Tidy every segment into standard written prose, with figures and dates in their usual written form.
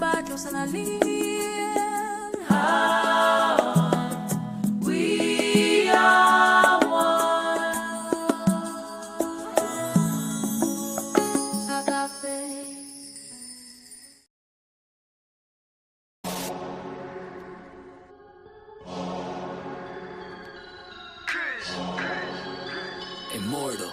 battles and I live. Ah, we are one. I got faith. Immortal.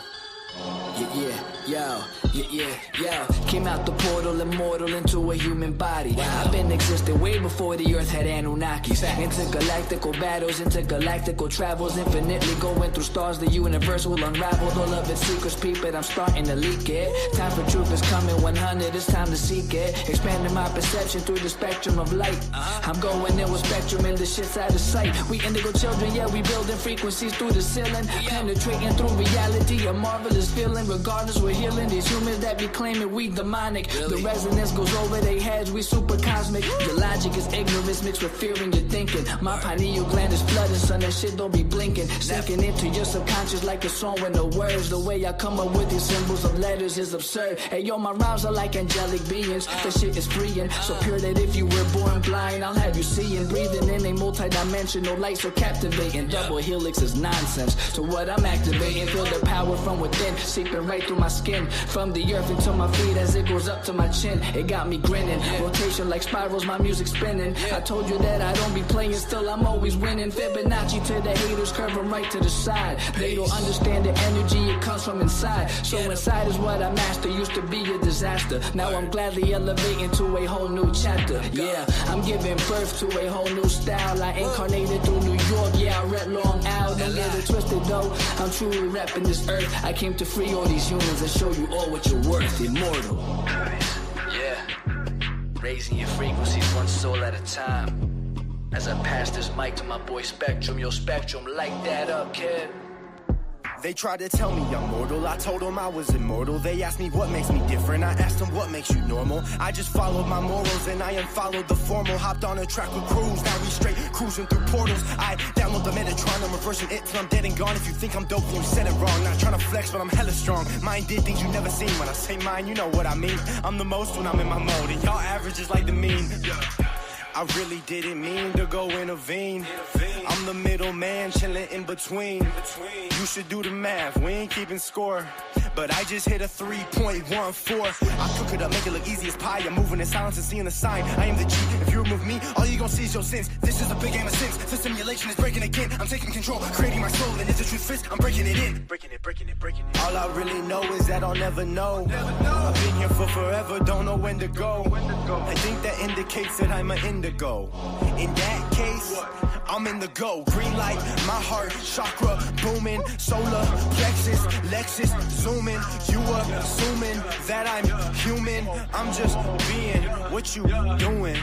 Yeah. Came out the portal, immortal into a human body. I've been existing way before the earth had Anunnakis. Intergalactical battles, intergalactical travels, infinitely going through stars. The universe will unravel all of its secrets, peep it. I'm starting to leak it. Time for truth is coming 100, it's time to seek it. Expanding my perception through the spectrum of light. I'm going in with spectrum and the shit's out of sight. We indigo children, yeah, we building frequencies through the ceiling. Penetrating through reality, a marvelous feeling. Regardless, we're healing these humans that be claiming we demonic. The resonance goes over their heads, we super cosmic. Your logic is ignorance mixed with fear in your thinking. My pineal gland is flooded, son, that shit don't be blinking. Sinking into your subconscious like a song with no words. The way I come up with these symbols of letters is absurd. Hey yo, my rhymes are like angelic beings. That shit is freeing, so pure that if you were born blind, I'll have you seeing. Breathing in a multi-dimensional light so captivating. Double helix is nonsense, so what I'm activating. Feel the power from within, seeping right through my skin. From the earth into my feet as it goes up to my chin. It got me grinning, rotation like spirals, my music spinning. I told you that I don't be playing, still I'm always winning. Fibonacci to the haters, curving right to the side. They don't understand the energy, it comes from inside. So inside is what I master, used to be a disaster. Now I'm gladly elevating to a whole new chapter. Yeah, I'm giving birth to a whole new style. I incarnated through New York, yeah, I read Long Isle. Don't get it twisted though, I'm truly repping this earth. I came to free all these humans and show you all what you're worth. Immortal. Yeah, raising your frequencies one soul at a time. As I pass this mic to my boy Spectrum, yo Spectrum, light that up, kid. They tried to tell me I'm mortal, I told them I was immortal. They asked me what makes me different, I asked them what makes you normal. I just followed my morals and I unfollowed the formal. Hopped on a track with cruise, now we straight cruising through portals. I download the Metatron, I'm reversing it till I'm dead and gone. If you think I'm dope, then you said it wrong. Not trying to flex, but I'm hella strong. Mine did things you never seen. When I say mine, you know what I mean. I'm the most when I'm in my mode, and y'all average is like the mean. I really didn't mean to go intervene. I'm the middleman, chilling in between. You should do the math, we ain't keeping score. But I just hit a 3.14. I cook it up, make it look easy as pie. I'm moving in silence and seeing the sign. I am the G. If you remove me, all you gon' see is your sins. This is a big game of sins. The simulation is breaking again. I'm taking control, creating my soul. And if the truth fits, I'm breaking it in. Breaking it. All I really know is that I'll never know. I've been here for forever, don't know when to go. I think that indicates that I'm an indigo. In that case, I'm in the go. Green light, my heart, chakra booming. Solar plexus, Lexus zooming. You assuming that I'm human. I'm just being what you doing.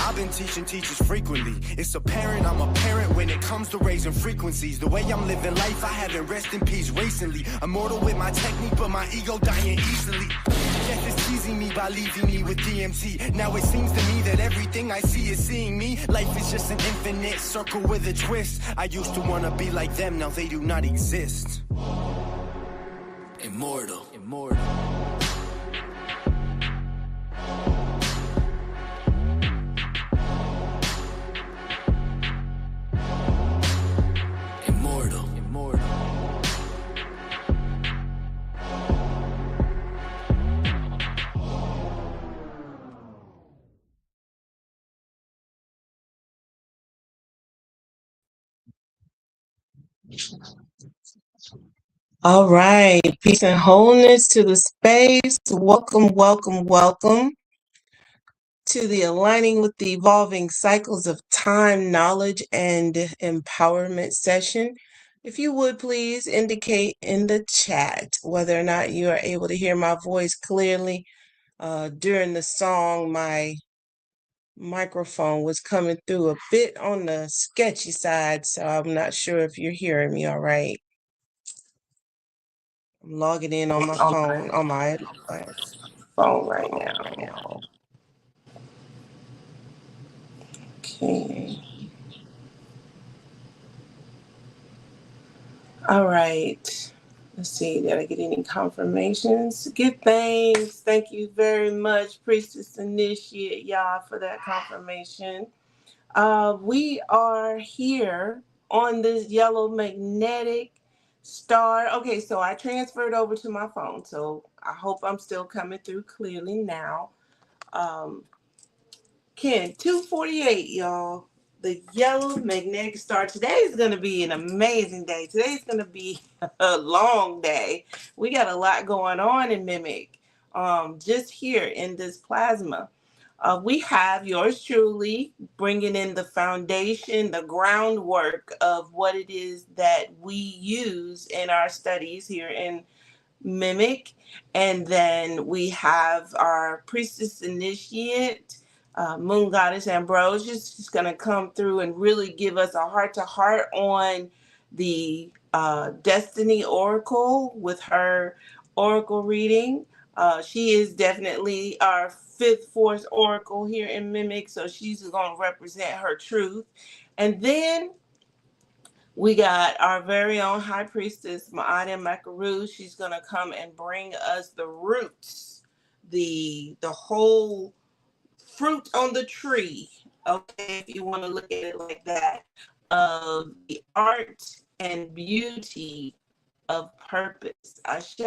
I've been teaching teachers frequently. It's apparent I'm a parent when it comes to raising frequencies. The way I'm living life, I haven't rest in peace recently. Immortal with my technique, but my ego dying easily. Death is teasing me by leaving me with DMT. Now it seems to me that everything I see is seeing me. Life is just an infinite circle with a twist. I used to wanna be like them, now they do not exist. Immortal. All right, peace and wholeness to the space. Welcome to the Aligning with the Evolving Cycles of Time, Knowledge, and Empowerment session. If you would please indicate in the chat whether or not you are able to hear my voice clearly. During the song, my microphone was coming through a bit on the sketchy side, so I'm not sure if you're hearing me all right. I'm logging in on my phone, on my phone right now. Okay. All right. Let's see, did I get any confirmations? Give thanks. Thank you very much, Priestess Initiate, y'all, for that confirmation. We are here on this yellow magnetic star. Okay, so I transferred over to my phone, so I hope I'm still coming through clearly now. Ken, 248, y'all. The yellow magnetic star. Today is going to be an amazing day. Today's going to be a long day. We got a lot going on in MIMEC. Just here in this plasma. We have yours truly bringing in the foundation, the groundwork of what it is that we use in our studies here in MIMEC. And then we have our priestess initiate, Moon Goddess Ambrosius. She's going to come through and really give us a heart to heart on the Destiny Oracle with her oracle reading. She is definitely our fifth force oracle here in MIMEC, so she's going to represent her truth. And then we got our very own high priestess, Ma'aden Makaru. She's going to come and bring us the roots, the whole fruit on the tree, okay, if you want to look at it like that, of the art and beauty of purpose. Ashe,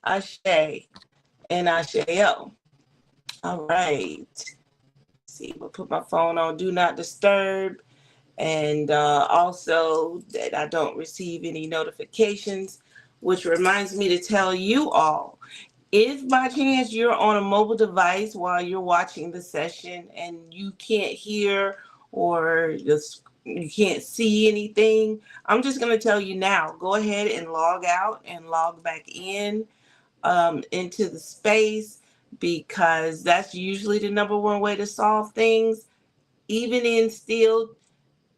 Ashe, and Asheo. All right. Let's see, we'll put my phone on Do Not Disturb. And also that I don't receive any notifications, which reminds me to tell you all, if by chance you're on a mobile device while you're watching the session and you can't hear or just you can't see anything, I'm just going to tell you now, go ahead and log out and log back in into the space, because that's usually the number one way to solve things. Even in still,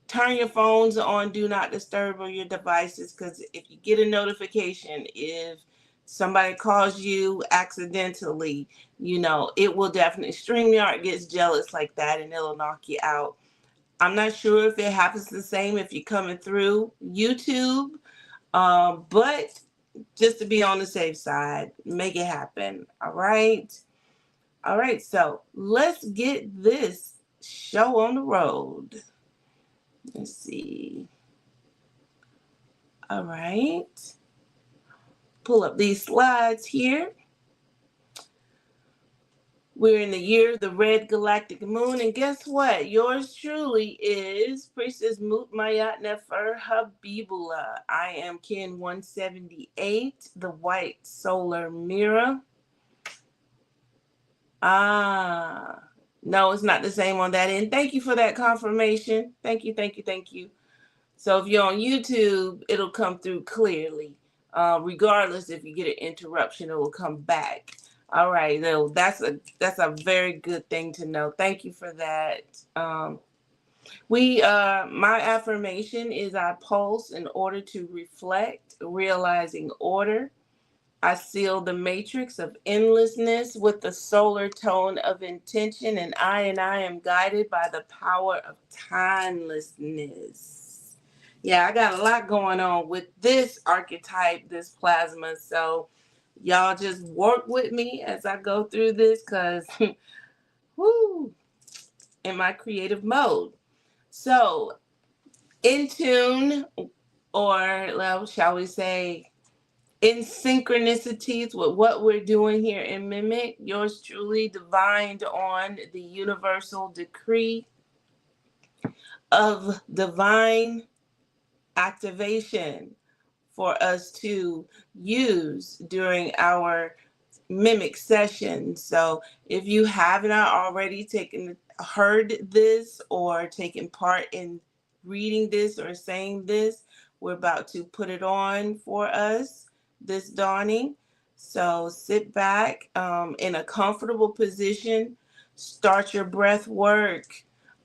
turn your phones on Do Not Disturb on your devices, because if you get a notification, if somebody calls you accidentally, it will definitely, StreamYard gets jealous like that and it'll knock you out. I'm not sure if it happens the same if you're coming through YouTube, but just to be on the safe side, make it happen. All right. So let's get this show on the road. Let's see. All right. Pull up these slides here. We're in the year of the red galactic moon, and guess what? Yours truly is Priestess Mutmayat Nefer Habibullah. I am Ken 178, the white solar mirror. No, it's not the same on that end. Thank you for that confirmation. Thank you. So if you're on YouTube, it'll come through clearly. Regardless if you get an interruption, it will come back. All right, so that's a very good thing to know. Thank you for that. My affirmation is I pulse in order to reflect, realizing order. I seal the matrix of endlessness with the solar tone of intention, and I am guided by the power of timelessness. Yeah, I got a lot going on with this archetype, this plasma. So y'all just work with me as I go through this, because whoo, in my creative mode. So in tune, or well, shall we say, in synchronicities with what we're doing here in MIMEC, yours truly divined on the universal decree of divine activation for us to use during our MIMEC session. So if you have not already heard this or taken part in reading this or saying this, we're about to put it on for us this dawning. So sit back in a comfortable position, start your breath work,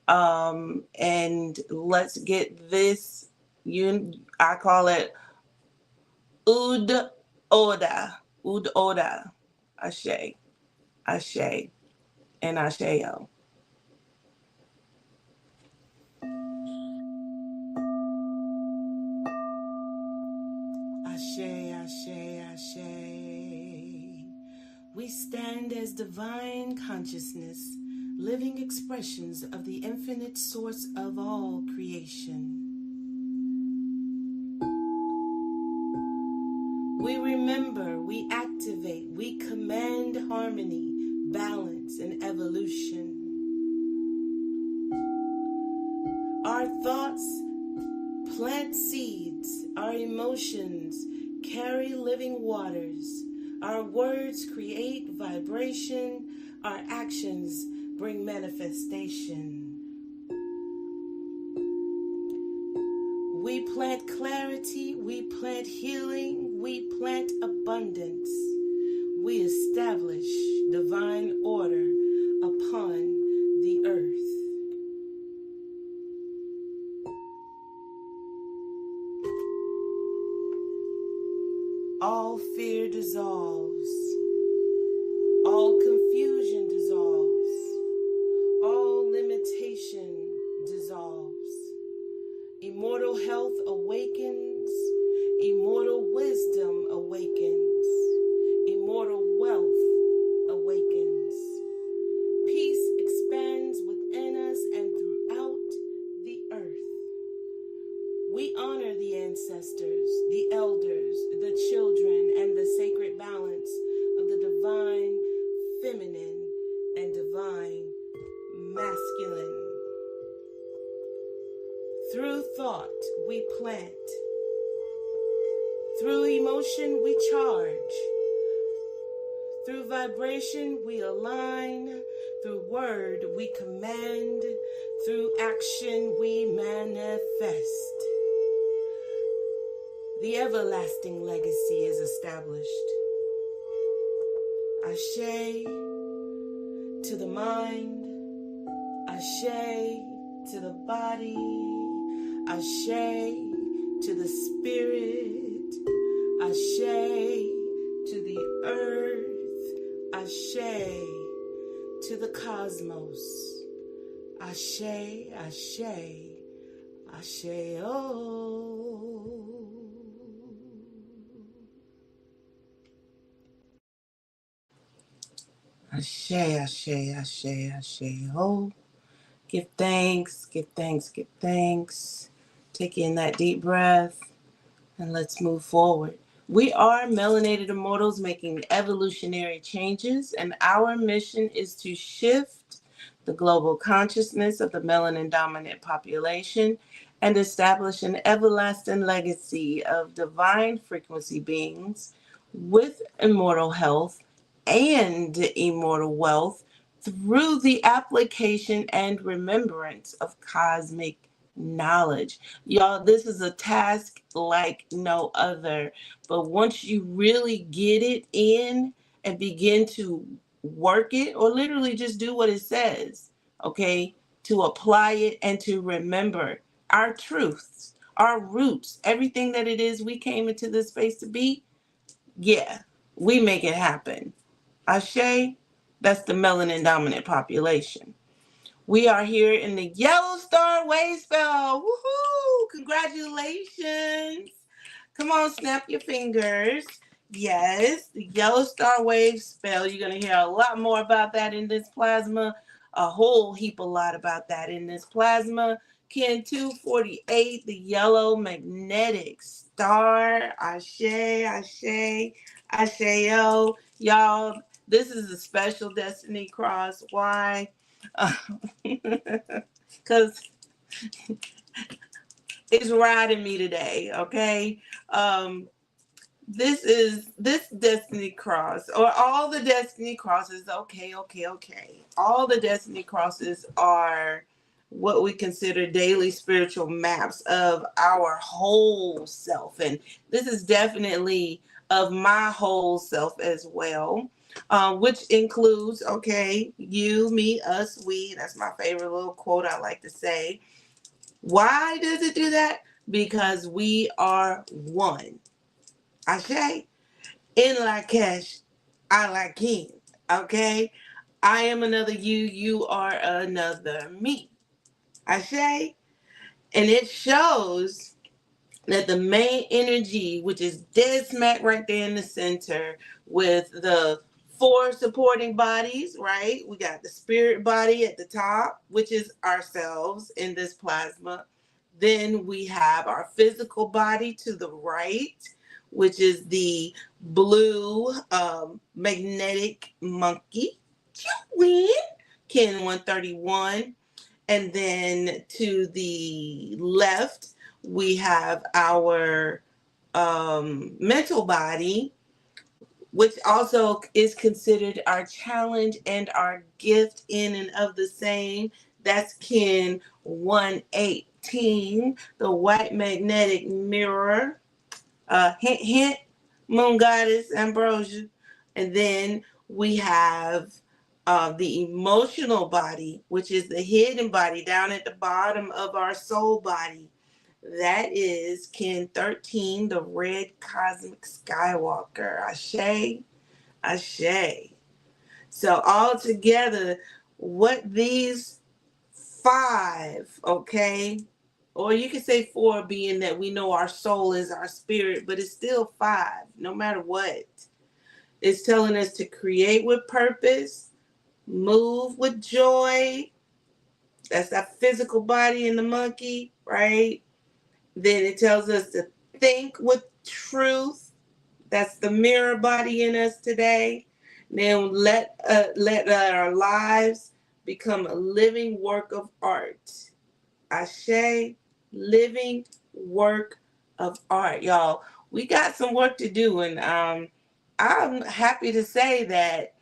and let's get this. I call it Ud Oda. Ud Oda. Ashe. Ashe. And Asheo. Ashe. Ashe, Ashe. We stand as divine consciousness, living expressions of the infinite source of all creation. We remember, we activate, we command harmony, balance, and evolution. Our thoughts plant seeds, our emotions carry living waters, our words create vibration, our actions bring manifestation. We plant clarity, we plant healing, we plant abundance. We establish divine order upon the earth. All fear dissolves, all confusion dissolves, all limitation dissolves. Immortal health awakens, immortal wisdom awakens, immortal wealth awakens. Peace expands within us and throughout the earth. We honor the ancestors, the elders, the children, and the sacred balance of the divine feminine and divine masculine. Through thought, we plant. Through emotion, we charge. Through vibration, we align. Through word, we command. Through action, we manifest. The everlasting legacy is established. Ashe to the mind, ashe to the body, ashe to the spirit, ashe to the earth, ashe to the cosmos. Ashe, ashe, ashe, oh. Ashe, ashe, ashe, ashe, oh. Give thanks, give thanks, give thanks. Take in that deep breath and let's move forward. We are Melanated Immortals making evolutionary changes, and our mission is to shift the global consciousness of the melanin dominant population and establish an everlasting legacy of divine frequency beings with immortal health and immortal wealth through the application and remembrance of cosmic knowledge. Y'all, this is a task like no other. But once you really get it in and begin to work it, or literally just do what it says, okay, to apply it and to remember our truths, our roots, everything that it is we came into this space to be, yeah, we make it happen. Ashe, that's the melanin dominant population. We are here in the Yellow Star Wave Spell. Woohoo! Congratulations. Come on, snap your fingers. Yes, the Yellow Star Wave Spell. You're going to hear a lot more about that in this plasma. A whole heap a lot about that in this plasma. Kin 248, the yellow magnetic star. Ashe, ashe, ashe-o. Y'all, this is a special Destiny Cross. Why? Because it's riding me today, okay? This Destiny Cross, or all the Destiny Crosses, okay. All the Destiny Crosses are what we consider daily spiritual maps of our whole self. And this is definitely of my whole self as well. Which includes, okay, you, me, us, we. That's my favorite little quote I like to say. Why does it do that? Because we are one. Ashe? In Lakesh, I like King. Okay? I am another you, you are another me. Ashe? And it shows that the main energy, which is dead smack right there in the center, with the four supporting bodies, right? We got the spirit body at the top, which is ourselves in this plasma. Then we have our physical body to the right, which is the blue magnetic monkey. Win. Kin 131. And then to the left, we have our mental body, which also is considered our challenge and our gift in and of the same. That's kin 118, the white magnetic mirror. Hint, hint, moon goddess Ambrosia. And then we have the emotional body, which is the hidden body down at the bottom of our soul body. That is kin 13, the red cosmic skywalker. Ashe, Ashe. So all together, what these five, okay? Or you can say four, being that we know our soul is our spirit, but it's still five, no matter what. It's telling us to create with purpose, move with joy. That's that physical body in the monkey, right? Then it tells us to think with truth. That's the mirror body in us today. Then let our lives become a living work of art. Ashe, living work of art, y'all. We got some work to do, and I'm happy to say that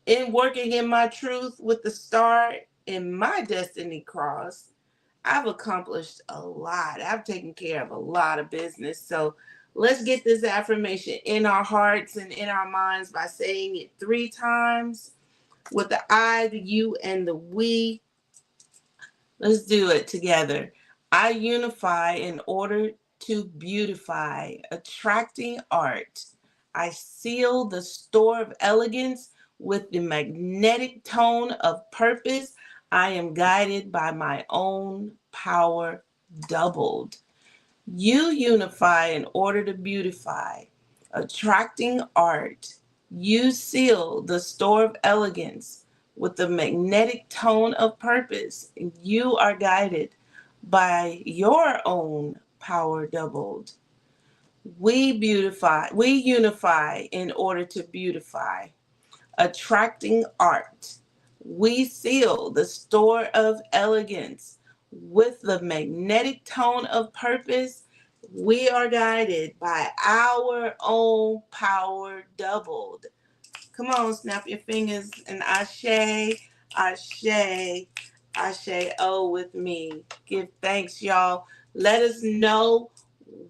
in working in my truth with the star in my destiny cross, I've accomplished a lot. I've taken care of a lot of business. So let's get this affirmation in our hearts and in our minds by saying it 3 times with the I, the you, and the we. Let's do it together. I unify in order to beautify, attracting art. I seal the store of elegance with the magnetic tone of purpose. I am guided by my own power doubled. You unify in order to beautify, attracting art. You seal the store of elegance with the magnetic tone of purpose. You are guided by your own power doubled. We unify in order to beautify, attracting art. We seal the store of elegance with the magnetic tone of purpose. We are guided by our own power doubled. Come on, snap your fingers and ashe, ashe, ashe, oh, with me. Give thanks, y'all. Let us know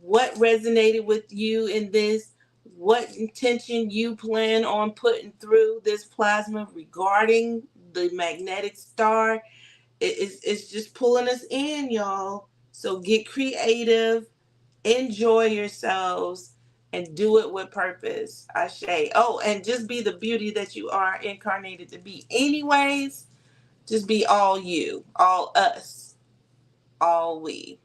what resonated with you in this, what intention you plan on putting through this plasma regarding the magnetic star. It's just pulling us in, y'all. So get creative, enjoy yourselves, and do it with purpose. Ashe. Oh, and just be the beauty that you are incarnated to be. Anyways, just be all you, all us, all we.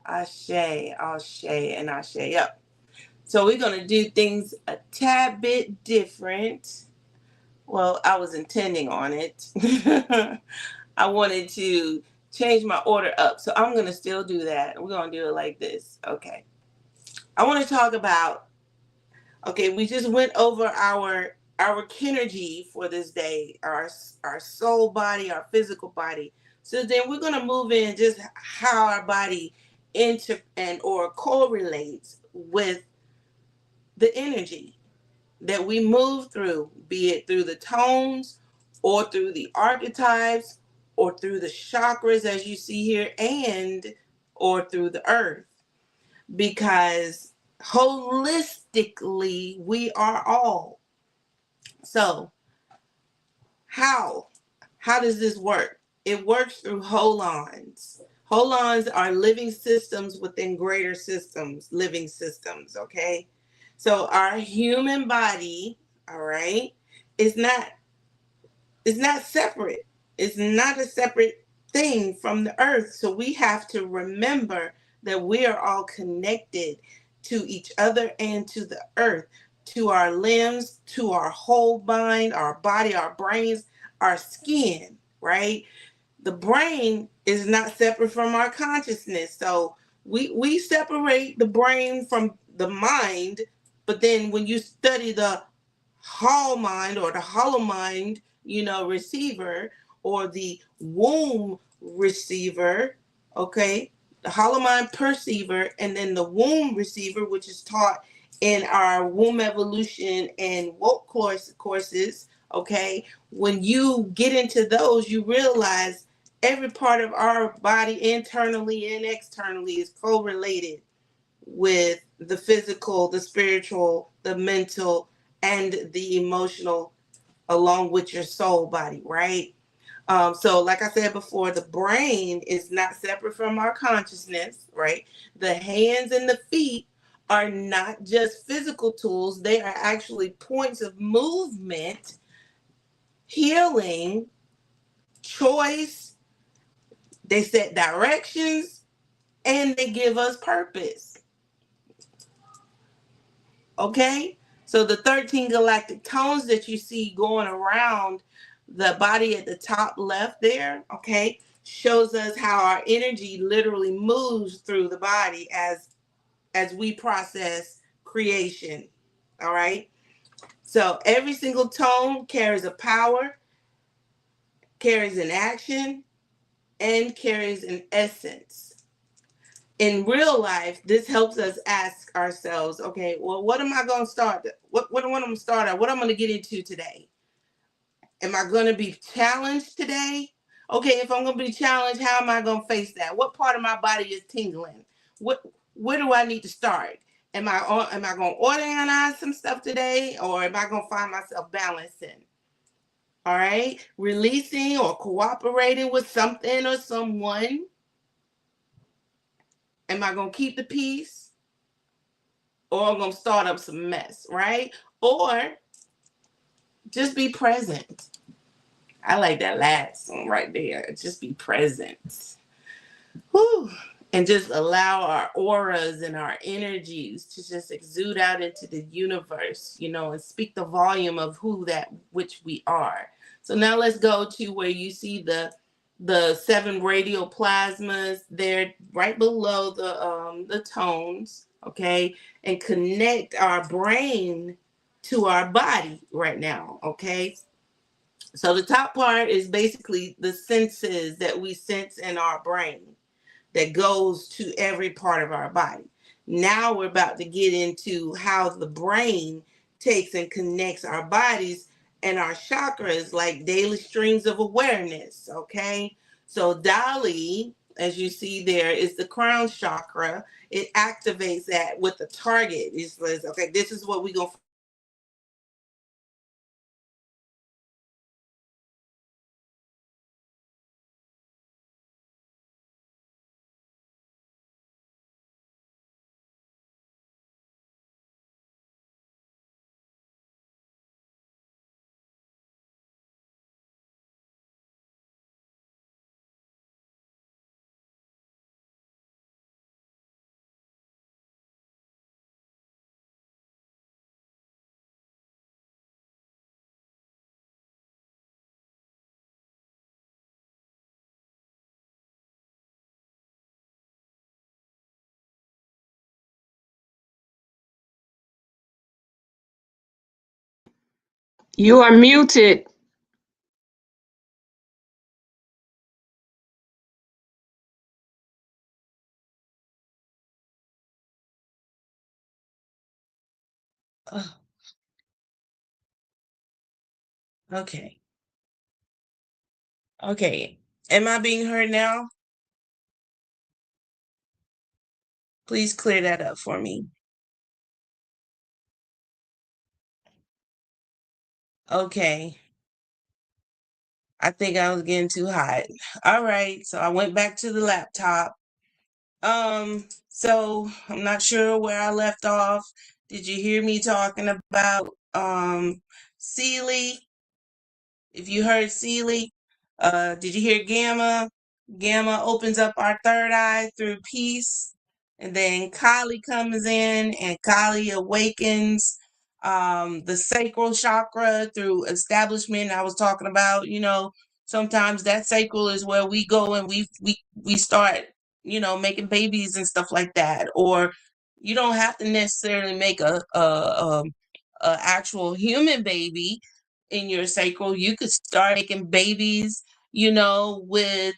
Ashe, ashe, and ashe up. So we're going to do things a tad bit different. Well, I was intending on it. I wanted to change my order up. So I'm going to still do that. We're going to do it like this. Okay. I want to talk about, okay, we just went over our kinergy for this day, our soul body, our physical body. So then we're going to move in just how our body or correlates with the energy that we move through, be it through the tones or through the archetypes or through the chakras as you see here, and or through the earth, because holistically we are all. So how does this work? It works through holons. Holons are living systems within greater systems, living systems, okay? So our human body, all right, is not separate. It's not a separate thing from the earth. So we have to remember that we are all connected to each other and to the earth, to our limbs, to our whole mind, our body, our brains, our skin, right? The brain is not separate from our consciousness. So we separate the brain from the mind, but then when you study the hall mind or the hollow mind, receiver, or the womb receiver, okay, the hollow mind perceiver, and then the womb receiver, which is taught in our womb evolution and woke courses, okay. When you get into those, you realize every part of our body, internally and externally, is correlated with the physical, the spiritual, the mental, and the emotional, along with your soul body, right? So, like I said before, the brain is not separate from our consciousness, right? The hands and the feet are not just physical tools, they are actually points of movement, healing, choice. They set directions and they give us purpose. Okay? So the 13 galactic tones that you see going around the body at the top left there, okay, shows us how our energy literally moves through the body as we process creation. All right? So every single tone carries a power, carries an action, and carries an essence. In real life, this helps us ask ourselves, okay, well, what am I going to start? What am I going to start at? What am I going to get into today? Am I going to be challenged today? Okay, if I'm going to be challenged, how am I going to face that? What part of my body is tingling? Where do I need to start? Am I going to organize some stuff today, or am I going to find myself balancing? All right, releasing or cooperating with something or someone. Am I going to keep the peace, or I'm going to start up some mess, right? Or just be present. I like that last one right there. Just be present. Whew. And just allow our auras and our energies to just exude out into the universe, and speak the volume of who that which we are. So now let's go to where you see the 7 radial plasmas. They're right below the tones, okay, and connect our brain to our body right now, okay. So the top part is basically the senses that we sense in our brain that goes to every part of our body. Now we're about to get into how the brain takes and connects our bodies and our chakras like daily streams of awareness, okay? So Dali, as you see there, is the crown chakra. It activates that with a target. It says, okay, this is what we're going to You are muted. oh, okay. Okay. Am I being heard now? Please clear that up for me. Okay. I think I was getting too hot. All right. So I went back to the laptop. So I'm not sure where I left off. Did you hear me talking about Sealy? If you heard Sealy, did you hear Gamma? Gamma opens up our third eye through peace. And then Kali comes in and Kali awakens the sacral chakra through establishment. I was talking about, sometimes that sacral is where we go and we start, making babies and stuff like that. Or you don't have to necessarily make a actual human baby in your sacral. You could start making babies, with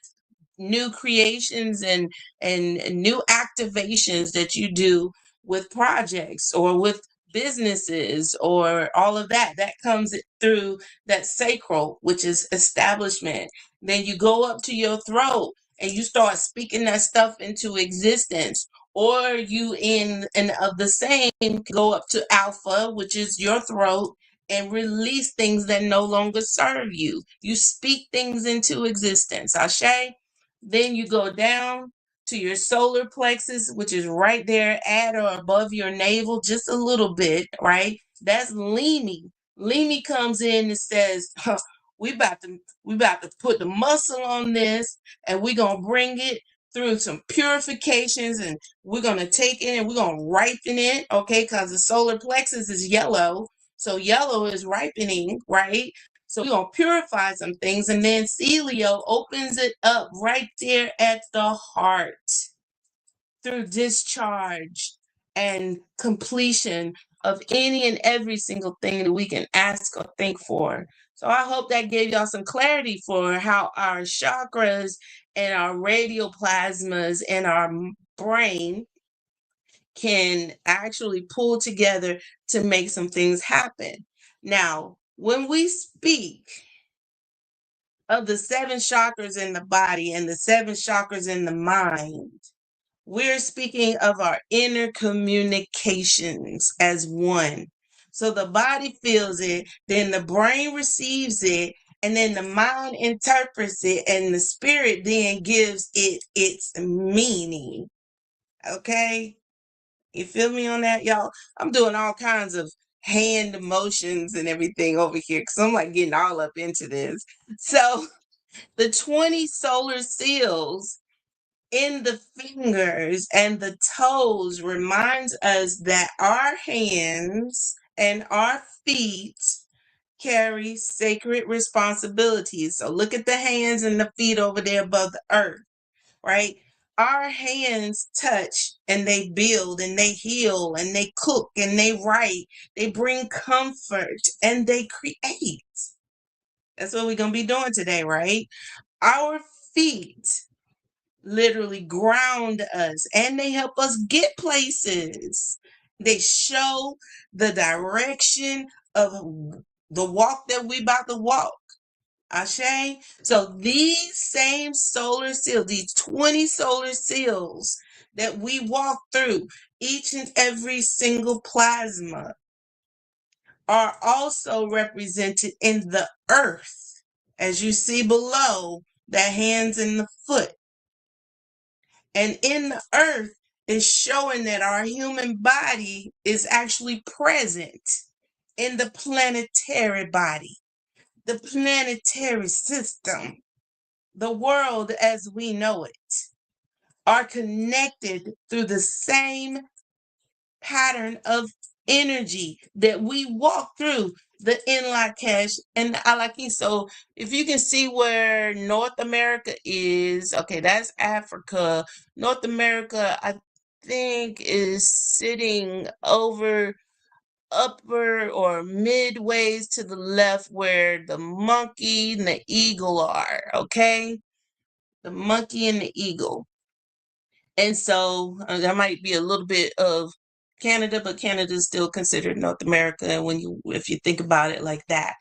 new creations and new activations that you do with projects or with businesses or all of that comes through that sacral, which is establishment. Then you go up to your throat and you start speaking that stuff into existence, or you in and of the same go up to alpha, which is your throat, and release things that no longer serve you. You speak things into existence. Ashe. Then you go down to your solar plexus, which is right there at or above your navel, just a little bit, right? That's Limi. Limi comes in and says, huh, we about to put the muscle on this, and we're gonna bring it through some purifications, and we're gonna take it and we're gonna ripen it, okay? Because the solar plexus is yellow. So yellow is ripening, right? So we're going to purify some things. And then Celio opens it up right there at the heart through discharge and completion of any and every single thing that we can ask or think for. So I hope that gave y'all some clarity for how our chakras and our radioplasmas and our brain can actually pull together to make some things happen. Now, when we speak of the 7 chakras in the body and the 7 chakras in the mind, we're speaking of our inner communications as one. So the body feels it, then the brain receives it, and then the mind interprets it, and the spirit then gives it its meaning. Okay? You feel me on that, y'all? I'm doing all kinds of hand motions and everything over here because I'm like getting all up into this. So the 20 solar seals in the fingers and the toes reminds us that our hands and our feet carry sacred responsibilities. So look at the hands and the feet over there above the earth, right? Our hands touch and they build and they heal and they cook and they write. They bring comfort and they create. That's what we're going to be doing today, right? Our feet literally ground us and they help us get places. They show the direction of the walk that we about to walk. Ashe. So these same solar seals, these 20 solar seals that we walk through, each and every single plasma, are also represented in the earth, as you see below the hands and the foot. And in the earth is showing that our human body is actually present in the planetary body, the planetary system, the world as we know it, are connected through the same pattern of energy that we walk through, the Inlakesh and the Alaki. So if you can see where North America is, okay, that's Africa. North America, I think, is sitting over upper or midways to the left where the monkey and the eagle are, okay? The monkey and the eagle. And so there might be a little bit of Canada, but Canada is still considered North America if you think about it like that.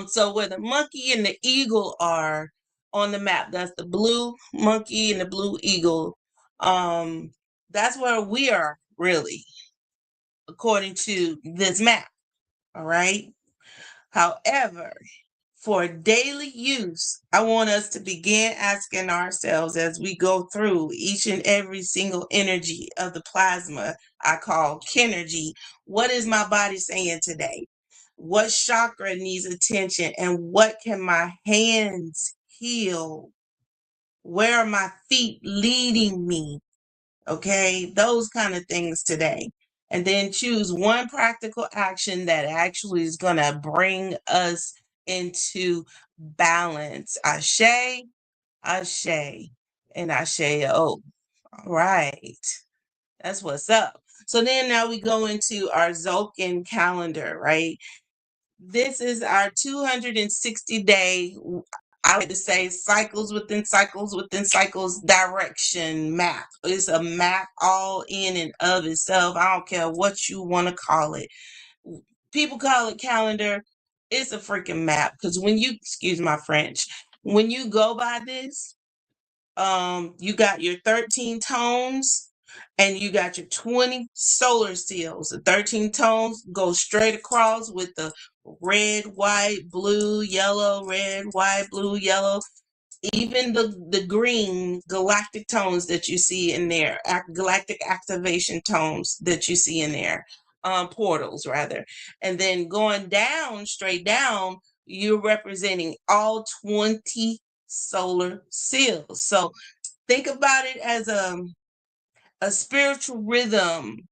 So where the monkey and the eagle are on the map, that's the blue monkey and the blue eagle. That's where we are really, according to this map. All right. However, for daily use, I want us to begin asking ourselves as we go through each and every single energy of the plasma I call Kinergy. What is my body saying today? What chakra needs attention? And what can my hands heal? Where are my feet leading me? Okay, those kind of things today. And then choose one practical action that actually is going to bring us into balance. Ashe, Ashe, and Ashe. Oh, all right. That's what's up. So then now we go into our Zolkin calendar, right? This is our 260-day, I like to say, cycles within cycles within cycles direction map. It's a map all in and of itself. I don't care what you want to call it. People call it calendar. It's a freaking map. Because when you, excuse my French, when you go by this, you got your 13 tones and you got your 20 solar seals. The 13 tones go straight across with the red, white, blue, yellow, red, white, blue, yellow, even the green galactic tones that you see in there, galactic activation tones that you see in there, portals rather. And then going down, straight down, you're representing all 20 solar seals. So think about it as a spiritual rhythm.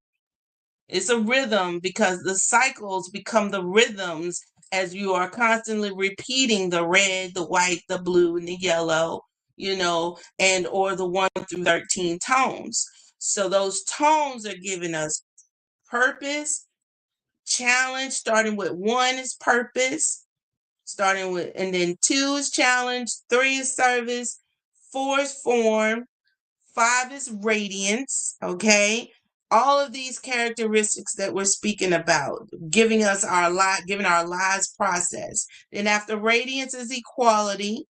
It's a rhythm because the cycles become the rhythms as you are constantly repeating the red, the white, the blue, and the yellow, and or the 1 through 13 tones. So those tones are giving us purpose, challenge, starting with 1 is purpose, and then 2 is challenge, 3 is service, 4 is form, 5 is radiance, okay? All of these characteristics that we're speaking about, giving our lives process. Then after radiance is equality,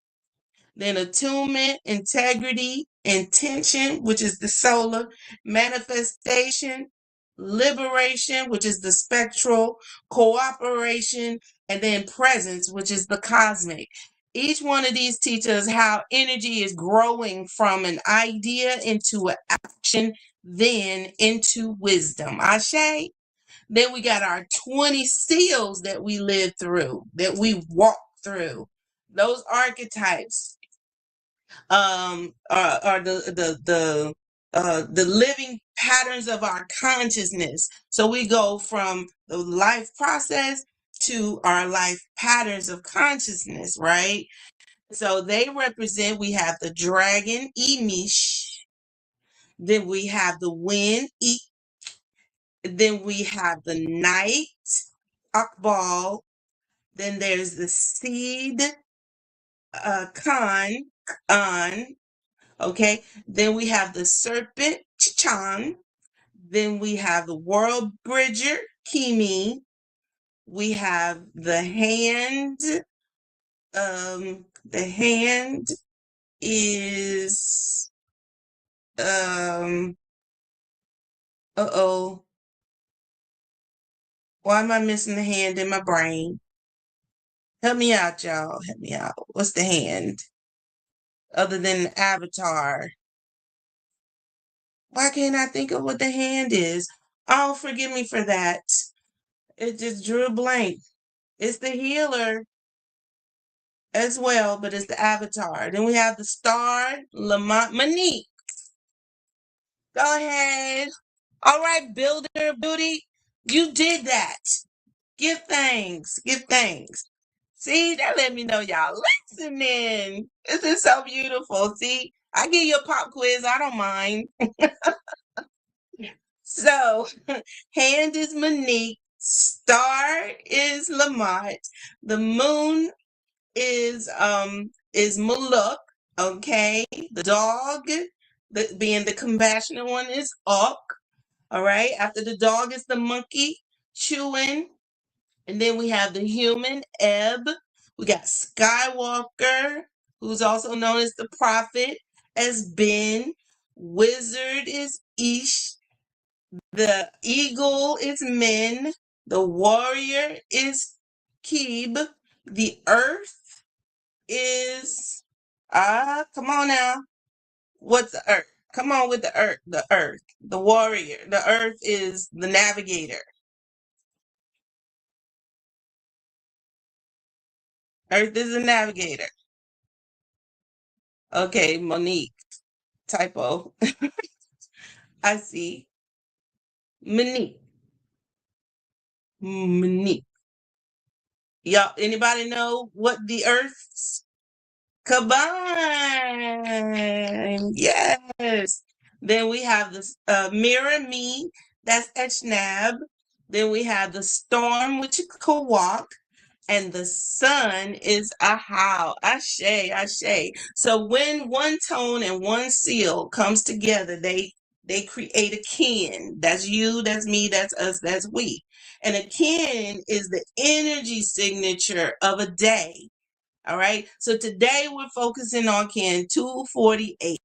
then attunement, integrity, intention, which is the solar, manifestation, liberation, which is the spectral, cooperation, and then presence, which is the cosmic. Each one of these teaches how energy is growing from an idea into an action, then into wisdom. Ashe. Then we got our 20 seals that we live through, that we walk through. Those archetypes are the living patterns of our consciousness. So we go from the life process to our life patterns of consciousness, right? So they represent, we have the dragon, Emish, then we have the wind, then we have the night, Akbal, then there's the seed, Khan, An, okay, then we have the serpent, Chichan, then we have the world bridger, Kimi, we have the hand, the hand is, uh-oh, why am I missing the hand in my brain? Help me out, y'all. Help me out. What's the hand? Other than the avatar. Why can't I think of what the hand is? Oh, forgive me for that. It just drew a blank. It's the healer as well, but it's the avatar. Then we have the star, Lamont Monique. Go ahead. All right, builder of beauty. You did that. Give thanks. Give thanks. See, that let me know y'all listening. This is so beautiful. See, I give you a pop quiz. I don't mind. So, hand is Monique. Star is Lamont. The moon is Maluk. Okay. The dog, being the compassionate one, is Ok. All right. After the dog is the monkey, chewing. And then we have the human, Ebb. We got Skywalker, who's also known as the prophet, as Ben. Wizard is Ish. The eagle is Men. The warrior is Kib. The earth is, come on now. What's the earth? Come on with the earth. The earth. The warrior. The earth is the navigator. Earth is the navigator. Okay, Monique. Typo. I see Monique. Monique. Y'all, anybody know what the Earth's combine? Yes. Then we have the Mirror Me, that's Echnab. Then we have the Storm, which is Kawak. And the sun is Ahau. Ashe, Ashe. So when one tone and one seal comes together, they create a kin. That's you, that's me, that's us, that's we. And a kin is the energy signature of a day. All right. So today we're focusing on kin 248,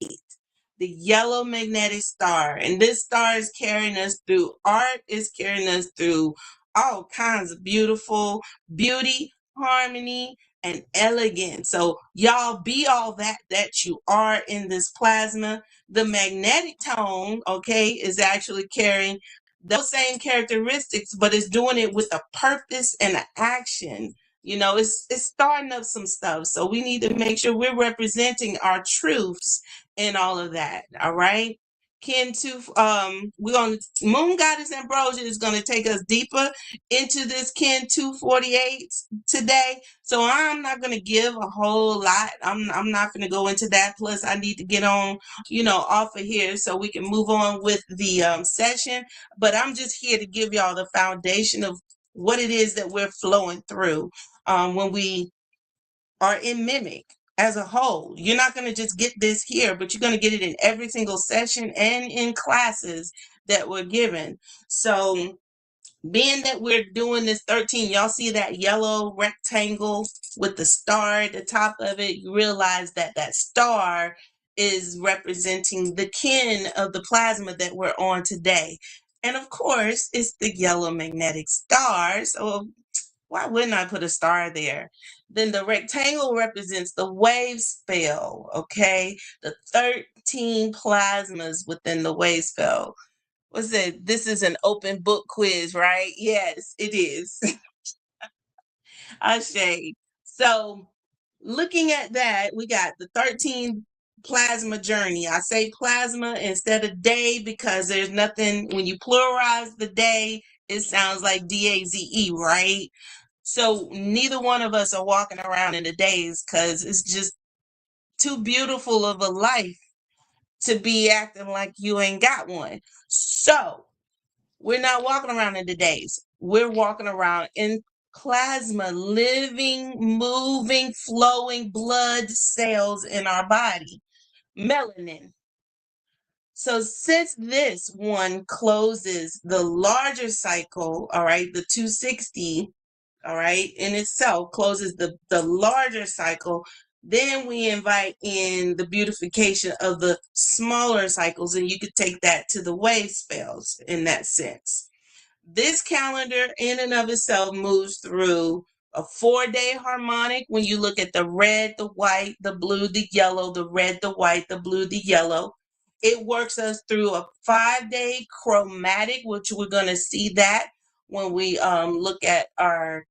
the yellow magnetic star. And this star is carrying us through art, is carrying us through all kinds of beauty, harmony, and elegance. So y'all be all that you are in this plasma. The magnetic tone, okay, is actually carrying those same characteristics, but it's doing it with a purpose and an action. You know, it's starting up some stuff. So we need to make sure we're representing our truths and all of that. All right. Kin to we're gonna Moon Goddess Ambrosia is gonna take us deeper into this Kin 248 today. So I'm not gonna give a whole lot. I'm not gonna go into that. Plus I need to get on, off of here so we can move on with the session. But I'm just here to give y'all the foundation of what it is that we're flowing through when we are in MIMEC as a whole. You're not going to just get this here, but you're going to get it in every single session and in classes that we're given. So being that we're doing this 13, y'all see that yellow rectangle with the star at the top of it, you realize that that star is representing the kin of the plasma that we're on today. And of course, it's the yellow magnetic star. So why wouldn't I put a star there? Then the rectangle represents the wave spell, okay? The 13 plasmas within the wave spell. What's it? This is an open book quiz, right? Yes, it is. Ashe. So looking at that, we got the 13 plasma journey. I say plasma instead of day because there's nothing, when you pluralize the day, it sounds like DAZE, right? So neither one of us are walking around in the days because it's just too beautiful of a life to be acting like you ain't got one. So we're not walking around in the days. We're walking around in plasma, living, moving, flowing blood cells in our body. Melanin. So since this one closes the larger cycle, all right, the 260, all right, in itself closes the larger cycle, then we invite in the beautification of the smaller cycles, and you could take that to the wave spells in that sense. This calendar in and of itself moves through a 4-day harmonic when you look at the red, the white, the blue, the yellow, the red, the white, the blue, the yellow. It works us through a 5-day chromatic, which we're going to see that when we look at our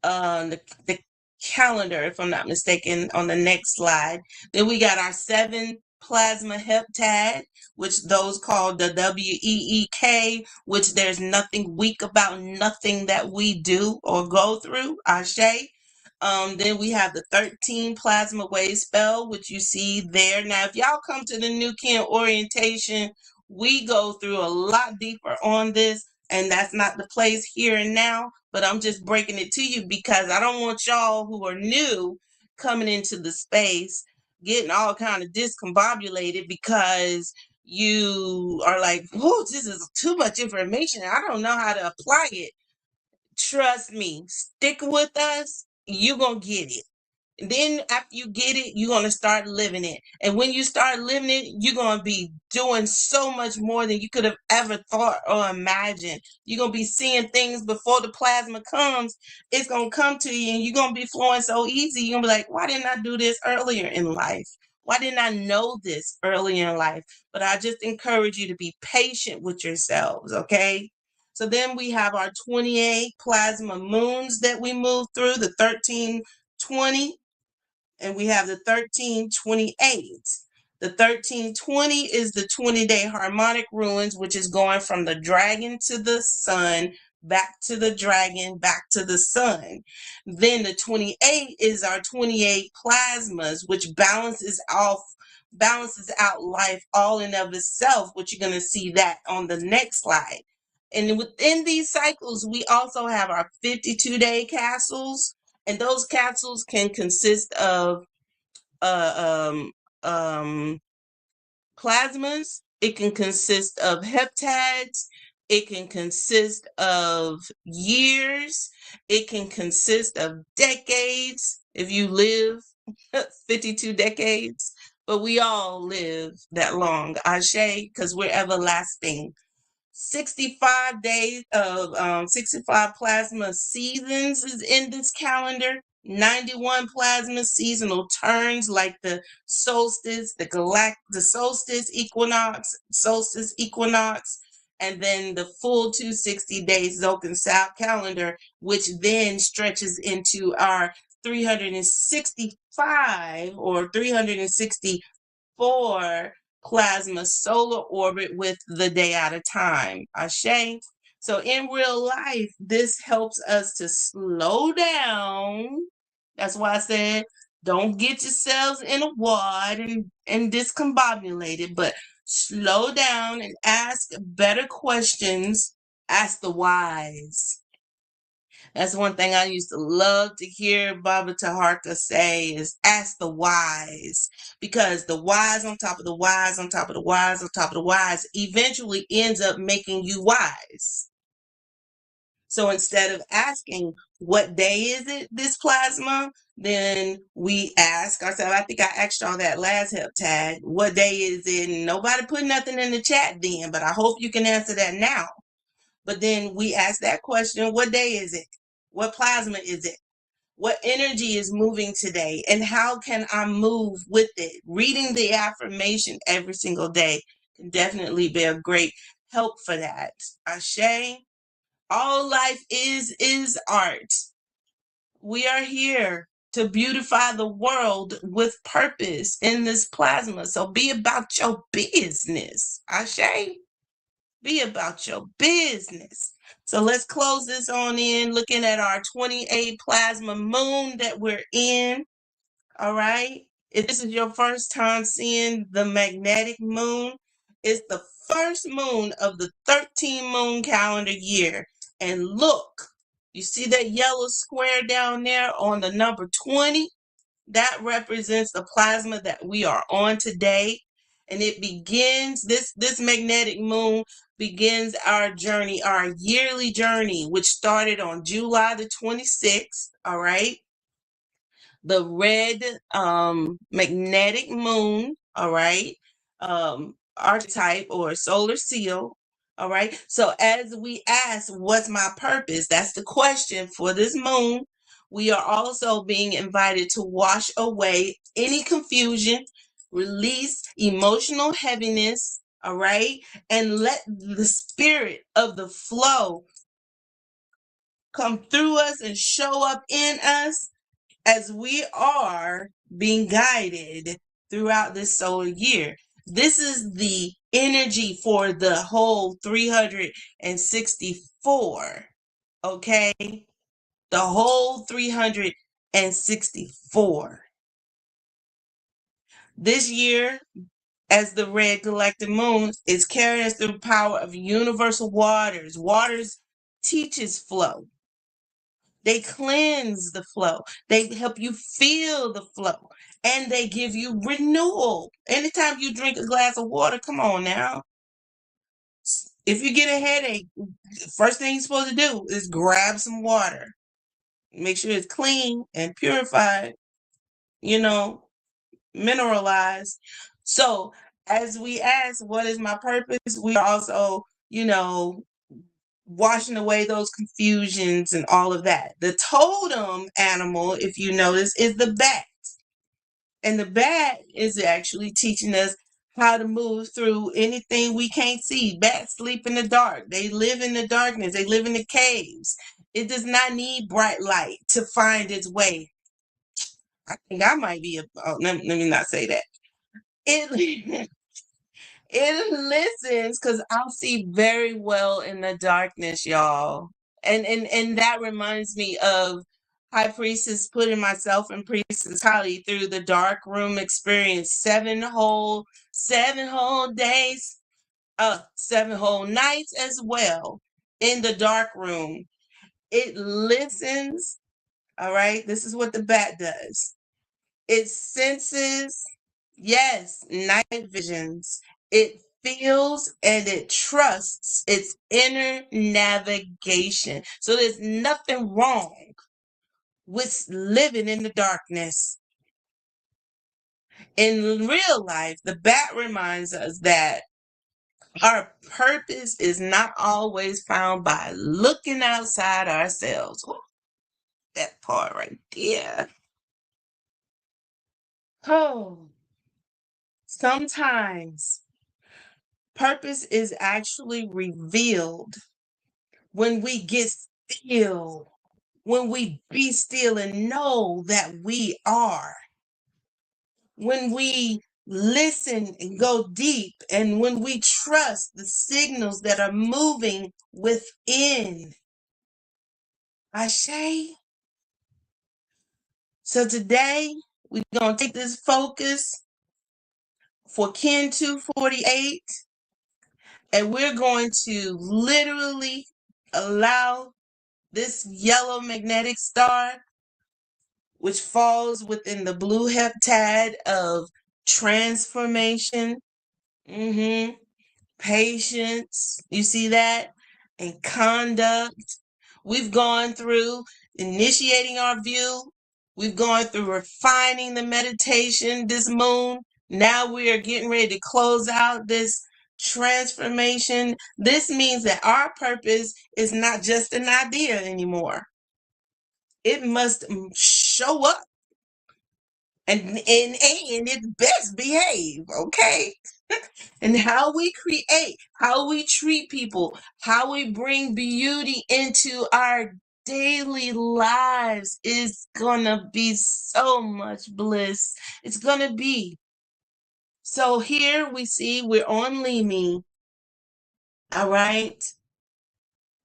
the calendar, if I'm not mistaken, on the next slide. Then we got our 7 plasma heptad, which those called the WEEK, which there's nothing weak about nothing that we do or go through. Ashe. Then we have the 13 plasma wave spell, which you see there. Now, if y'all come to the New Kin orientation, we go through a lot deeper on this, and that's not the place here and now, but I'm just breaking it to you because I don't want y'all who are new coming into the space getting all kind of discombobulated because you are like, whoa, this is too much information. I don't know how to apply it. Trust me, stick with us, you're going to get it. And then after you get it, you're going to start living it. And when you start living it, you're going to be doing so much more than you could have ever thought or imagined. You're going to be seeing things before the plasma comes. It's going to come to you and you're going to be flowing so easy. You're going to be like, why didn't I do this earlier in life? Why didn't I know this earlier in life? But I just encourage you to be patient with yourselves, okay? So then we have our 28 plasma moons that we move through, the 1320, and we have the 1328. The 1320 is the 20-day harmonic ruins, which is going from the dragon to the sun, back to the dragon, back to the sun. Then the 28 is our 28 plasmas, which balances out life all in of itself, which you're going to see that on the next slide. And within these cycles, we also have our 52-day capsules, and those capsules can consist of uh, um, plasmas. It can consist of heptads. It can consist of years. It can consist of decades if you live 52 decades. But we all live that long, Ashe, because we're everlasting. 65 days of 65 plasma seasons is in this calendar. 91 plasma seasonal turns like the solstice, the solstice equinox, and then the full 260 days Zocan South calendar, which then stretches into our 365 or 364 plasma solar orbit with the day at a time. Ashe. So in real life, this helps us to slow down. That's why I said don't get yourselves in a wad and discombobulated, but slow down and ask better questions. Ask the wise. That's one thing I used to love to hear Baba Taharka say is ask the wise, because the wise on top of the wise on top of the wise on top of the wise eventually ends up making you wise. So instead of asking what day is it, this plasma, then we ask ourselves, I think I asked y'all that last heptad, what day is it? And nobody put nothing in the chat then, but I hope you can answer that now. But then we ask that question, what day is it? What plasma is it? What energy is moving today? And how can I move with it? Reading the affirmation every single day can definitely be a great help for that. Ashe, all life is art. We are here to beautify the world with purpose in this plasma. So be about your business. Ashe, be about your business. So let's close this on in looking at our 28 plasma moon that we're in. All right. If this is your first time seeing the magnetic moon, it's the first moon of the 13 moon calendar year. And look, you see that yellow square down there on the number 20? That represents the plasma that we are on today. And it begins, this magnetic moon begins our journey, our yearly journey, which started on July the 26th, all right? The red magnetic moon, all right? Archetype or solar seal, all right? So as we ask, what's my purpose? That's the question for this moon. We are also being invited to wash away any confusion, release emotional heaviness, all right? And let the spirit of the flow come through us and show up in us as we are being guided throughout this solar year. This is the energy for the whole 364, okay? The whole 364. This year, as the red galactic moon, is carrying us through the power of universal waters. Waters teaches flow. They cleanse the flow. They help you feel the flow. And they give you renewal. Anytime you drink a glass of water, come on now. If you get a headache, first thing you're supposed to do is grab some water. Make sure it's clean and purified, mineralized. So as we ask, what is my purpose? We are also, washing away those confusions and all of that. The totem animal, if you notice, is the bat. And the bat is actually teaching us how to move through anything we can't see. Bats sleep in the dark. They live in the darkness. They live in the caves. It does not need bright light to find its way. I think I might be let me not say that. it it listens because I'll see very well in the darkness, y'all. And that reminds me of High Priestess putting myself in Priestess Holly through the dark room experience. 7 whole days, 7 whole nights as well in the dark room. It listens. All right. This is what the bat does. It senses, yes, night visions. It feels and it trusts its inner navigation. So there's nothing wrong with living in the darkness. In real life, the bat reminds us that our purpose is not always found by looking outside ourselves. Ooh, that part right there. Oh, sometimes purpose is actually revealed when we get still, when we be still and know that we are, when we listen and go deep, and when we trust the signals that are moving within. Ashe. So today we're going to take this focus for Kin 248, and we're going to literally allow this yellow magnetic star, which falls within the blue heptad of transformation, patience, you see that, and conduct. We've gone through initiating our view. We've gone through refining the meditation this moon. Now we are getting ready to close out this transformation. This means that our purpose is not just an idea anymore. It must show up and its best behave, okay? And how we create, how we treat people, how we bring beauty into our daily lives is gonna be so much bliss. It's gonna be. So here we see we're on Limi. All right.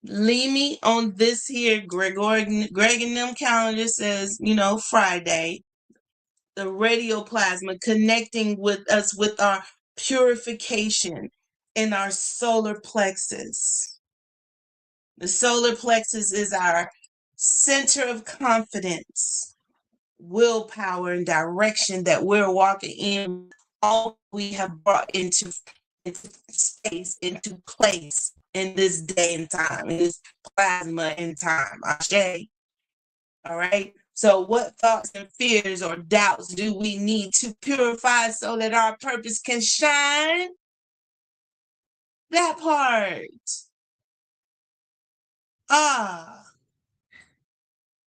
Limi on this here Greg and them calendar says, Friday. The radioplasma connecting with us with our purification in our solar plexus. The solar plexus is our center of confidence, willpower, and direction that we're walking in. All we have brought into space, into place in this day and time, in this plasma and time. Ashe. All right. So, what thoughts and fears or doubts do we need to purify so that our purpose can shine? That part.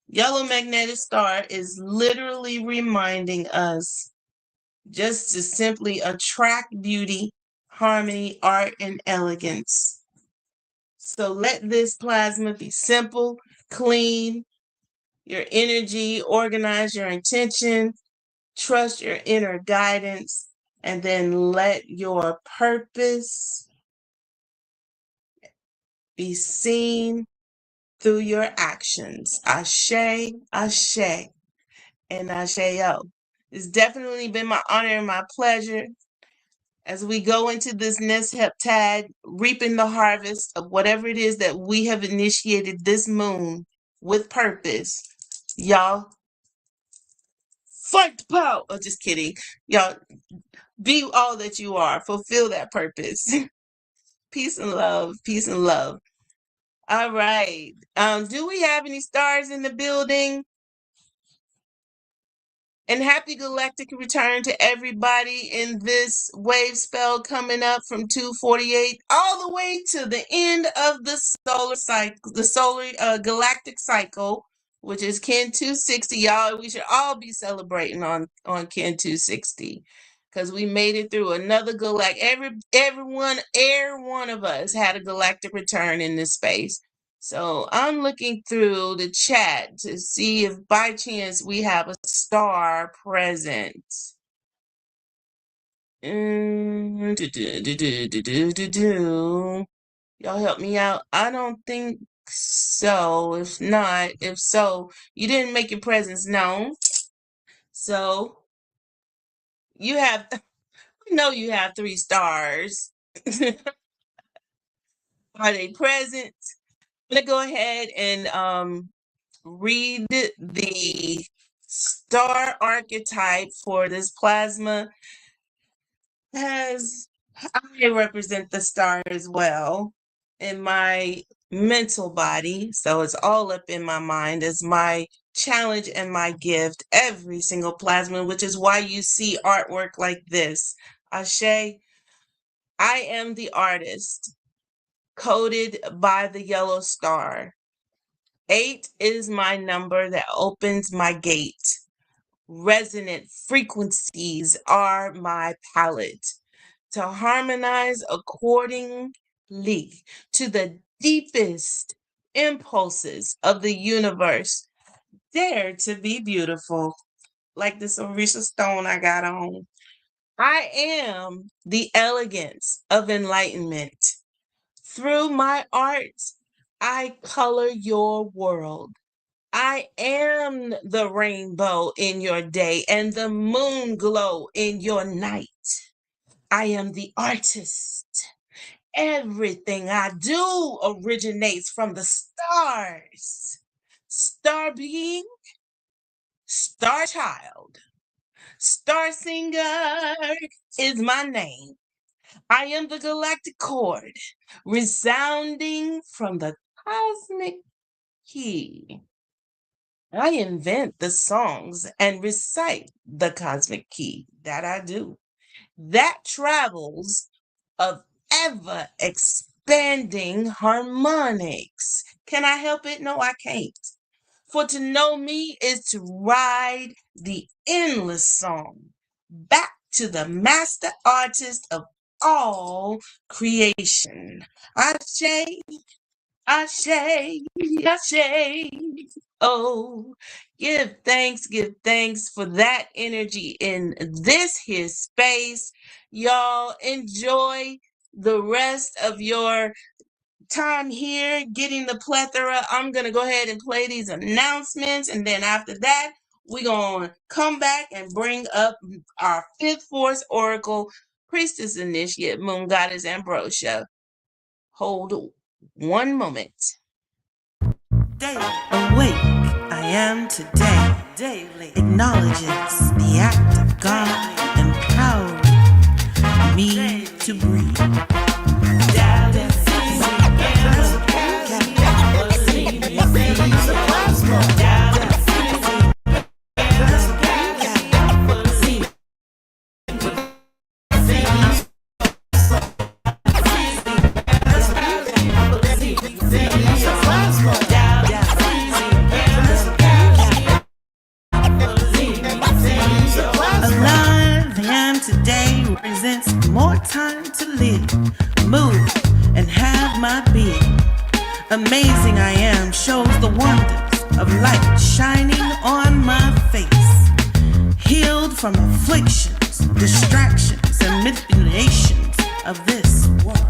Yellow magnetic star is literally reminding us just to simply attract beauty, harmony, art, and elegance. So let this plasma be simple, clean, your energy, organize your intention, trust your inner guidance, and then let your purpose be seen through your actions. Ashe, ashe, and asheo. It's definitely been my honor and my pleasure as we go into this next heptad, reaping the harvest of whatever it is that we have initiated this moon with purpose. Y'all, fight the power. Oh, just kidding. Y'all, be all that you are. Fulfill that purpose. Peace and love. Peace and love. All right. Do we have any stars in the building? And happy galactic return to everybody in this wave spell coming up from 248 all the way to the end of the solar cycle, the solar galactic cycle, which is Kin 260. Y'all, we should all be celebrating on Kin 260 because we made it through another galactic. Every one of us had a galactic return in this space. So I'm looking through the chat to see if by chance we have a star present. Y'all help me out. I don't think so. If so, you didn't make your presence known. So you have, I know you have 3 stars. Are they present? I'm gonna go ahead and read the star archetype for this plasma, as I represent the star as well in my mental body. So it's all up in my mind as my challenge and my gift every single plasma, which is why you see artwork like this. Ashe, I am the artist, coded by the yellow star. 8 is my number that opens my gate. Resonant frequencies are my palette to harmonize accordingly to the deepest impulses of the universe. Dare to be beautiful, like this Orisha stone I got on. I am the elegance of enlightenment. Through my art, I color your world. I am the rainbow in your day and the moon glow in your night. I am the artist. Everything I do originates from the stars. Star being, star child, star singer is my name. I am the galactic chord resounding from the cosmic key. I invent the songs and recite the cosmic key that I do. That travels of ever expanding harmonics. Can I help it? No, I can't. For to know me is to ride the endless song back to the master artist of all creation. Ashe, Ashe, Ashe. Oh, give thanks for that energy in this here space. Y'all enjoy the rest of your time here getting the plethora. I'm going to go ahead and play these announcements, and then after that, we're going to come back and bring up our 5th Force Oracle, Priestess Initiate, Moon Goddess Ambrosia. Hold one moment. Daily awake, I am today. Daily acknowledges the act of God empowering me to breathe. More time to live, move, and have my being. Amazing I am shows the wonders of light shining on my face. Healed from afflictions, distractions, and manipulations of this world.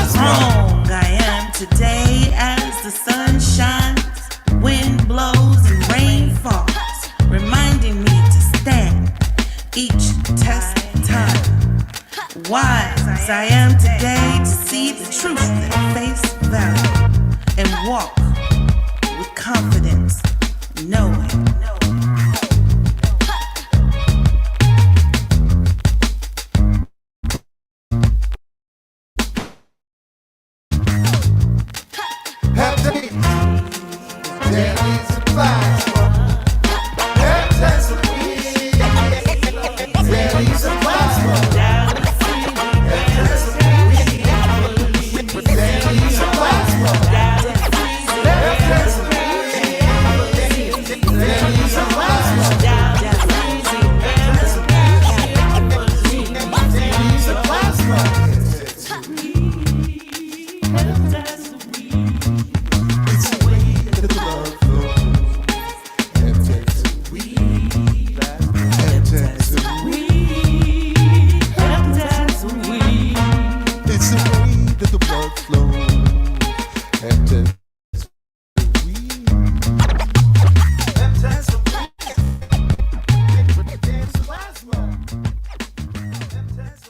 Strong I am today as the sun shines, wind blows and rain It's the way that the love flows. Heptade's a weed. Heptade's a weed. It's the way that the blood flows. Heptade's a weed. Heptade's a weed. Dance plasma. Heptade's a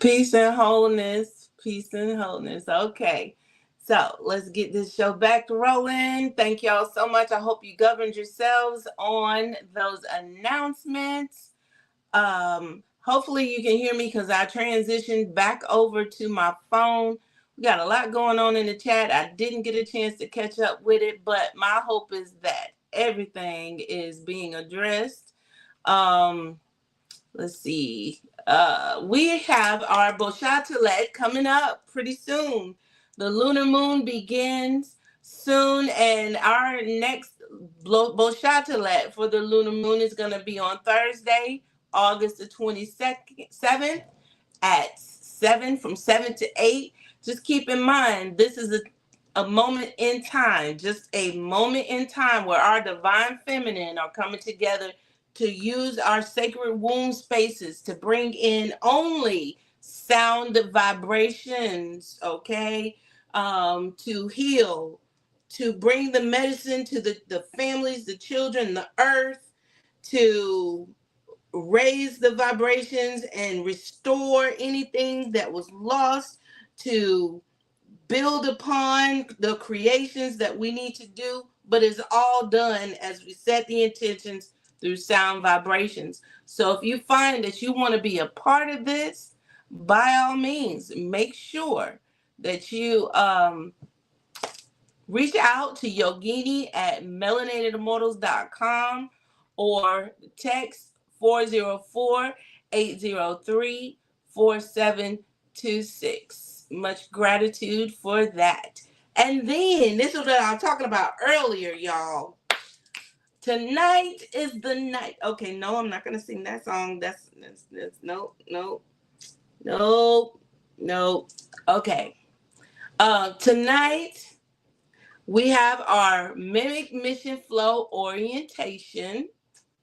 Peace and wholeness. Peace and wholeness. Okay. So let's get this show back to rolling. Thank y'all so much. I hope you governed yourselves on those announcements. Hopefully you can hear me because I transitioned back over to my phone. We got a lot going on in the chat. I didn't get a chance to catch up with it, but my hope is that everything is being addressed. Let's see. We have our Bochatelet coming up pretty soon. The lunar moon begins soon, and our next Bochatelet for the lunar moon is going to be on Thursday, August the 27th at 7 to 8. Just keep in mind, this is a moment in time, just a moment in time where our divine feminine are coming together to use our sacred womb spaces to bring in only sound vibrations, okay? To heal, to bring the medicine to the families, the children, the earth, to raise the vibrations and restore anything that was lost, to build upon the creations that we need to do, but it's all done as we set the intentions through sound vibrations. So if you find that you want to be a part of this, by all means, make sure that you reach out to Yogini at melanatedimmortals.com or text 404-803-4726. Much gratitude for that. And then, this is what I was talking about earlier, y'all. Tonight is the night. Okay, no, I'm not going to sing that song. That's no. Okay. Tonight, we have our MIMEC Mission Flow orientation.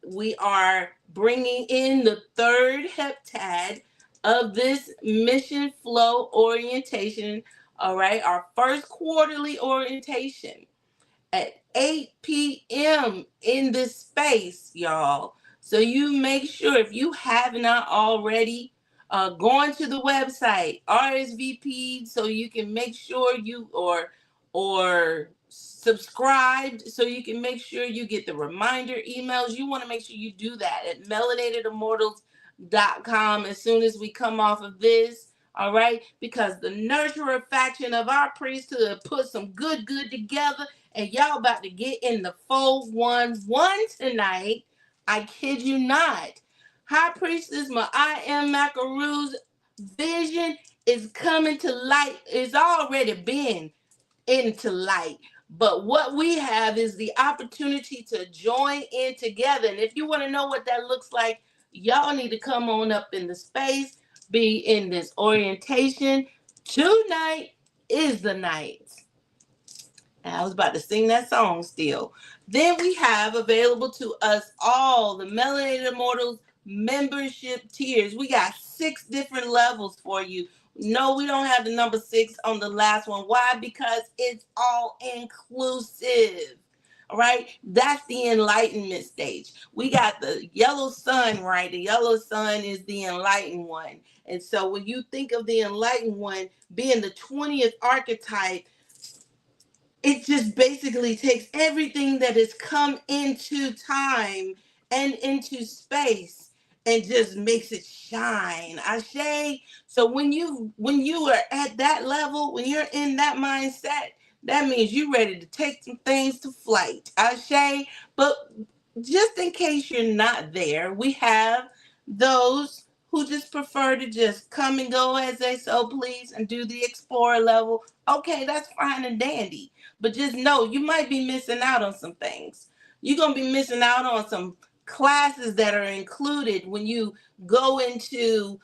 We are bringing in the third heptad of this Mission Flow orientation. All right, our first quarterly orientation at 8 p.m. in this space, y'all. So you make sure, if you have not already, going to the website, RSVP, so you can make sure you or subscribed so you can make sure you get the reminder emails. You want to make sure you do that at melanatedimmortals.com as soon as we come off of this. All right, because the nurturer faction of our priesthood put some good together, and y'all about to get in the 411 tonight. I kid you not. High Priestess Ma'am Macaru's vision is coming to light. It's already been into light. But what we have is the opportunity to join in together. And if you want to know what that looks like, y'all need to come on up in the space, be in this orientation. Tonight is the night. And I was about to sing that song still. Then we have available to us all the Melanated Immortals membership tiers. We got 6 different levels for you. No, we don't have the number 6 on the last one. Why? Because it's all inclusive. All right, that's the enlightenment stage. We got the yellow sun, right? The yellow sun is the enlightened one. And so when you think of the enlightened one being the 20th archetype, it just basically takes everything that has come into time and into space and just makes it shine. Ashe. So when you are at that level, when you're in that mindset, that means you're ready to take some things to flight. Ashe. But just in case you're not there, we have those who just prefer to just come and go as they so please and do the explorer level. Okay, that's fine and dandy. But just know you might be missing out on some things. You're going to be missing out on some classes that are included when you go into,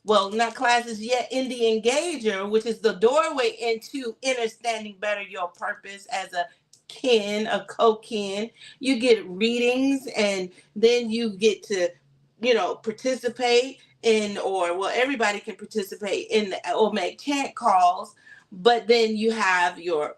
well, not classes yet, in the engager, which is the doorway into understanding better your purpose as a kin, a co-kin. You get readings, and then you get to, participate in, or well, everybody can participate in or make chant calls. But then you have your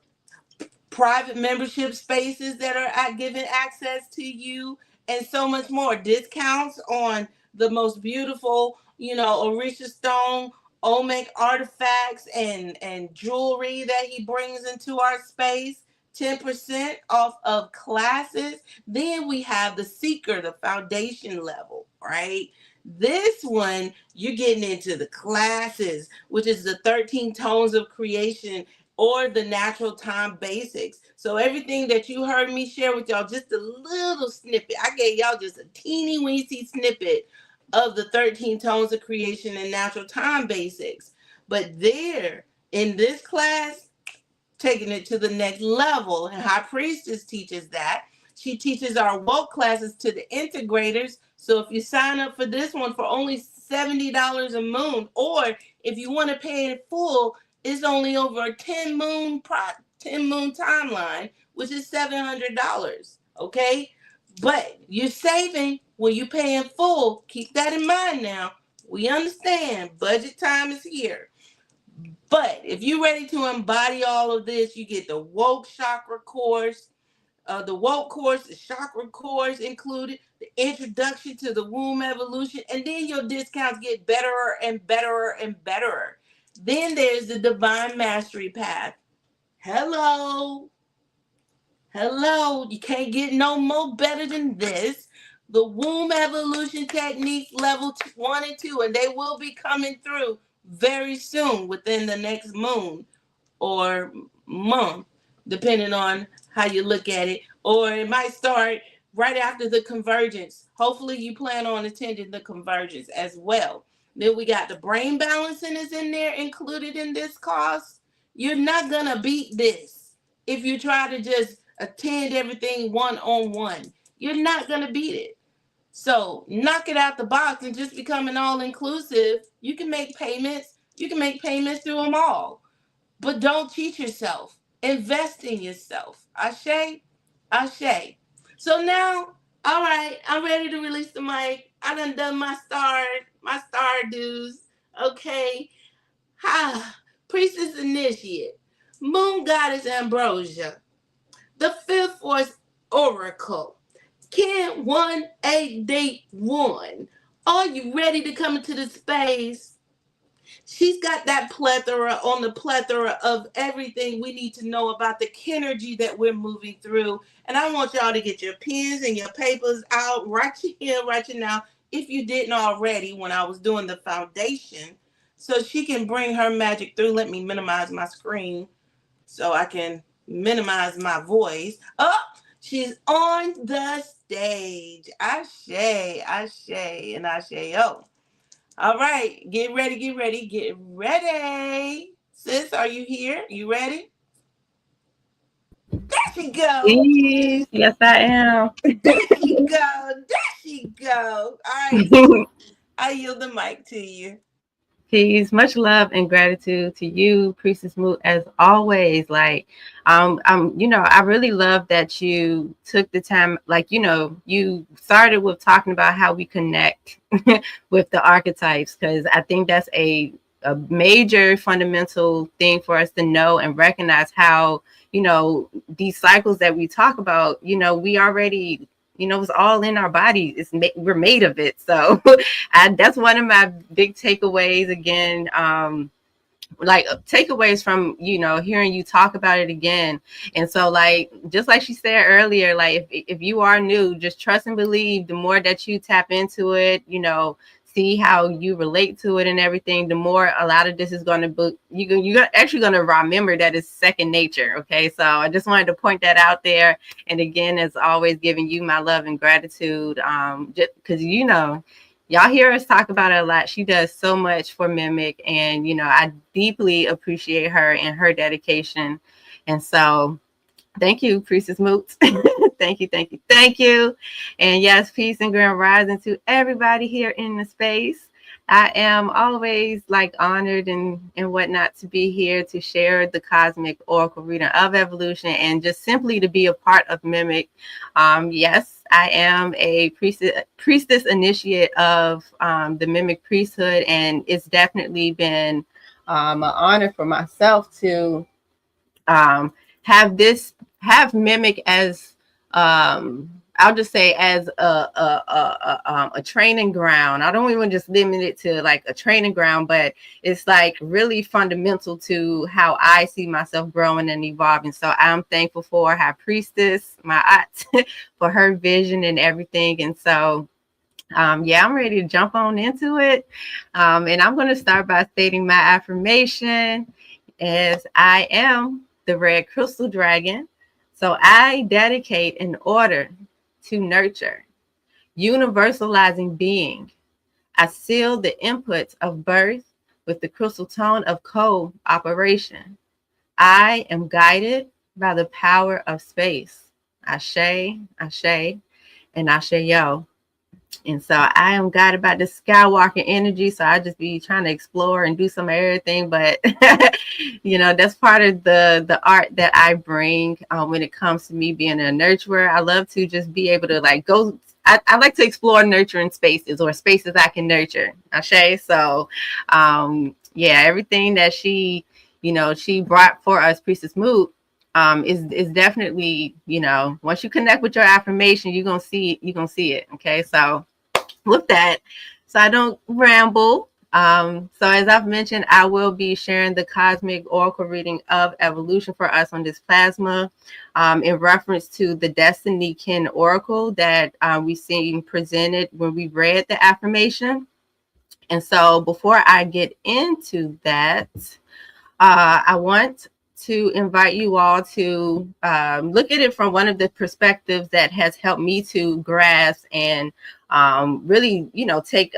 private membership spaces that are giving access to you, and so much more. Discounts on the most beautiful, Orisha stone, Olmec artifacts, and jewelry that he brings into our space. 10% off of classes. Then we have the seeker, the foundation level, right? This one, you're getting into the classes, which is the 13 tones of creation, or the natural time basics. So everything that you heard me share with y'all, just a little snippet. I gave y'all just a teeny weensy snippet of the 13 tones of creation and natural time basics. But there, in this class, taking it to the next level, and High Priestess teaches that. She teaches our woke classes to the integrators. So if you sign up for this one for only $70 a moon, or if you want to pay it full, it's only over a 10 moon timeline, which is $700. Okay, but you're saving when you pay in full. Keep that in mind now. We understand budget time is here. But if you're ready to embody all of this, you get the woke chakra course, the woke course, the chakra course included, the introduction to the womb evolution, and then your discounts get better and better and better. Then there's the divine mastery path. Hello. Hello. You can't get no more better than this. The womb evolution techniques level 1 and 2, and they will be coming through very soon within the next moon or month, depending on how you look at it. Or it might start right after the convergence. Hopefully you plan on attending the convergence as well. Then we got the brain balancing is in there included in this cost. You're not going to beat this if you try to just attend everything one-on-one. You're not going to beat it. So knock it out the box and just become an all-inclusive. You can make payments. You can make payments through them all. But don't cheat yourself. Invest in yourself. Ashe? Ashe. So now, all right, I'm ready to release the mic. I done my star dues. Okay. Ha. Priestess Initiate. Moon Goddess Ambrosia. The Fifth Force Oracle. Ken 1AD1. Are you ready to come into the space? She's got that plethora on the plethora of everything we need to know about the kinergy that we're moving through. And I want y'all to get your pens and your papers out right here, right now, if you didn't already when I was doing the foundation, so she can bring her magic through. Let me minimize my screen so I can minimize my voice. Oh, she's on the stage. Ashe, ashe, and ashe. Oh. All right, get ready, get ready, get ready. Sis, are you here? You ready? There she go. Yes, I am. There she go. There she go. All right, sis, I yield the mic to you. Peace, much love and gratitude to you, Priestess Moot, as always. Like, I really love that you took the time. Like, you started with talking about how we connect with the archetypes, because I think that's a major fundamental thing for us to know and recognize how, these cycles that we talk about, we already, it's all in our body. We're made of it. So that's one of my big takeaways again. Like takeaways from, hearing you talk about it again. And so, like, just like she said earlier, like if you are new, just trust and believe. The more that you tap into it, see how you relate to it and everything, the more a lot of this is going to book. You're actually going to remember that it's second nature. Okay. So I just wanted to point that out there. And again, as always, giving you my love and gratitude. Just because, y'all hear us talk about it a lot. She does so much for MIMEC, and, I deeply appreciate her and her dedication. And so Thank you, Priestess Moots. Thank you, thank you, thank you. And yes, peace and grand rising to everybody here in the space. I am always like honored and whatnot to be here to share the cosmic oracle reading of evolution and just simply to be a part of MIMEC. Yes, I am a priestess initiate of the MIMEC priesthood, and it's definitely been an honor for myself to um, have MIMEC as I'll just say as a training ground. I don't even just limit it to like a training ground, but it's like really fundamental to how I see myself growing and evolving. So I'm thankful for High Priestess, my aunt, for her vision and everything. And so yeah, I'm ready to jump on into it. And I'm going to start by stating my affirmation as I am the red crystal dragon. So I dedicate in order to nurture, universalizing being. I seal the inputs of birth with the crystal tone of cooperation. I am guided by the power of space. Ashe, Ashe, and Ashe Yo. And so I am guided by the Skywalker energy. So I just be trying to explore and do some of everything. But, that's part of the art that I bring when it comes to me being a nurturer. I love to just be able to like go. I like to explore nurturing spaces or spaces I can nurture. Ashe. So, yeah, everything that she brought for us, Priestess Moot, is definitely, once you connect with your affirmation, you're gonna see it. Okay, so with that, so I don't ramble. So as I've mentioned, I will be sharing the cosmic oracle reading of evolution for us on this plasma, in reference to the Destiny Kin oracle that we seen presented when we read the affirmation. And so before I get into that, I want to invite you all to look at it from one of the perspectives that has helped me to grasp and really, take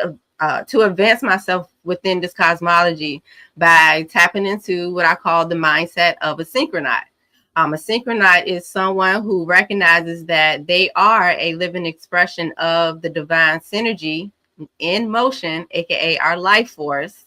to advance myself within this cosmology by tapping into what I call the mindset of a synchronaut. A synchronaut is someone who recognizes that they are a living expression of the divine synergy in motion, aka our life force.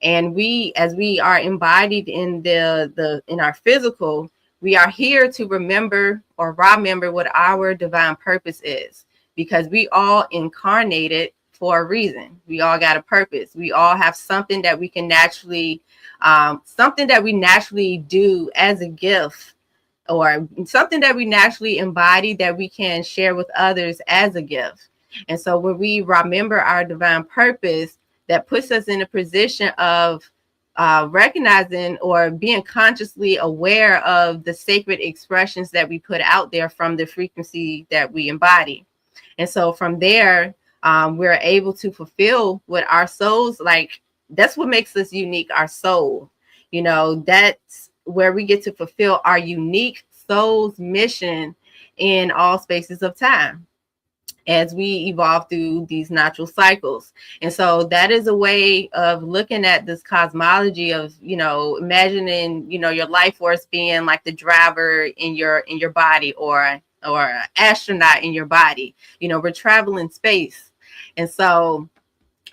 And as we are embodied in in our physical, we are here to remember or remember what our divine purpose is, because we all incarnated for a reason. We all got a purpose. We all have something that we can naturally do as a gift, or something that we naturally embody that we can share with others as a gift. And so when we remember our divine purpose, that puts us in a position of recognizing or being consciously aware of the sacred expressions that we put out there from the frequency that we embody. And so from there, we're able to fulfill what our souls like. That's what makes us unique, our soul. That's where we get to fulfill our unique soul's mission in all spaces of time as we evolve through these natural cycles. And so that is a way of looking at this cosmology of, imagining, your life force being like the driver in your body, or astronaut in your body. We're traveling space. And so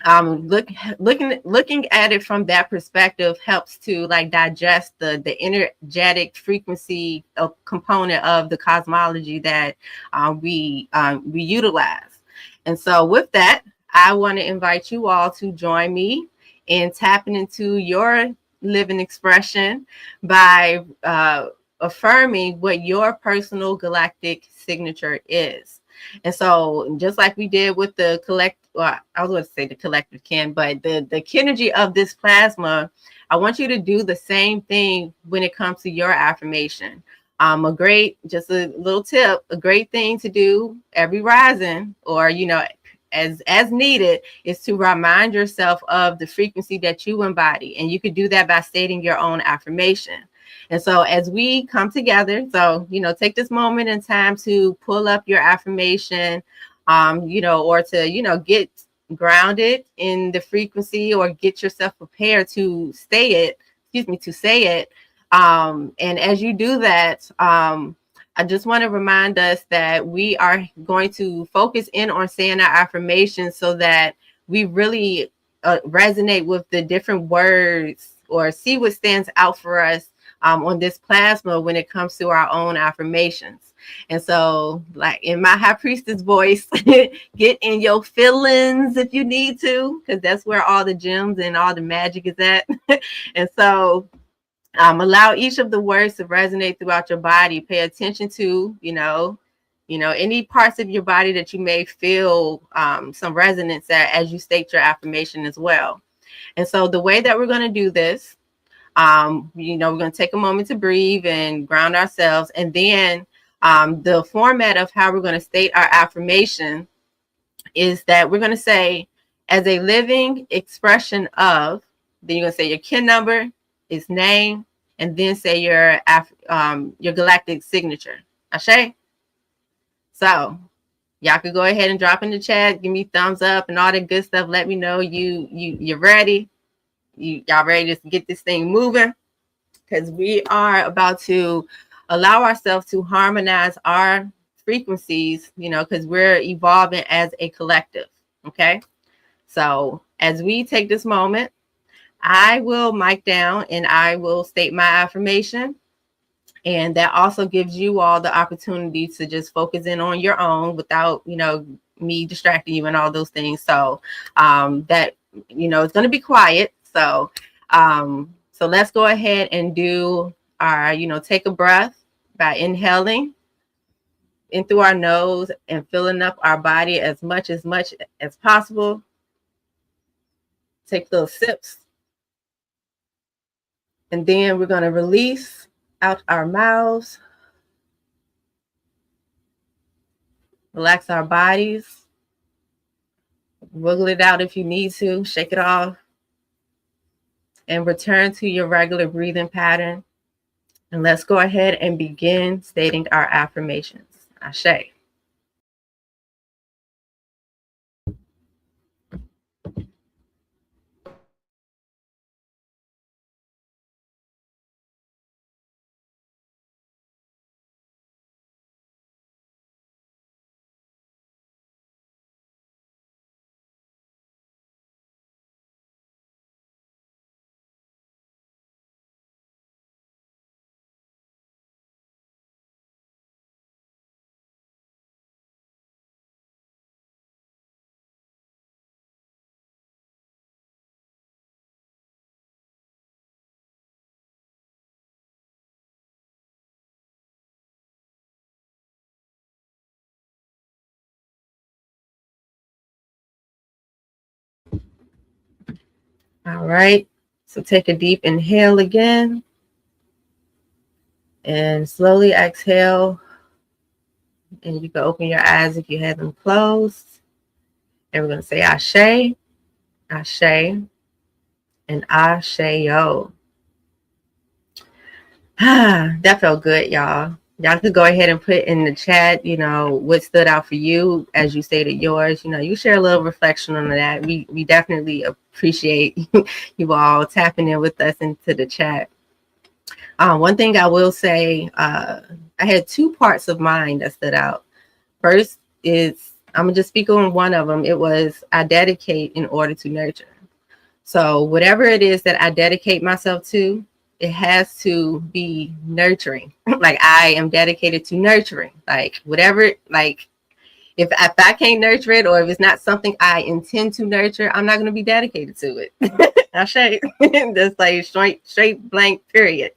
looking at it from that perspective helps to like digest the energetic frequency component of the cosmology that we utilize. And so with that, I want to invite you all to join me in tapping into your living expression by affirming what your personal galactic signature is. And so just like we did with the I was going to say the collective kin, but the kinergy of this plasma, I want you to do the same thing when it comes to your affirmation. Just a little tip, a great thing to do every rising, or, as needed, is to remind yourself of the frequency that you embody. And you could do that by stating your own affirmation. And so as we come together, so, take this moment in time to pull up your affirmation, or to, get grounded in the frequency, or get yourself prepared to say it. And as you do that, I just want to remind us that we are going to focus in on saying our affirmations so that we really resonate with the different words or see what stands out for us on this plasma when it comes to our own affirmations. And so, like in my high priestess voice, get in your feelings if you need to, because that's where all the gems and all the magic is at. And so allow each of the words to resonate throughout your body. Pay attention to, any parts of your body that you may feel some resonance at as you state your affirmation as well. And so the way that we're going to do this, we're going to take a moment to breathe and ground ourselves. And then the format of how we're going to state our affirmation is that we're going to say, as a living expression of, then you're going to say your kin number, its name, and then say your galactic signature. Ashe? So y'all could go ahead and drop in the chat, give me thumbs up and all that good stuff. Let me know you're ready. Y'all ready to get this thing moving, because we are about to allow ourselves to harmonize our frequencies, because we're evolving as a collective. Okay. So as we take this moment, I will mic down and I will state my affirmation. And that also gives you all the opportunity to just focus in on your own without, me distracting you and all those things. So that, it's going to be quiet. So let's go ahead and do our, take a breath by inhaling in through our nose and filling up our body as much as possible. Take those sips. And then we're going to release out our mouths. Relax our bodies. Wiggle it out if you need to. Shake it off. And return to your regular breathing pattern. And let's go ahead and begin stating our affirmations. Ashe. All right. So take a deep inhale again. And slowly exhale. And you can open your eyes if you have them closed. And we're going to say Ashe, Ashe, and Ashe-yo. That felt good, y'all. Y'all could go ahead and put in the chat, what stood out for you as you stated yours. You share a little reflection on that. We definitely appreciate you all tapping in with us into the chat. One thing I will say, I had two parts of mine that stood out. First is, I'm going to just speak on one of them. It was, I dedicate in order to nurture. So whatever it is that I dedicate myself to, it has to be nurturing. Like I am dedicated to nurturing, like whatever, like if I can't nurture it, or if it's not something I intend to nurture, I'm not going to be dedicated to it. Ashe. That's like straight blank period.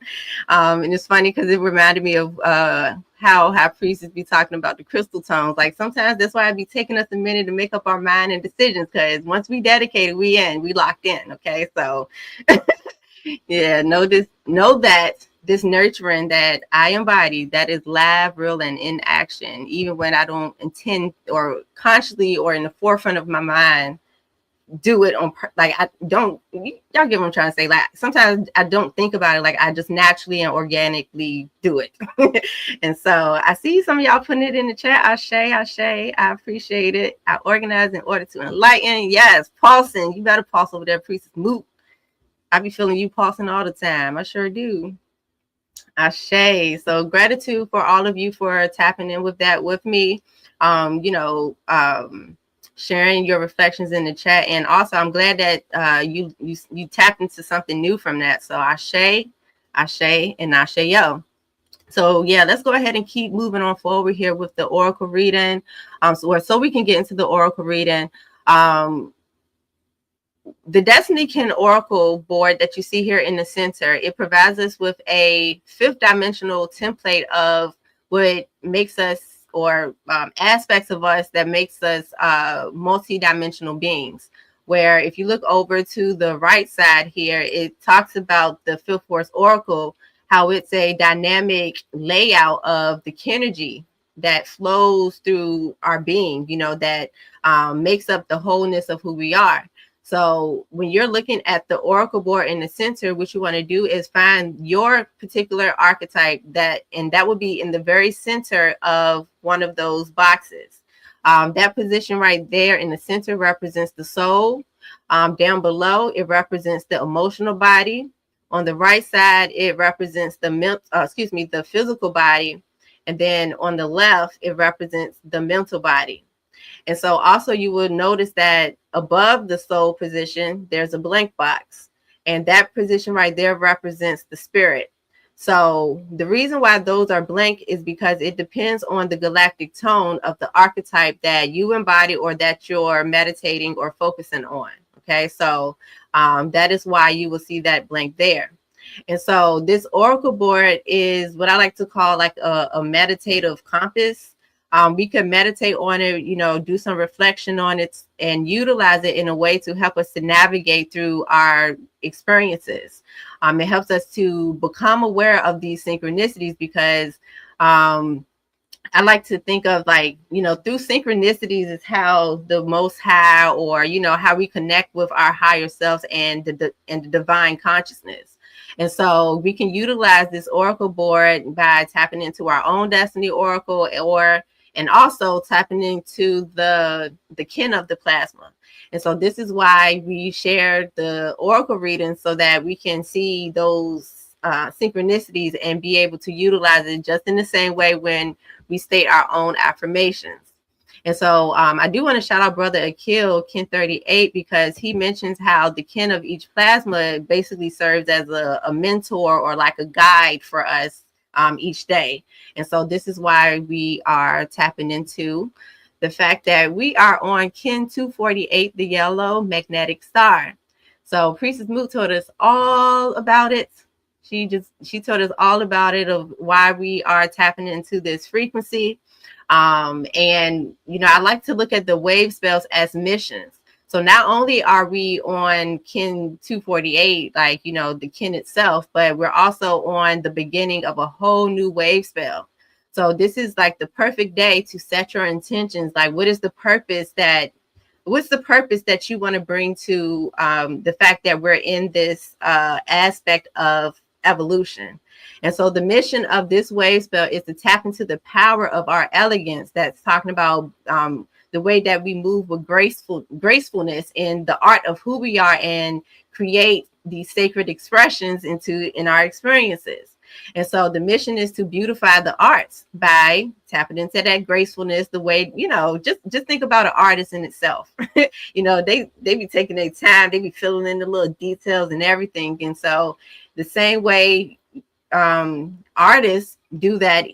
And it's funny because it reminded me of how high priests be talking about the crystal tones. Like sometimes that's why it be taking us a minute to make up our mind and decisions, because once we dedicated, we locked in. Okay, so yeah, know that this nurturing that I embody, that is live, real, and in action, even when I don't intend or consciously or in the forefront of my mind do it on, like I don't, y'all get what I'm trying to say. Like sometimes I don't think about it, like I just naturally and organically do it. And so I see some of y'all putting it in the chat. Ashe, I appreciate it. I organize in order to enlighten. Yes, pulsing. You better pulse over there, Priestess Moot. I be feeling you pulsing all the time. I sure do. Ashe. So gratitude for all of you for tapping in with that with me. You know, sharing your reflections in the chat, and also I'm glad that you tapped into something new from that. So Ashe, Ashe, and Ashe yo. So yeah, let's go ahead and keep moving on forward here with the oracle reading. So we can get into the oracle reading. Um, the Destiny Kin Oracle board that you see here in the center, it provides us with a fifth dimensional template of what makes us, or aspects of us that makes us multi-dimensional beings. Where if you look over to the right side here, it talks about the Fifth Force Oracle, how it's a dynamic layout of the Kinergy that flows through our being, you know, that makes up the wholeness of who we are. So when you're looking at the oracle board in the center, what you want to do is find your particular archetype, and that would be in the very center of one of those boxes. That position right there in the center represents the soul. Down below, it represents the emotional body. On the right side, it represents the physical body. And then on the left, it represents the mental body. And so also you will notice that above the soul position, there's a blank box. And that position right there represents the spirit. So the reason why those are blank is because it depends on the galactic tone of the archetype that you embody or that you're meditating or focusing on. Okay, so that is why you will see that blank there. And so this oracle board is what I like to call like a meditative compass. We can meditate on it, you know, do some reflection on it and utilize it in a way to help us to navigate through our experiences. It helps us to become aware of these synchronicities because I like to think of, like, you know, through synchronicities is how the Most High, or, you know, how we connect with our higher selves and the divine consciousness. And so we can utilize this oracle board by tapping into our own destiny oracle, and also tapping into the kin of the plasma. And so this is why we share the oracle reading, so that we can see those synchronicities and be able to utilize it just in the same way when we state our own affirmations. And so I do want to shout out Brother Akil, Kin 38, because he mentions how the kin of each plasma basically serves as a mentor or like a guide for us each day. And so this is why we are tapping into the fact that we are on Kin 248, the yellow magnetic star. So Priestess Moot told us all about it. She told us all about it, of why we are tapping into this frequency. And, you know, I like to look at the wave spells as missions. So not only are we on Kin 248, like, you know, the kin itself, but we're also on the beginning of a whole new wave spell. So this is like the perfect day to set your intentions. Like, what's the purpose that you want to bring to the fact that we're in this aspect of evolution? And so the mission of this wave spell is to tap into the power of our elegance. That's talking about the way that we move with gracefulness in the art of who we are, and create these sacred expressions in our experiences. And so the mission is to beautify the arts by tapping into that gracefulness, the way, you know, just think about an artist in itself. You know, they be taking their time, they be filling in the little details and everything. And so the same way artists do that,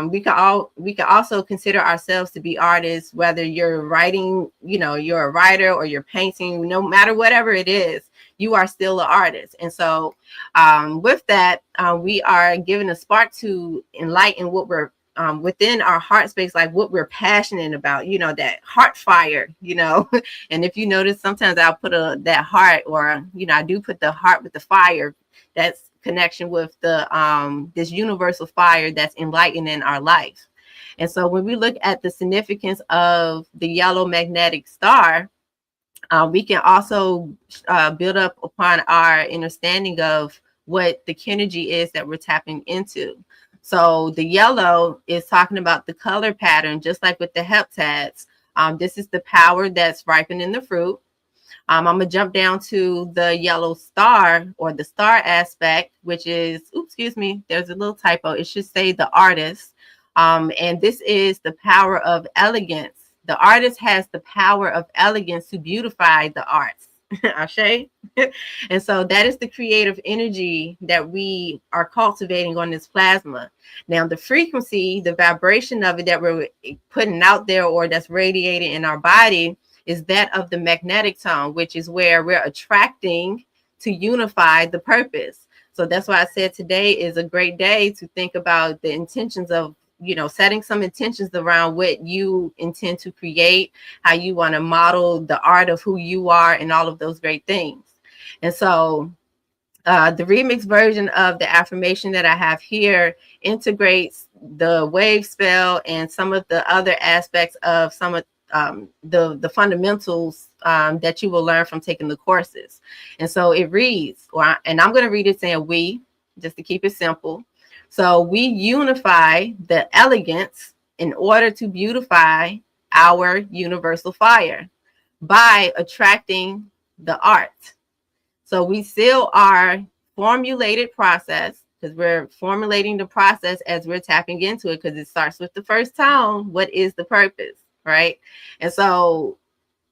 we can also consider ourselves to be artists, whether you're writing, you know, you're a writer, or you're painting, no matter whatever it is, you are still an artist. And so with that, we are given a spark to enlighten what we're within our heart space, like what we're passionate about, you know, that heart fire, you know. And if you notice, sometimes I'll put that heart, or, you know, I do put the heart with the fire. That's connection with the this universal fire that's enlightening our life. And so when we look at the significance of the yellow magnetic star, we can also build up upon our understanding of what the Kinergy is that we're tapping into. So the yellow is talking about the color pattern, just like with the heptads. This is the power that's ripening the fruit. I'm gonna jump down to the yellow star or the star aspect, which is, oops, excuse me, there's a little typo. It should say the artist. And this is the power of elegance. The artist has the power of elegance to beautify the arts. Ashe. And so that is the creative energy that we are cultivating on this plasma. Now, the frequency, the vibration of it that we're putting out there or that's radiating in our body is that of the magnetic tone, which is where we're attracting to unify the purpose. So that's why I said today is a great day to think about the intentions of, setting some intentions around what you intend to create, how you want to model the art of who you are, and all of those great things. And so the remix version of the affirmation that I have here integrates the wave spell and some of the other aspects of some of the fundamentals that you will learn from taking the courses. And so it reads, and I'm going to read it saying we, just to keep it simple. So we unify the elegance in order to beautify our universal fire by attracting the art. So we seal our formulated process, because we're formulating the process as we're tapping into it, because it starts with the first tone. What is the purpose, right? And so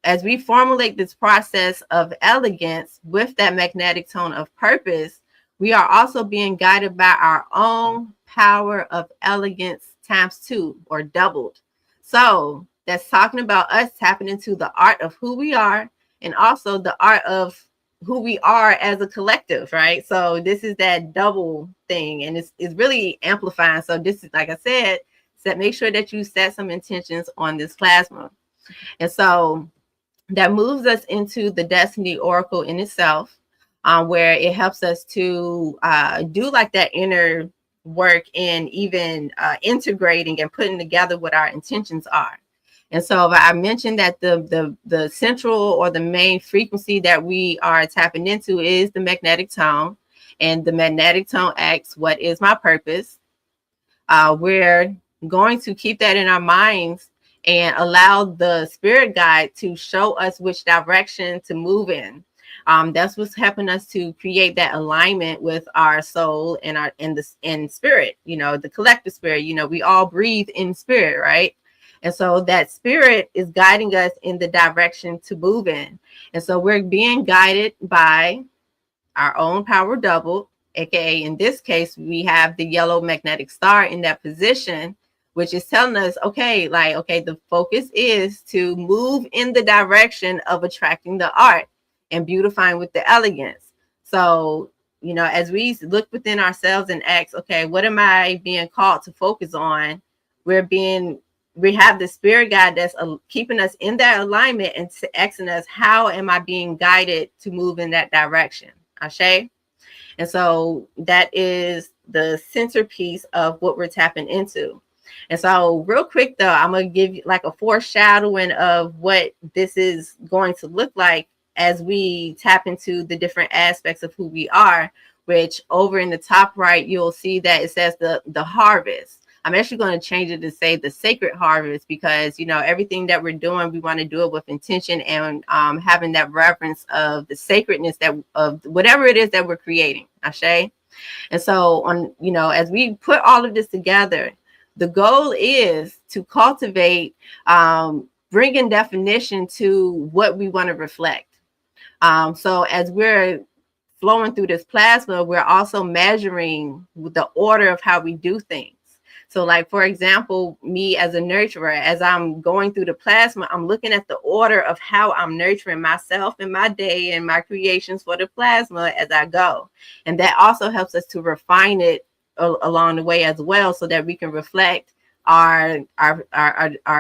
as we formulate this process of elegance with that magnetic tone of purpose, we are also being guided by our own power of elegance times 2 or doubled. So that's talking about us tapping into the art of who we are and also the art of who we are as a collective, right? So this is that double thing, and it's really amplifying. So this is, like I said, make sure that you set some intentions on this plasma. And so that moves us into the Destiny Oracle in itself, where it helps us to do like that inner work and even integrating and putting together what our intentions are. And so I mentioned that the central or the main frequency that we are tapping into is the magnetic tone. And the magnetic tone asks, what is my purpose? We're going to keep that in our minds and allow the spirit guide to show us which direction to move in. That's what's helping us to create that alignment with our soul and our in spirit, the collective spirit. We all breathe in spirit, right? And so that spirit is guiding us in the direction to move in. And so we're being guided by our own power double, aka in this case, we have the yellow magnetic star in that position, which is telling us, the focus is to move in the direction of attracting the art and beautifying with the elegance. So, as we look within ourselves and ask, okay, what am I being called to focus on? We have the spirit guide that's keeping us in that alignment and asking us, how am I being guided to move in that direction? Ashe? And so that is the centerpiece of what we're tapping into. And so real quick, though, I'm going to give you like a foreshadowing of what this is going to look like as we tap into the different aspects of who we are, which over in the top right, you'll see that it says the harvest. I'm actually going to change it to say the sacred harvest, because, everything that we're doing, we want to do it with intention and having that reverence of the sacredness of whatever it is that we're creating. Ashe? And so as we put all of this together, the goal is to cultivate, bringing definition to what we want to reflect. So as we're flowing through this plasma, we're also measuring the order of how we do things. So like, for example, me as a nurturer, as I'm going through the plasma, I'm looking at the order of how I'm nurturing myself and my day and my creations for the plasma as I go. And that also helps us to refine it along the way as well, so that we can reflect our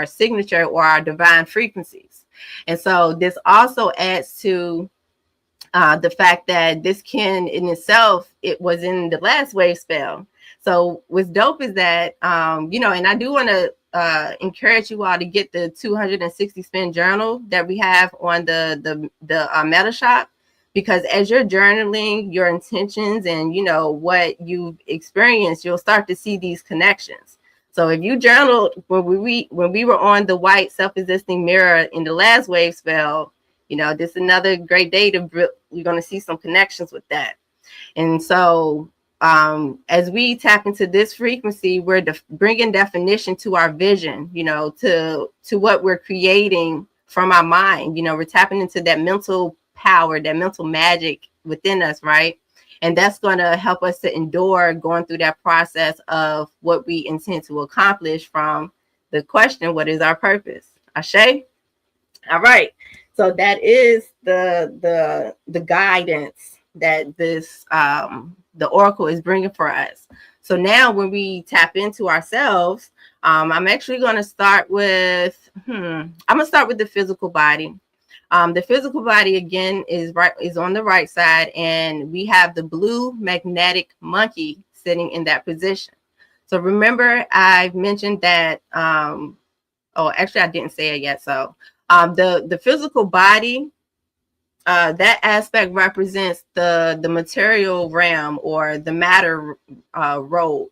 signature or our divine frequencies. And so this also adds to the fact that this can in itself, it was in the last wave spell. So what's dope is that, and I do want to encourage you all to get the 260 spin journal that we have on the Meta Shop, because as you're journaling your intentions and, what you've experienced, you'll start to see these connections. So if you journaled when we were on the white self-existing mirror in the last wave spell, This is another great day you're going to see some connections with that. And so as we tap into this frequency, we're bringing definition to our vision, to what we're creating from our mind. We're tapping into that mental power, that mental magic within us, right? And that's going to help us to endure going through that process of what we intend to accomplish from the question, what is our purpose? Ashe? All right. So that is the guidance that this the oracle is bringing for us. So now when we tap into ourselves, I'm actually going to start with I'm going to start with the physical body. The physical body again is on the right side, and we have the blue magnetic monkey sitting in that position. So remember, I've mentioned that. Actually, I didn't say it yet. So the physical body, that aspect represents the material realm, or the matter realm.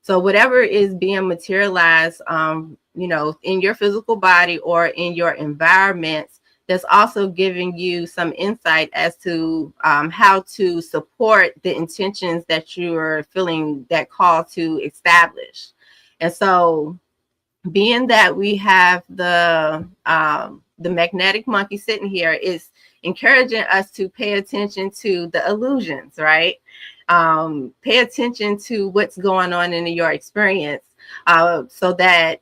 So whatever is being materialized, in your physical body or in your environments, that's also giving you some insight as to how to support the intentions that you are feeling that call to establish. And so, being that we have the magnetic monkey sitting here, is encouraging us to pay attention to the illusions, right? Pay attention to what's going on in your experience, so that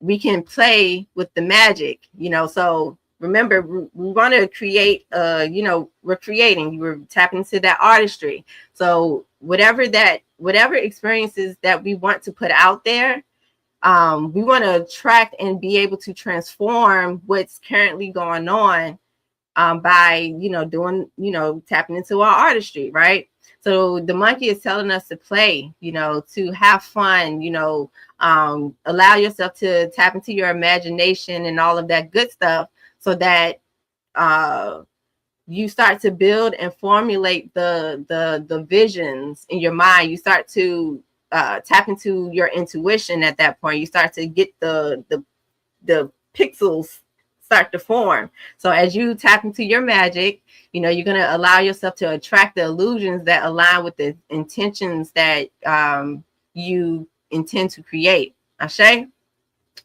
we can play with the magic. So remember, we want to create, we're creating, we're tapping into that artistry. So whatever experiences that we want to put out there, we want to attract and be able to transform what's currently going on, by, doing, tapping into our artistry, right? So the monkey is telling us to play, to have fun, allow yourself to tap into your imagination and all of that good stuff, so that you start to build and formulate the visions in your mind. You start to tap into your intuition at that point. You start to get the pixels start to form. So as you tap into your magic, you're going to allow yourself to attract the illusions that align with the intentions that you intend to create. Ashe?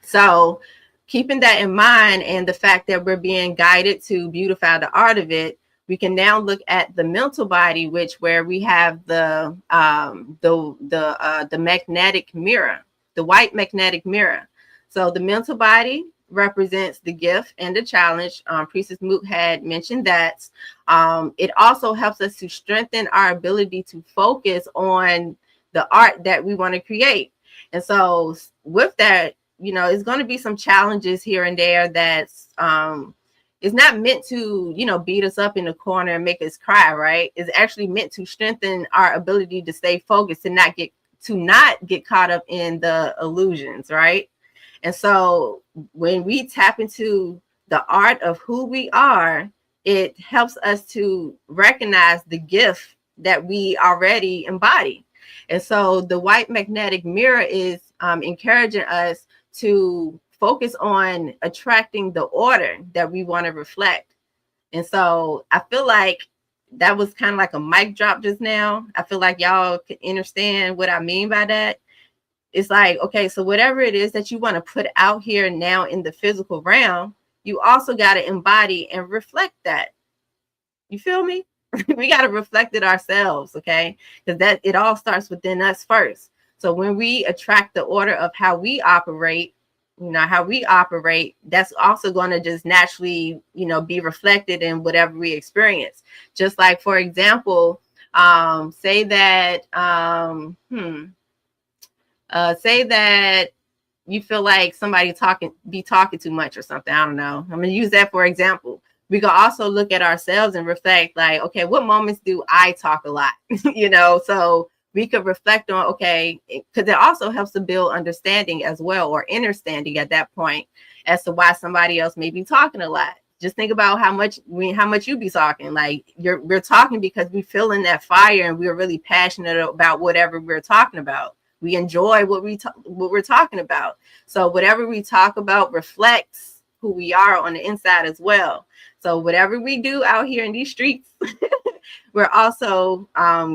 So keeping that in mind, and the fact that we're being guided to beautify the art of it, we can now look at the mental body, where we have the magnetic mirror, the white magnetic mirror. So the mental body represents the gift and the challenge. Priestess Moot had mentioned that. It also helps us to strengthen our ability to focus on the art that we want to create. And so with that, it's going to be some challenges here and there that's it's not meant to, beat us up in the corner and make us cry, right? It's actually meant to strengthen our ability to stay focused and not get caught up in the illusions, right? And so when we tap into the art of who we are, it helps us to recognize the gift that we already embody. And so the white magnetic mirror is encouraging us to focus on attracting the order that we want to reflect. And so I feel like that was kind of like a mic drop just now. I feel like y'all can understand what I mean by that. It's like, okay, so whatever it is that you want to put out here now in the physical realm, you also got to embody and reflect that. You feel me? We got to reflect it ourselves, okay? Because that it all starts within us first. So when we attract the order of how we operate, that's also going to just naturally, be reflected in whatever we experience. Just like, for example, say that you feel like somebody talking too much or something. I don't know. I'm going to use that for example. We can also look at ourselves and reflect, like, okay, what moments do I talk a lot? So we could reflect on, okay, because it also helps to build understanding as well, or understanding at that point as to why somebody else may be talking a lot. Just think about how much you be talking. Like we're talking because we feel in that fire and we're really passionate about whatever we're talking about. We enjoy what we're talking about. So whatever we talk about reflects who we are on the inside as well. So whatever we do out here in these streets, we're also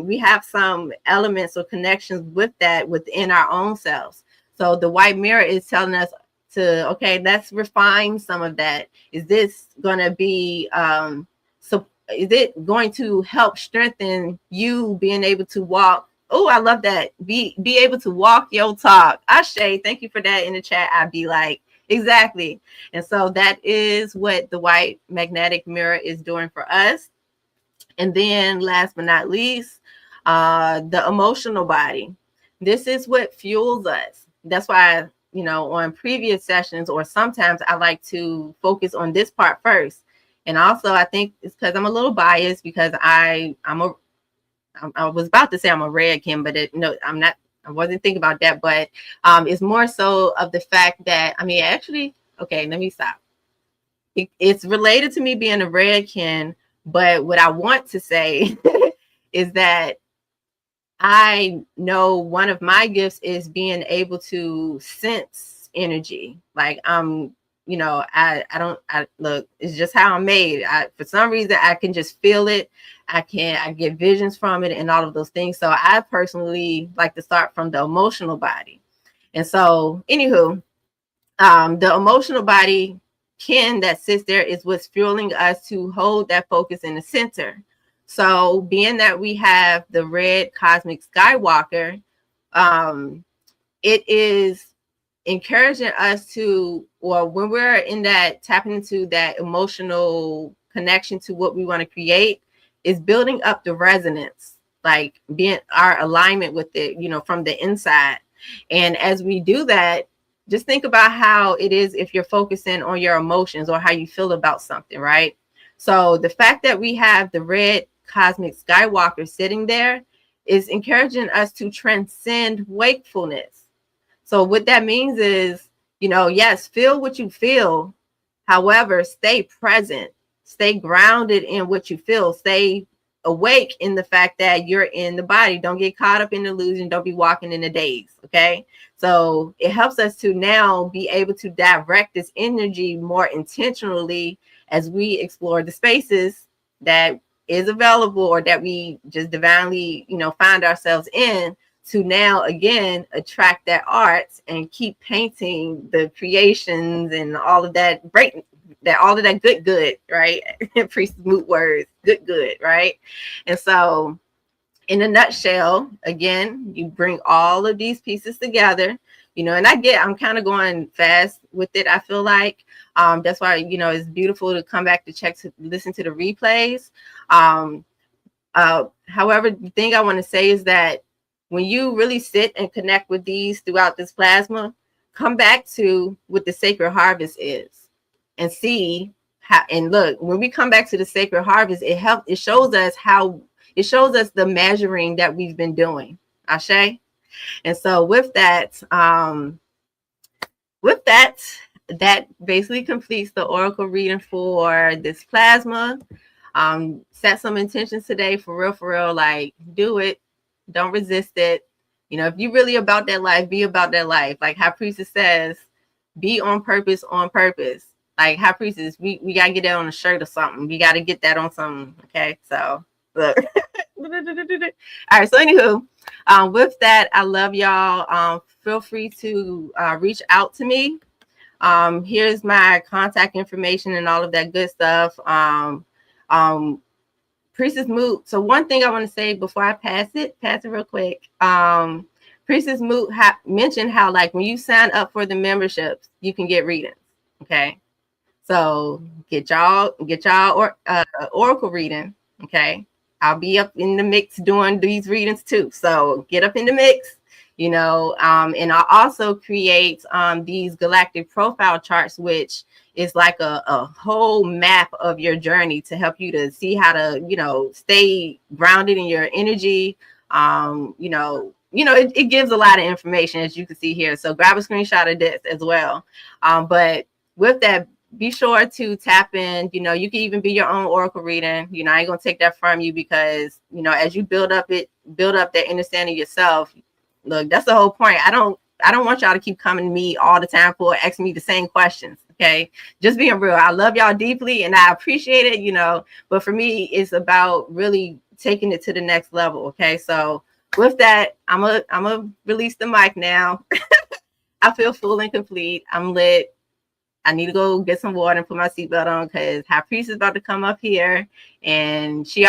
we have some elements or connections with that within our own selves. So the white mirror is telling us to, okay, let's refine some of that. Is this going to be so is it going to help strengthen you being able to walk? Oh, I love that. Be able to walk your talk. Ashe, thank you for that in the chat. I'd be like, exactly. And so that is what the white magnetic mirror is doing for us. And then last but not least, the emotional body. This is what fuels us. That's why, you know, on previous sessions or sometimes I like to focus on this part first. And also I think it's because I'm a little biased because I was about to say I'm a redkin, but no, I'm not. I wasn't thinking about that, but it's more so of the fact that, I mean, actually, okay, let me stop. It's related to me being a redkin, but what I want to say is that I know one of my gifts is being able to sense energy. Like you know, I look, it's just how I'm made. For some reason I can just feel it. I get visions from it and all of those things. So I personally like to start from the emotional body. And so anywho, the emotional body that sits there is what's fueling us to hold that focus in the center. So being that we have the red cosmic skywalker, it is encouraging us to, or when we're in that, tapping into that emotional connection to what we want to create, is building up the resonance, like being our alignment with it, you know, from the inside. And as we do that, just think about how it is if you're focusing on your emotions or how you feel about something, right? So the fact that we have the red cosmic skywalker sitting there is encouraging us to transcend wakefulness. So what that means is, you know, yes, feel what you feel. However, stay present, stay grounded in what you feel, stay awake in the fact that you're in the body. Don't get caught up in the illusion. Don't be walking in the daze. Okay. So it helps us to now be able to direct this energy more intentionally as we explore the spaces that is available or that we just divinely, you know, find ourselves in, to now again attract that art and keep painting the creations and all of that good, right? Priest Moot words, good, right? And so in a nutshell, again, you bring all of these pieces together, you know, and I'm kind of going fast with it, I feel like. That's why, you know, it's beautiful to come back to listen to the replays. However, the thing I want to say is that when you really sit and connect with these throughout this plasma, come back to what the sacred harvest is and see how, and look, when we come back to the sacred harvest, it shows us the measuring that we've been doing. Ashe. And so with that, that basically completes the oracle reading for this plasma. Set some intentions today, for real, like do it. Don't resist it. You know, if you really about that life, be about that life. Like High Priestess says, be on purpose. Like High Priestess, we gotta get that on a shirt or something. We gotta get that on something. Okay, so look. All right, so anywho, with that, I love y'all. Feel free to reach out to me. Here's my contact information and all of that good stuff. Priestess Moot. So one thing I want to say before I pass it real quick. Priestess Moot mentioned how, like, when you sign up for the memberships, you can get readings. Okay, so get y'all oracle reading. Okay, I'll be up in the mix doing these readings too. So get up in the mix, you know. And I'll also create these galactic profile charts, which is like a whole map of your journey to help you to see how to, you know, stay grounded in your energy. It gives a lot of information, as you can see here. So grab a screenshot of this as well. But with that, be sure to tap in. You know, you can even be your own oracle reading. You know, I ain't gonna take that from you because, you know, as you build up that understanding yourself. Look, that's the whole point. I don't want y'all to keep coming to me all the time for asking me the same questions. Okay, just being real. I love y'all deeply and I appreciate it, you know, but for me, it's about really taking it to the next level. Okay, so with that, I'm a release the mic now. I feel full and complete. I'm lit. I need to go get some water and put my seatbelt on because High Priest is about to come up here, and she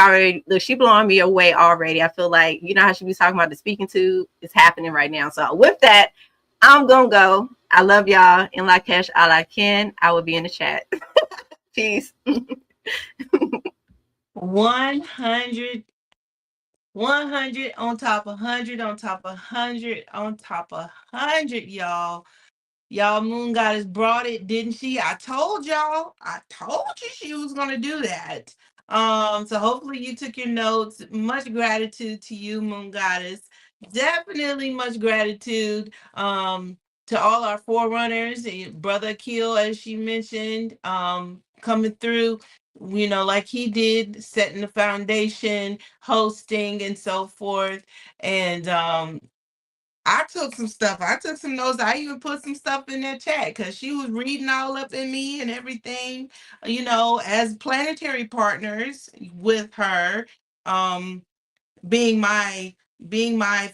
blowing me away already. I feel like, you know how she be talking about the speaking tube? It's happening right now. So with that, I'm gonna go. I love y'all. In La Kesh, a la Ken. I will be in the chat. Peace. 100 on top of 100 on top of 100 on top of 100, y'all. Y'all, Moon Goddess brought it, didn't she? I told y'all. I told you she was gonna do that. So hopefully you took your notes. Much gratitude to you, Moon Goddess. Definitely much gratitude to all our forerunners, Brother Akil, as she mentioned, coming through, you know, like he did, setting the foundation, hosting, and so forth. And I took some stuff. I took some notes. I even put some stuff in that chat because she was reading all up in me and everything, you know, as planetary partners with her, um, being my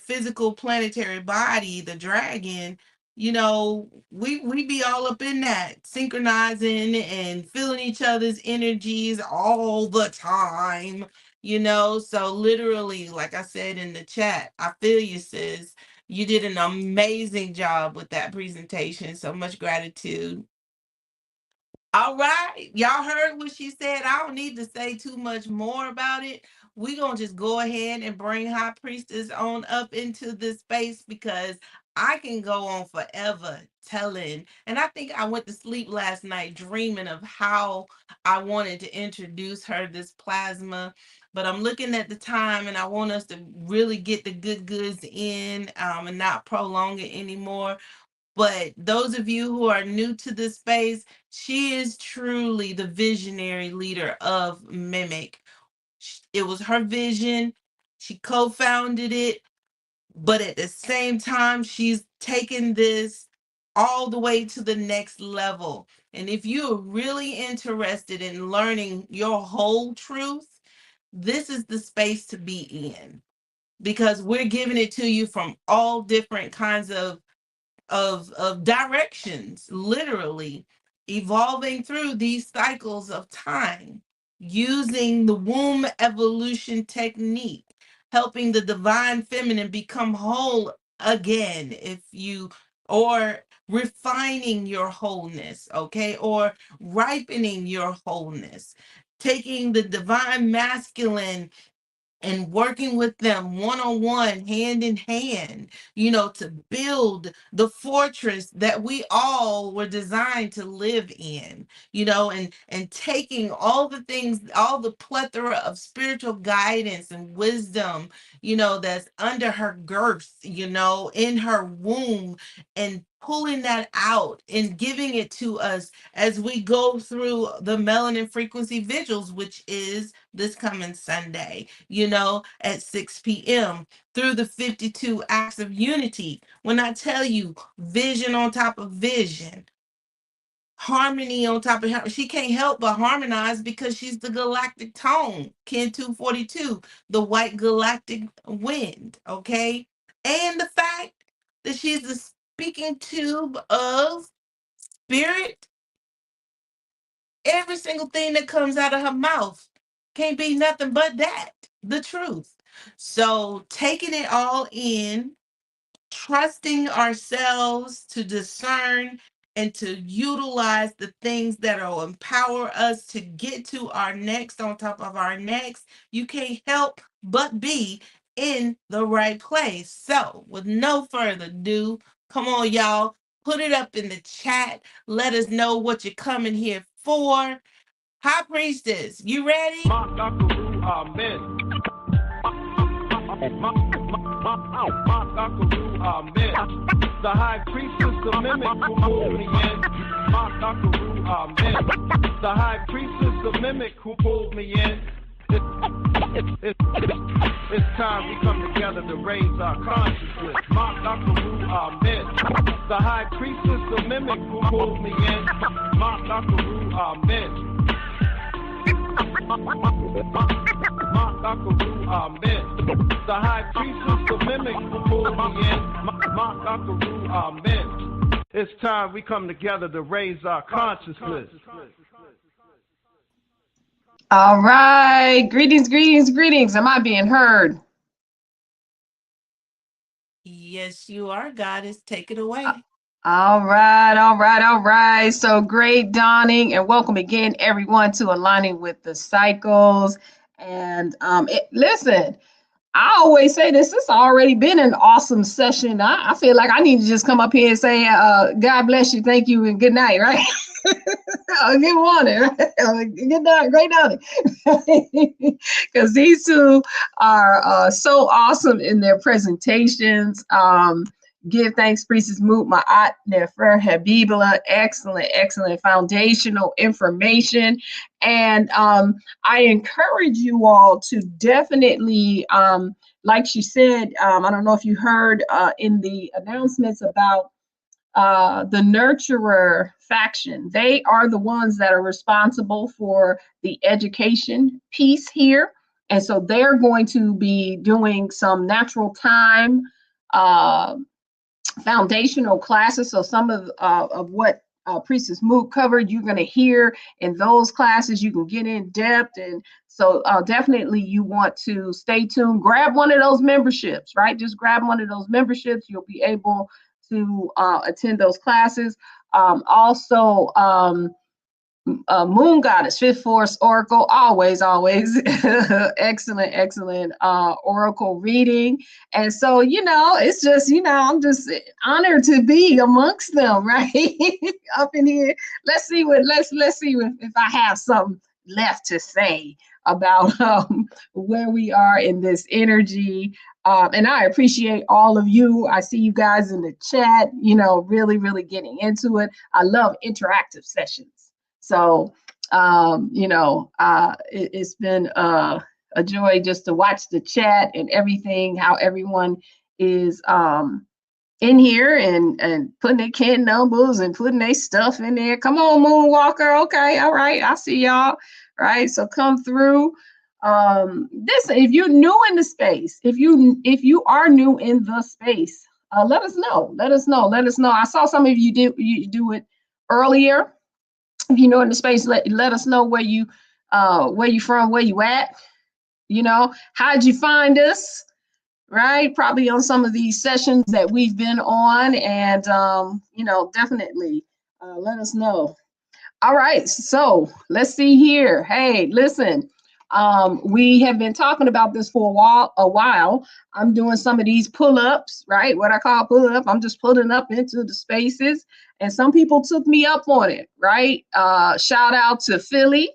physical planetary body, the dragon, you know, we be all up in that, synchronizing and feeling each other's energies all the time, you know. So literally, like I said in the chat, I feel you, sis. You did an amazing job with that presentation. So much gratitude. All right, y'all heard what she said. I don't need to say too much more about it. We're going to just go ahead and bring High Priestess on up into this space because I can go on forever telling. And I think I went to sleep last night dreaming of how I wanted to introduce her, this plasma. But I'm looking at the time and I want us to really get the good goods in and not prolong it anymore. But those of you who are new to this space, she is truly the visionary leader of MIMEC. It was her vision. She co-founded it, but at the same time, she's taken this all the way to the next level. And if you're really interested in learning your whole truth, this is the space to be in because we're giving it to you from all different kinds of directions, literally evolving through these cycles of time, using the womb evolution technique, helping the divine feminine become whole again, if you, or refining your wholeness, okay, or ripening your wholeness, taking the divine masculine and working with them one-on-one, hand in hand, you know, to build the fortress that we all were designed to live in, you know, and taking all the things, all the plethora of spiritual guidance and wisdom, you know, that's under her girth, you know, in her womb, and pulling that out and giving it to us as we go through the melanin frequency vigils, which is this coming Sunday, you know, at 6 p.m. through the 52 acts of unity. When I tell you vision on top of vision, harmony on top of her, she can't help but harmonize because she's the galactic tone, Ken 242, the white galactic wind, okay? And the fact that she's the speaking tube of spirit, every single thing that comes out of her mouth can't be nothing but that, the truth. So taking it all in, trusting ourselves to discern and to utilize the things that will empower us to get to our next on top of our next, you can't help but be in the right place. So with no further ado, come on, y'all, put it up in the chat. Let us know what you're coming here for. High Priestess, you ready? Amen. The High Priestess, the mimic who pulled me in. Amen. The High Priestess, the mimic who pulled me in. It's time we come together to raise our consciousness. Amen. The high priestess, the mimic who pulled me in. Ma Dakaru, amen. Amen. The high priestess, the mimic who pulled me in. Dakaru, amen. It's time we come together to raise our consciousness. All right. Greetings, greetings, greetings. Am I being heard? Yes, you are, Goddess. Take it away. All right, all right, all right. So great dawning, and welcome again, everyone, to Aligning with the Cycles. And listen, I always say this. It's already been an awesome session. I feel like I need to just come up here and say, God bless you, thank you, and good night, right? Good morning, right? Good night, great night. Because these two are so awesome in their presentations. Give thanks, Priestess Moot, Ma'at Nefer Habibullah. Excellent, excellent foundational information. And I encourage you all to definitely, like she said, I don't know if you heard in the announcements about the nurturer faction. They are the ones that are responsible for the education piece here. And so they're going to be doing some natural time foundational classes. So some of what Priestess Moot covered, you're going to hear in those classes. You can get in depth. And so definitely you want to stay tuned. Grab one of those memberships, right? Just grab one of those memberships. You'll be able to attend those classes. Also, Moon Goddess, Fifth Force Oracle, always excellent, excellent Oracle reading. And so, it's just, I'm just honored to be amongst them, right? Up in here. Let's see if I have something left to say about where we are in this energy. And I appreciate all of you. I see you guys in the chat, really, really getting into it. I love interactive sessions. So, it's been a joy just to watch the chat and everything, how everyone is in here and putting their kin numbers and putting their stuff in there. Come on, Moonwalker. Okay, all right. I see y'all. Right. So come through. If you're new in the space, if you are new in the space, let us know. Let us know. I saw some of you do it earlier. If you know in the space, let us know where you from, where you at, how'd you find us, right? Probably on some of these sessions that we've been on, and definitely let us know. All right, so let's see here. Hey, listen, we have been talking about this for a while. I'm doing some of these pull-ups, right? What I call pull-up. I'm just pulling up into the spaces. And some people took me up on it, right? Shout out to Philly,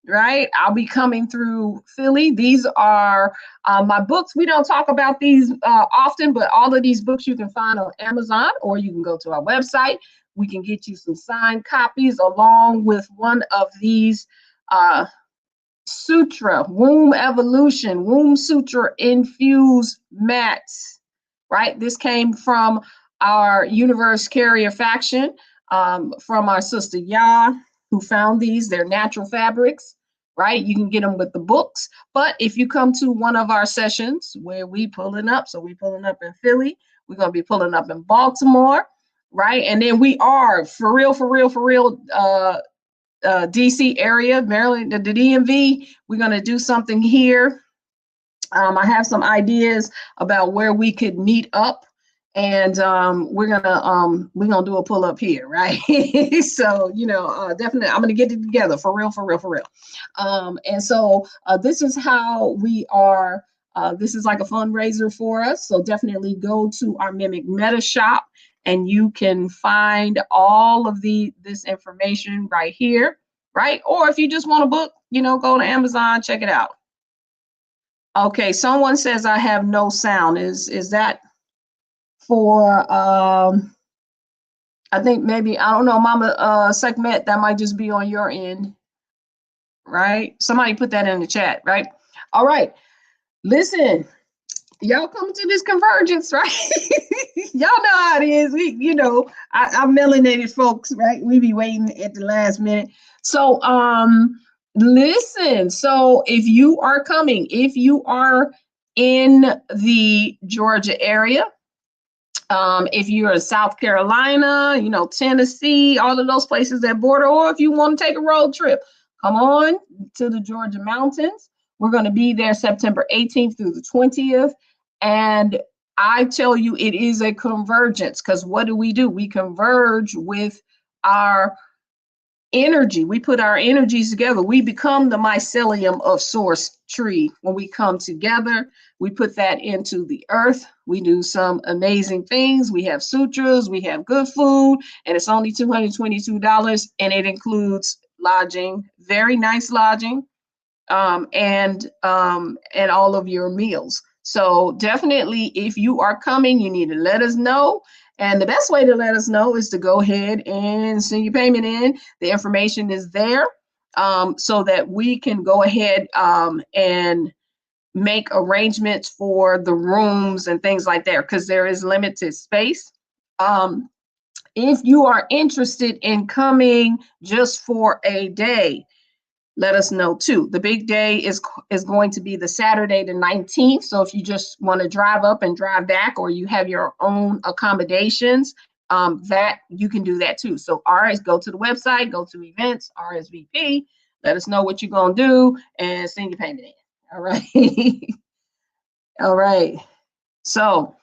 right? I'll be coming through Philly. These are my books. We don't talk about these often, but all of these books you can find on Amazon, or you can go to our website. We can get you some signed copies along with one of these Sutra, Womb Evolution, Womb Sutra infused mats, right? This came from our Universe Carrier faction, from our sister Ya, who found these. They're natural fabrics, right? You can get them with the books. But if you come to one of our sessions where we pulling up, so we pulling up in Philly, we're going to be pulling up in Baltimore, right? And then we are, for real, DC area, Maryland, the DMV, we're going to do something here. I have some ideas about where we could meet up, and we're gonna do a pull up here, right? So definitely, I'm gonna get it together for real. And so this is how we are. This is like a fundraiser for us. So definitely go to our MIMEC Meta Shop, and you can find all of this information right here, right? Or if you just want a book, go to Amazon, check it out. Okay, someone says I have no sound. Is that for I think maybe, I don't know, Mama Sekhmet, that might just be on your end, right? Somebody put that in the chat, right? All right, listen, y'all come to this convergence, right? Y'all know how it is. We, I'm melanated folks, right? We be waiting at the last minute. So, listen. So, if you are coming, if you are in the Georgia area, if you're in South Carolina, Tennessee, all of those places that border, or if you want to take a road trip, come on to the Georgia mountains. We're going to be there September 18th through the 20th. And I tell you, it is a convergence, because what do? We converge with our energy. We put our energies together. We become the mycelium of source tree. When we come together, we put that into the earth. We do some amazing things. We have sutras, we have good food, and it's only $222, and it includes lodging, very nice lodging, and all of your meals. So definitely, if you are coming, you need to let us know. And the best way to let us know is to go ahead and send your payment in. The information is there, so that we can go ahead and make arrangements for the rooms and things like that, because there is limited space. If you are interested in coming just for a day, let us know too. The big day is going to be the Saturday the 19th. So if you just want to drive up and drive back, or you have your own accommodations, that you can do that too. So go to the website, go to events, RSVP, let us know what you're going to do, and send your payment in. All right. All right. So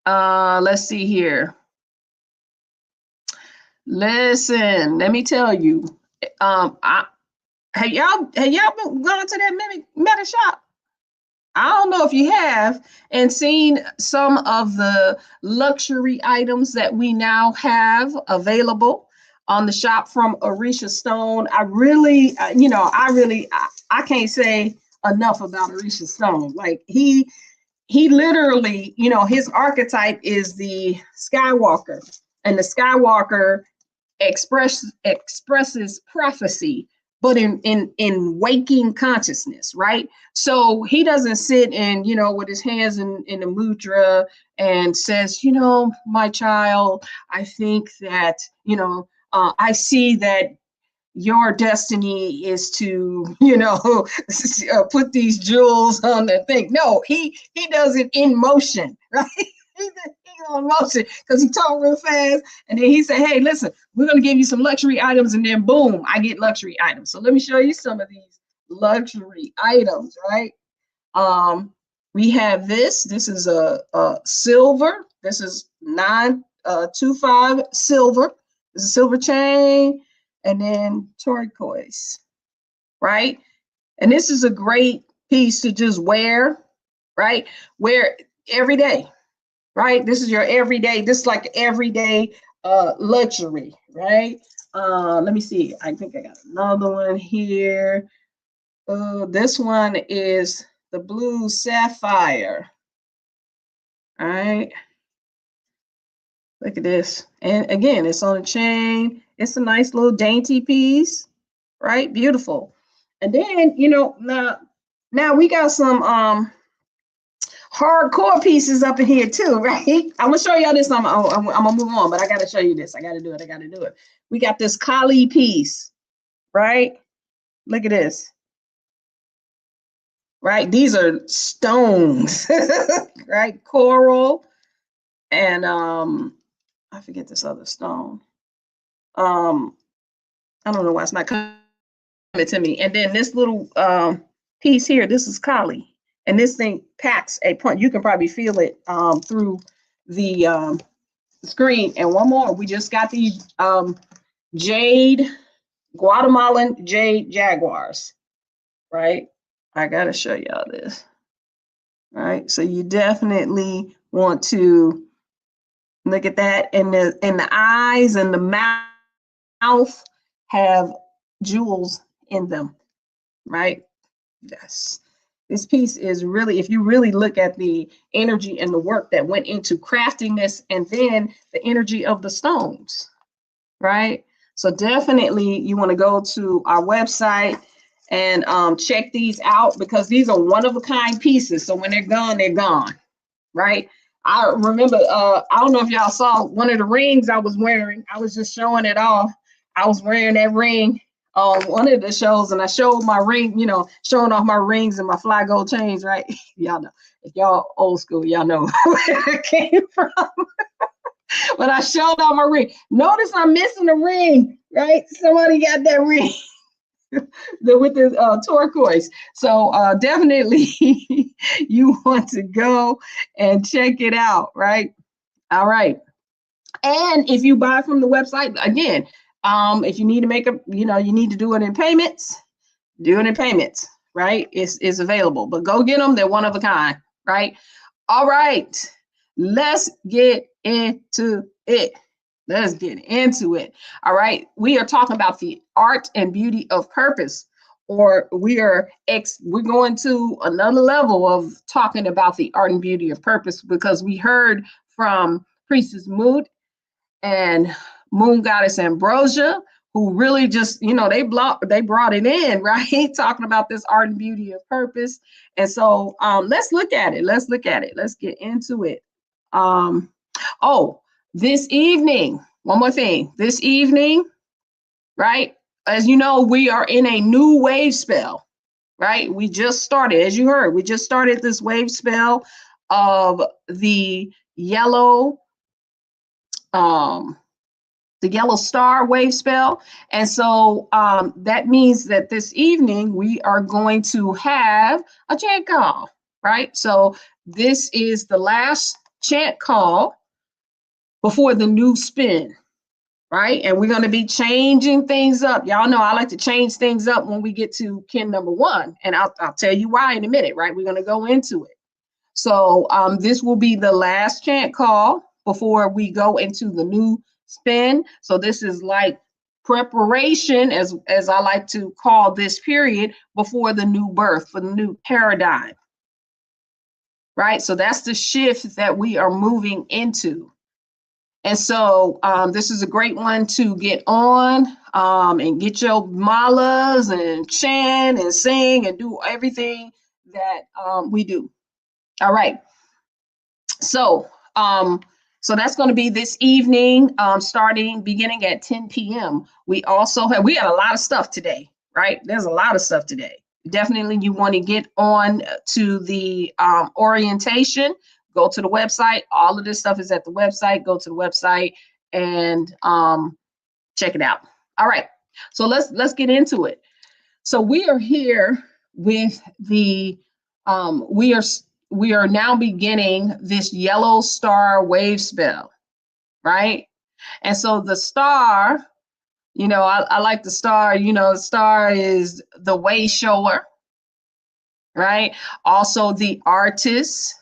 let's see here. Listen, let me tell you, have y'all been going to that meta shop? I don't know if you have, and seen some of the luxury items that we now have available on the shop from Orisha Stone. I can't say enough about Orisha Stone. Like he literally, his archetype is the Skywalker, and the Skywalker expresses prophecy, but in waking consciousness, right? So he doesn't sit and, with his hands in the mudra and says, my child, I think that, I see that your destiny is to, put these jewels on the thing. No, he does it in motion, right? He's on motion, because he talked real fast, and then he said, hey, listen, we're going to give you some luxury items, and then boom, I get luxury items. So let me show you some of these luxury items, right? We have this is a silver. This is 925 silver. This is a silver chain, and then turquoise, right? And this is a great piece to just wear, right? Wear every day, right? This is your everyday, this is like everyday luxury, right? Let me see. I think I got another one here. This one is the blue sapphire. All right. Look at this. And again, it's on a chain. It's a nice little dainty piece, right? Beautiful. And then, now we got some hardcore pieces up in here too, right? I'm gonna show y'all this. I'm gonna move on, but I gotta show you this. I gotta do it. We got this Kali piece, right? Look at this. Right? These are stones, right? Coral, and I forget this other stone. I don't know why it's not coming to me. And then this little piece here, this is Kali. And this thing packs a punch. You can probably feel it through the screen. And one more, we just got these Guatemalan jade jaguars, right? I gotta show y'all this, right? So you definitely want to look at that. And the eyes and the mouth have jewels in them, right? Yes. This piece is really, if you really look at the energy and the work that went into crafting this, and then the energy of the stones, right? So definitely you want to go to our website and check these out, because these are one-of-a-kind pieces. So when they're gone, they're gone, right? I remember, I don't know if y'all saw one of the rings I was wearing. I was just showing it off. I was wearing that ring on one of the shows, and I showed my ring, you know, showing off my rings and my fly gold chains, right? Y'all know, if y'all old school, y'all know where it came from. But I showed off my ring. Notice I'm missing a ring, right? Somebody got that ring. With the turquoise. So definitely you want to go and check it out, right? All right. And if you buy from the website, again, if you need to make a, you know, you need to do it in payments, do it in payments, right? It's available, but go get them. They're one of a kind, right? All right. Let's get into it. Let's get into it. All right. We are talking about the art and beauty of purpose, or we're going to another level of talking about the art and beauty of purpose, because we heard from Priestess Mood and Moon Goddess Ambrosia, who really just, you know, they brought it in, right? Talking about this art and beauty of purpose. And so let's look at it. Let's look at it. Let's get into it. This evening, one more thing. This evening, right? As you know, we are in a new wave spell, right? We just started, as you heard, we just started this wave spell of the yellow star wave spell. And so that means that this evening we are going to have a chant call, right? So this is the last chant call before the new spin, right? And we're going to be changing things up. Y'all know I like to change things up when we get to kin number 1. And I'll tell you why in a minute, right? We're going to go into it. So this will be the last chant call before we go into the new spin. So this is like preparation, as I like to call this period, before the new birth, for the new paradigm, right? So that's the shift that we are moving into. And so this is a great one to get on and get your malas and chant and sing and do everything that we do. All right. So that's going to be this evening, beginning at 10 p.m. We had a lot of stuff today, right? There's a lot of stuff today. Definitely you want to get on to the orientation. Go to the website. All of this stuff is at the website. Go to the website and check it out. All right. So let's get into it. So we are here with the we are now beginning this yellow star wave spell, right? And so the star, you know, I like the star, you know, the star is the way shower, right? Also the artist.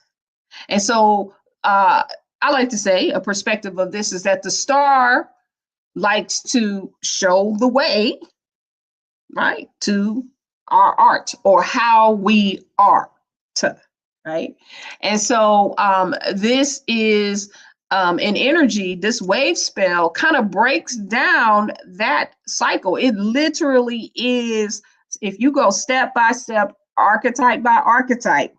And so I like to say a perspective of this is that the star likes to show the way, right, to our art or how we art, right? And so this is an energy, this wave spell kind of breaks down that cycle. It literally is, if you go step by step, archetype by archetype,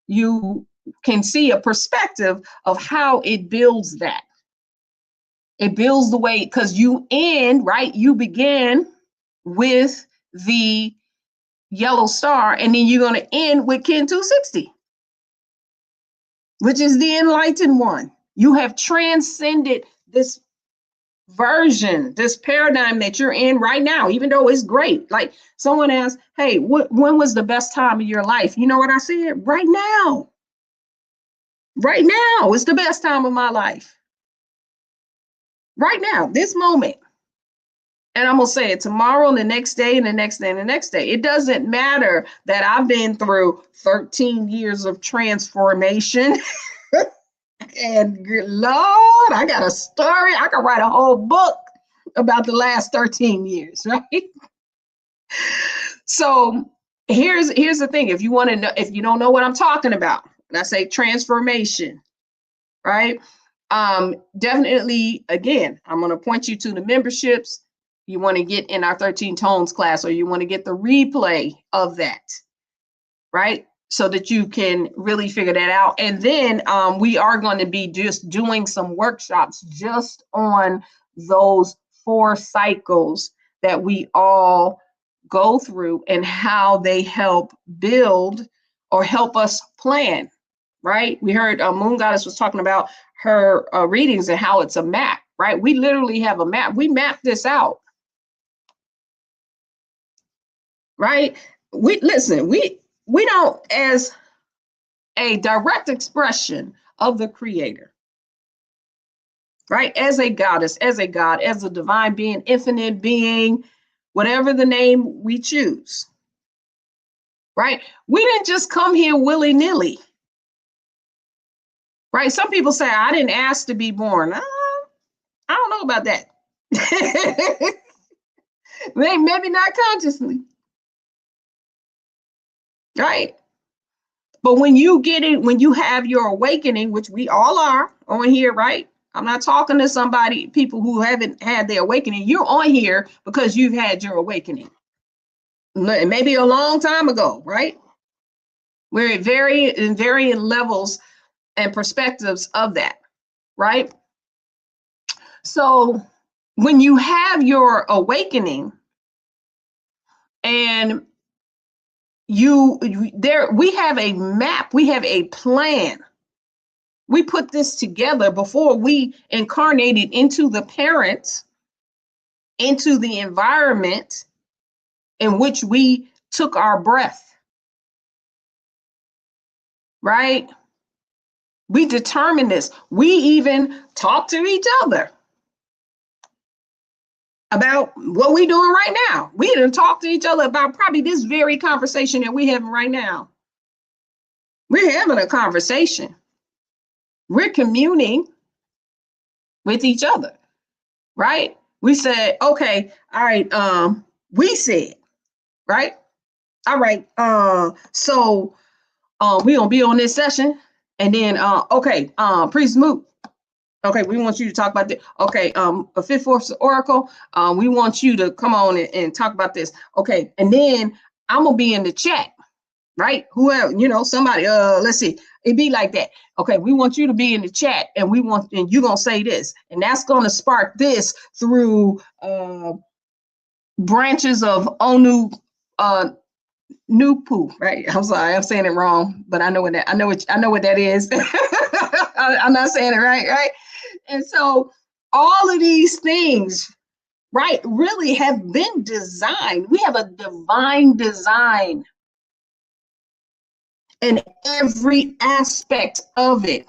you can see a perspective of how it builds that. It builds the way, because you begin with the yellow star, and then you're going to end with kin 260, which is the enlightened one. You have transcended this version, this paradigm that you're in right now, even though it's great. Like someone asked, hey, when was the best time of your life? You know what I said? Right now. Right now is the best time of my life. Right now, this moment. And I'm going to say it tomorrow and the next day and the next day and the next day. It doesn't matter that I've been through 13 years of transformation. And Lord, I got a story. I can write a whole book about the last 13 years, right? So here's the thing. If you want to know, if you don't know what I'm talking about, and I say transformation, right? Definitely, again, I'm going to point you to the memberships. You want to get in our 13 tones class, or you want to get the replay of that, right? so that you can really figure that out. And then we are going to be just doing some workshops just on those 4 cycles that we all go through and how they help build or help us plan, right? We heard Moon Goddess was talking about her readings and how it's a map, right? We literally have a map. We map this out, right? We don't, as a direct expression of the creator, right? As a goddess, as a god, as a divine being, infinite being, whatever the name we choose, right? We didn't just come here willy-nilly, right? Some people say, I didn't ask to be born. I don't know about that. Maybe not consciously, right? But when you get it, when you have your awakening, which we all are on here, right? I'm not talking to people who haven't had their awakening. You're on here because you've had your awakening. Maybe a long time ago, right? We're at varying levels and perspectives of that, right? So when you have your awakening and we have a map, we have a plan. We put this together before we incarnated into the parents, into the environment in which we took our breath, right? We determined this. We even talk to each other about what we're doing right now. We didn't talk to each other about probably this very conversation that we're having right now. We're having a conversation. We're communing with each other, right? We said, okay, all right, we said, right? All right, so we're gonna be on this session, and then okay, Priest Moot, okay, we want you to talk about this. Okay, a Fifth Force Oracle, we want you to come on and talk about this. Okay, and then I'm gonna be in the chat, right? Whoever, somebody, let's see, it'd be like that. Okay, we want you to be in the chat, and you're gonna say this, and that's gonna spark this through branches of Onu Nupu, right? I'm sorry, I'm saying it wrong, but I know what that is. I'm not saying it right? And so all of these things, right, really have been designed. We have a divine design, and every aspect of it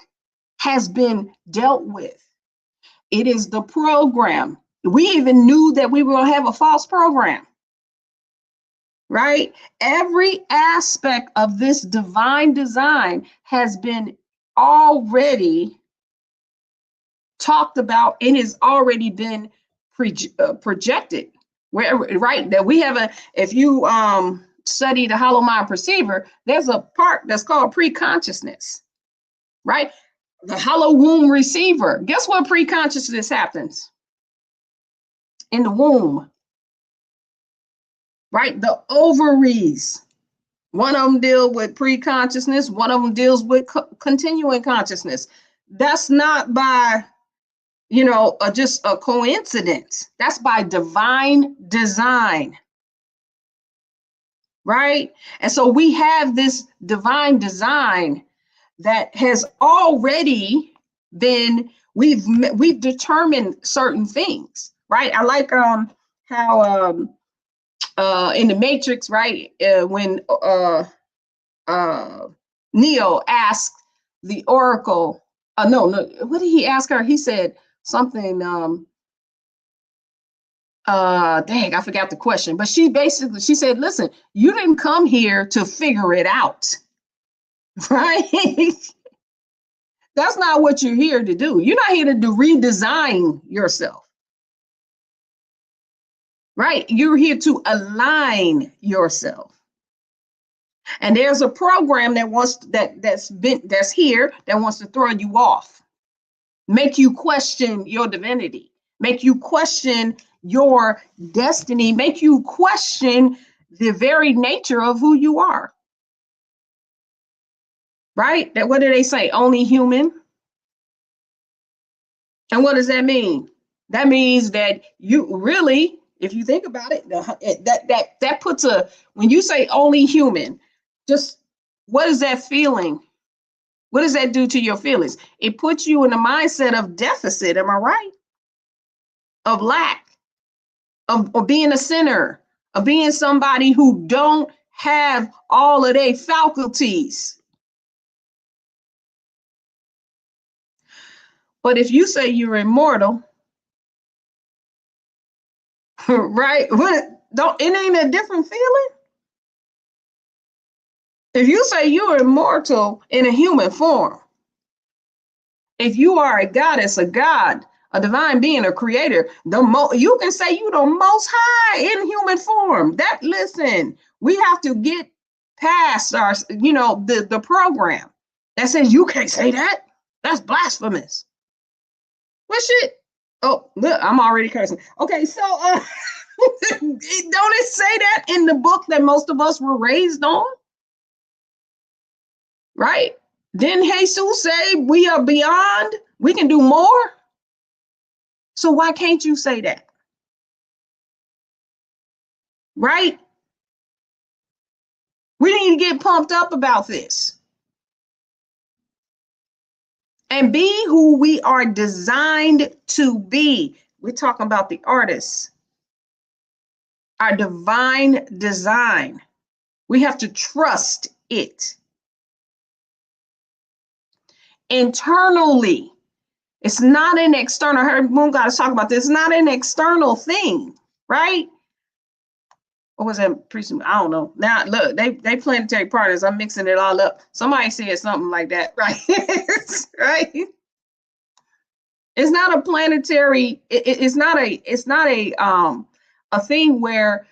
has been dealt with. It is the program. We even knew that we were going to have a false program, right? Every aspect of this divine design has been already talked about and has already been projected. Right? That we have if you study the Hollow Mind Perceiver, there's a part that's called pre-consciousness, right? The Hollow Womb Receiver. Guess what pre-consciousness happens? In the womb, right? The ovaries. One of them deal with pre-consciousness. One of them deals with continuing consciousness. That's not by, just a coincidence. That's by divine design, right? And so we have this divine design that has already been, we've determined certain things, right? I like how in the Matrix, right, when Neo asked the Oracle, no, what did he ask her? He said something, dang, I forgot the question, but she said, listen, you didn't come here to figure it out, right? That's not what you're here to do. You're not here to redesign yourself, right? You're here to align yourself. And there's a program that's here that wants to throw you off, make you question your divinity, make you question your destiny, make you question the very nature of who you are. right? That what do they say? Only human. And what does that mean? That means that you really, if you think about it, that puts a, when you say only human, just what is that feeling? What does that do to your feelings? It puts you in the mindset of deficit, am I right? Of lack, of being a sinner, of being somebody who don't have all of their faculties. But if you say you're immortal, right? It ain't a different feeling. If you say you're immortal in a human form, if you are a goddess, a god, a divine being, a creator, you can say you the most high in human form. That, listen, we have to get past our, the program that says you can't say that. That's blasphemous. What shit? Oh, look, I'm already cursing. Okay, so don't it say that in the book that most of us were raised on? Right? Didn't Jesus say we are beyond? We can do more? So why can't you say that? Right? We need to get pumped up about this and be who we are designed to be. We're talking about the artists, our divine design. We have to trust it. Internally, it's not an external. I heard Moon Goddess talk about this. It's not an external thing, right? What was that? I don't know. Now look, they planetary partners. I'm mixing it all up. Somebody said something like that, right? Right. It's not a planetary. It's not a thing where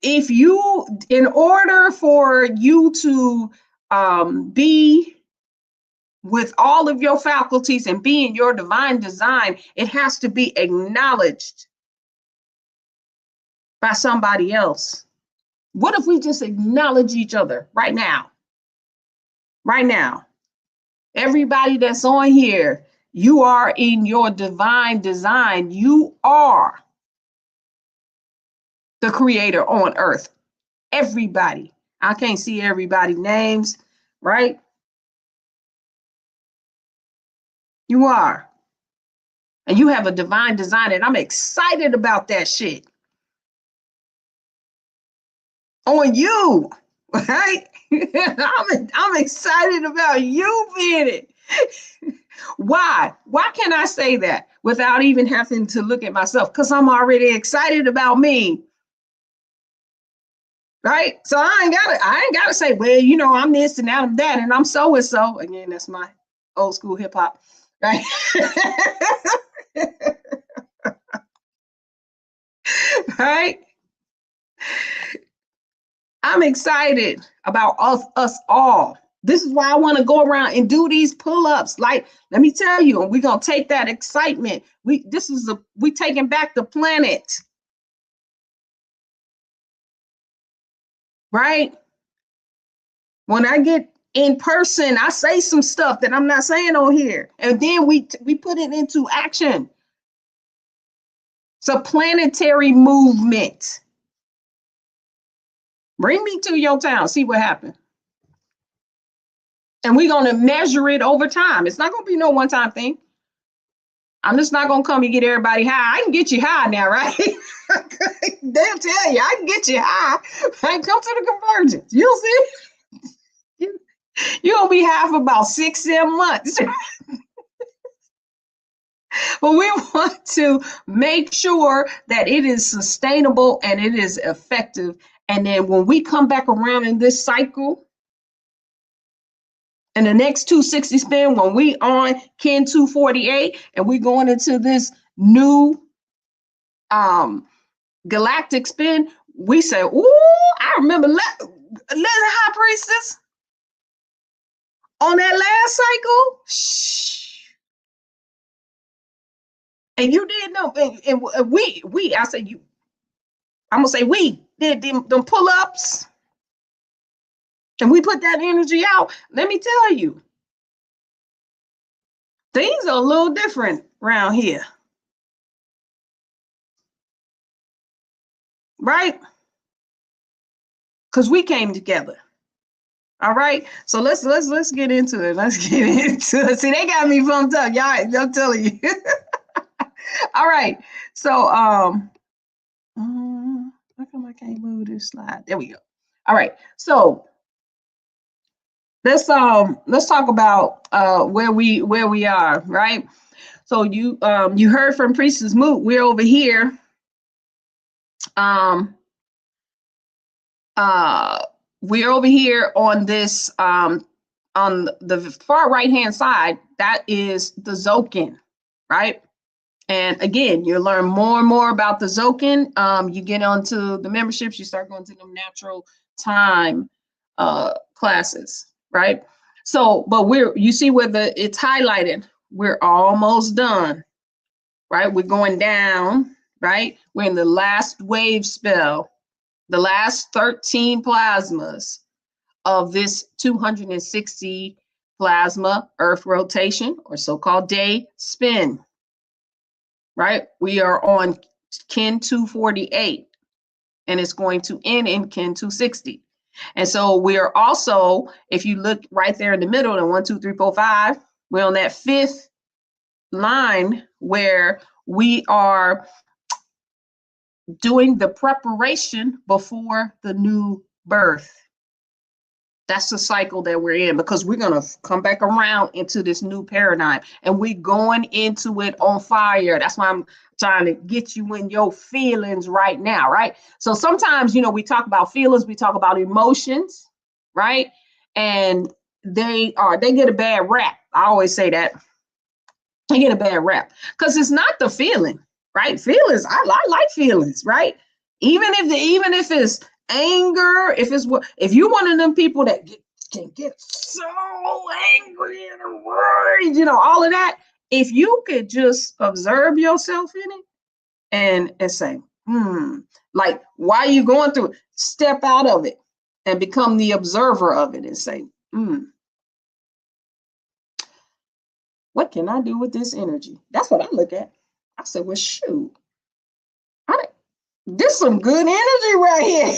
if you, in order for you to be with all of your faculties and be in your divine design, it has to be acknowledged by somebody else. What if we just acknowledge each other right now? Right now. Everybody that's on here, you are in your divine design. You are the creator on earth. Everybody. I can't see everybody's names, right? You are. And you have a divine design, and I'm excited about that shit. On you, right? I'm excited about you being it. Why? Why can I say that without even having to look at myself? Because I'm already excited about me. Right? So I ain't gotta say, well, I'm this and I'm that, and I'm so and so. Again, that's my old school hip hop, right? Right? I'm excited about us all. This is why I want to go around and do these pull-ups. Like, let me tell you, we're gonna take that excitement. We taking back the planet. Right? When I get in person, I say some stuff that I'm not saying on here. And then we put it into action. It's a planetary movement. Bring me to your town, see what happens. And we're going to measure it over time. It's not going to be no one-time thing. I'm just not going to come and get everybody high. I can get you high now, right? They'll tell you, I can get you high. Right? Come to the convergence. You'll see. You're going to be high for about 6-7 months. But we want to make sure that it is sustainable and it is effective. And then when we come back around in this cycle, in the next 260 spin, when we on Kin 248 and we going into this new galactic spin, we say, ooh, I remember High Priestess on that last cycle. Shh. And you did know, and we, I say you, I'm gonna say we did them pull-ups, and we put that energy out. Let me tell you, Things are a little different around here, right? Because we came together. All right, so let's get into it. Let's get into it. See, they got me pumped up, y'all. I'm telling you. All right, so how come I can't move this slide? There we go. All right, so let's talk about where we are, right? So you heard from Priestess Moot. We're over here. We're over here on this on the far right hand side. That is the Zokin, right? And again, you'll learn more and more about the Zokin. You get onto the memberships, you start going to the natural time classes, right? So, but you see where it's highlighted. We're almost done, right? We're going down, right? We're in the last wave spell, the last 13 plasmas of this 260 plasma Earth rotation, or so-called day spin, right? We are on Kin 248, and it's going to end in Kin 260. And so we are also, if you look right there in the middle, and 1, 2, 3, 4, 5, we're on that 5th line where we are doing the preparation before the new birth. That's the cycle that we're in, because we're going to come back around into this new paradigm, and we're going into it on fire. That's why I'm trying to get you in your feelings right now, right? So sometimes, you know, we talk about feelings, we talk about emotions, right? And they get a bad rap. I always say that. They get a bad rap because it's not the feeling, right? Feelings, I like feelings, right? Even if it's anger, if you're one of them people that can get so angry and worried, you know, all of that, if you could just observe yourself in it and say, like, why are you going through it? Step out of it and become the observer of it and say, what can I do with this energy? That's what I look at. I said, well, shoot, this is some good energy right here.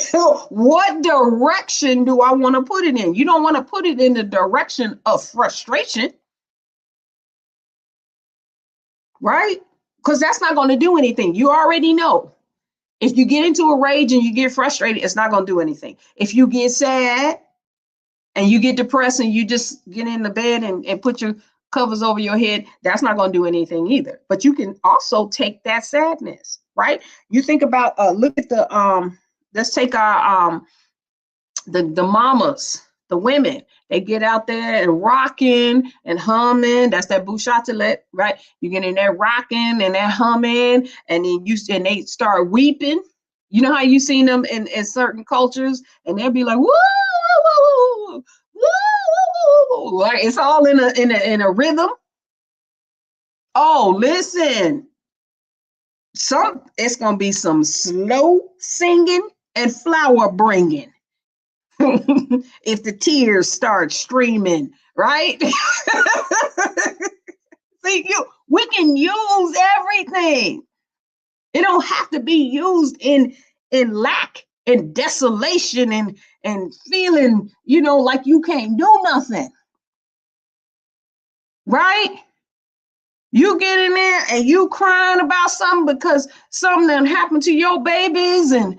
What direction do I want to put it in? You don't want to put it in the direction of frustration, right? Because that's not going to do anything. You already know. If you get into a rage and you get frustrated, it's not going to do anything. If you get sad and you get depressed and you just get in the bed and put your covers over your head, that's not going to do anything either. But you can also take that sadness, right? You think about look at the let's take our the mamas, the women. They get out there and rocking and humming. That's that bouchatelet, right? You get in there rocking and they're humming, and then they start weeping. You know how you seen them in certain cultures, and they'll be like, woo, woo, woo, woo, woo. Like, it's all in a rhythm. Oh, listen. It's gonna be some slow singing and flower bringing. If the tears start streaming, right? See, we can use everything. It don't have to be used in lack and desolation and feeling, you know, like you can't do nothing, right? You get in there and you crying about something because something that happened to your babies and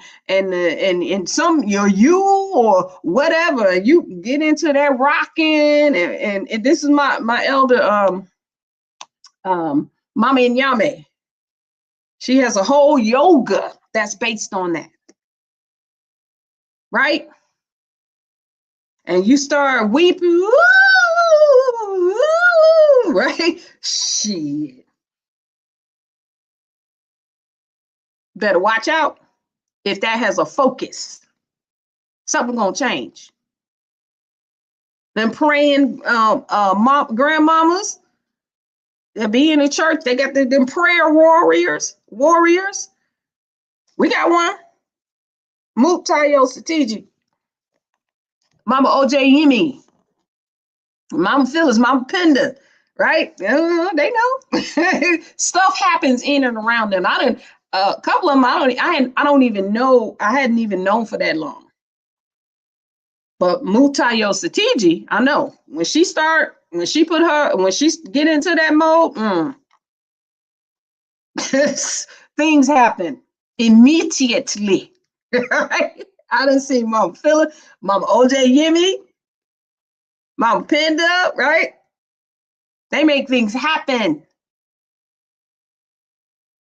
some you or whatever. You get into that rocking and this is my elder Mama Nyame. She has a whole yoga that's based on that, right? And you start weeping, right? Shit. Better watch out. If that has a focus, something gonna change. Then praying grandmamas that be in the church, they got them prayer warriors. We got one. Muktayo Satiji, Mama OJ Yemi, Mama Phyllis, Mama Penda, right? They know. Stuff happens in and around them. I didn't. A couple of them, I don't even know. I hadn't even known for that long. But Mutayo Satiji, I know when she get into that mode, things happen immediately. Right? I done see Mama Philla, Mama OJ Yimmy, Mama Panda, right? They make things happen.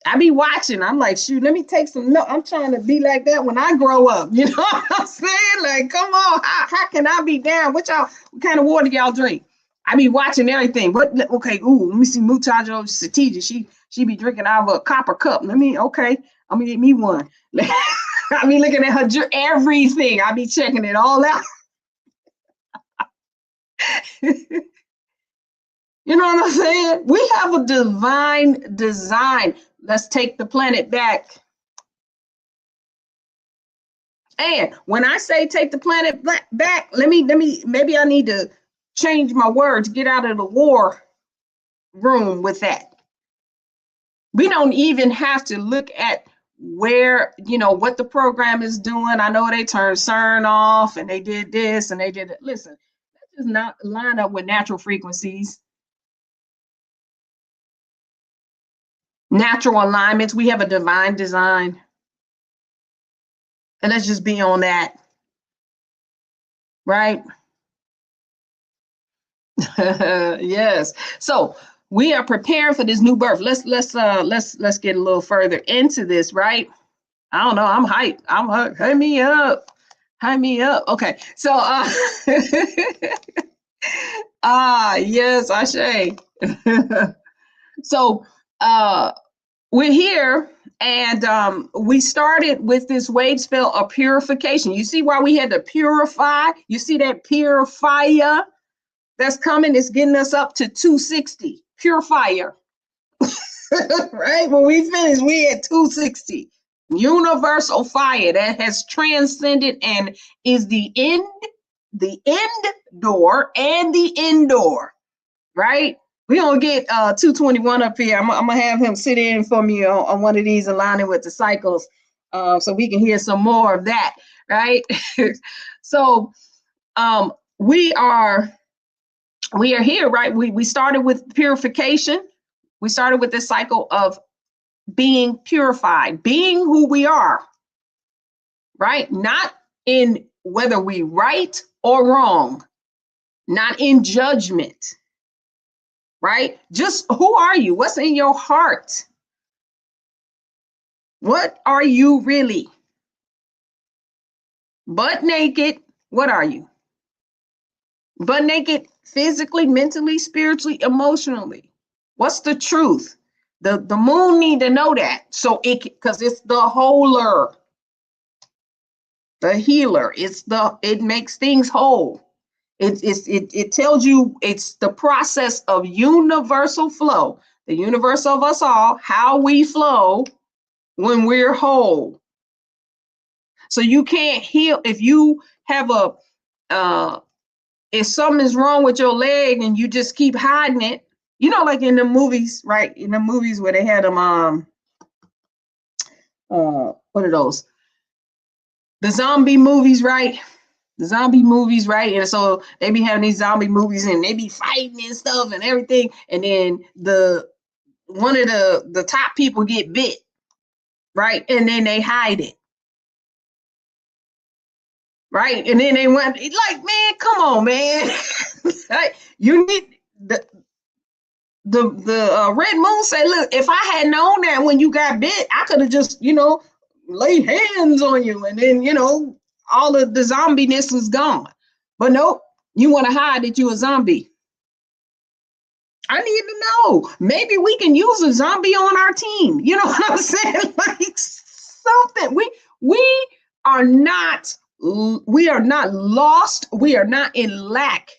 I be watching. I'm like, shoot, let me take some notes. I'm trying to be like that when I grow up. You know what I'm saying? Like, come on, how can I be down? What kind of water y'all drink? I be watching everything. Okay, let me see Mutajo Satiji. She be drinking out of a copper cup. I'm gonna get me one. I be looking at her everything. I be checking it all out. You know what I'm saying? We have a divine design. Let's take the planet back. And when I say take the planet back, maybe I need to change my words, get out of the war room with that. We don't even have to look at where, what the program is doing. I know they turned CERN off and they did this and they did it. Listen, that does not line up with natural frequencies. Natural alignments. We have a divine design. And let's just be on that. Right? Yes. So we are preparing for this new birth. Let's get a little further into this, right? I don't know. I'm hyped. I'm hyped. Hype me up. Hype me up. Okay. So yes, Ashe. So we're here, and we started with this wave spell of purification. You see why we had to purify? You see that purifier that's coming? It's getting us up to 260. Purifier. Right? When we finish, we at 260. Universal fire that has transcended and is the end door and the indoor. Right? We gonna get 221 up here. I'm gonna have him sit in for me on one of these, aligning with the cycles, so we can hear some more of that, right? So we are here, right? We started with purification. We started with this cycle of being purified, being who we are, right? Not in whether we right or wrong, not in judgment. Right? Just who are you? What's in your heart? What are you really? Butt naked, what are you? Butt naked physically, mentally, spiritually, emotionally. What's the truth? The moon need to know that. So because it's the wholer, the healer. It makes things whole. It tells you it's the process of universal flow, the universe of us all, how we flow when we're whole. So you can't heal if you have if something is wrong with your leg and you just keep hiding it, like in the movies, right? In the movies where they had them, what are those? The zombie movies, right? The zombie movies, right? And so they be having these zombie movies and they be fighting and stuff and everything. And then one of the top people get bit, right? And then they hide it. Right? And then they went like, man, come on, man. You need the Red Moon say, look, if I had known that when you got bit, I could have just, lay hands on you, and then, all of the zombiness was gone. But nope, you want to hide that you a zombie. I need to know. Maybe we can use a zombie on our team. You know what I'm saying? Like something. We are not lost. We are not in lack.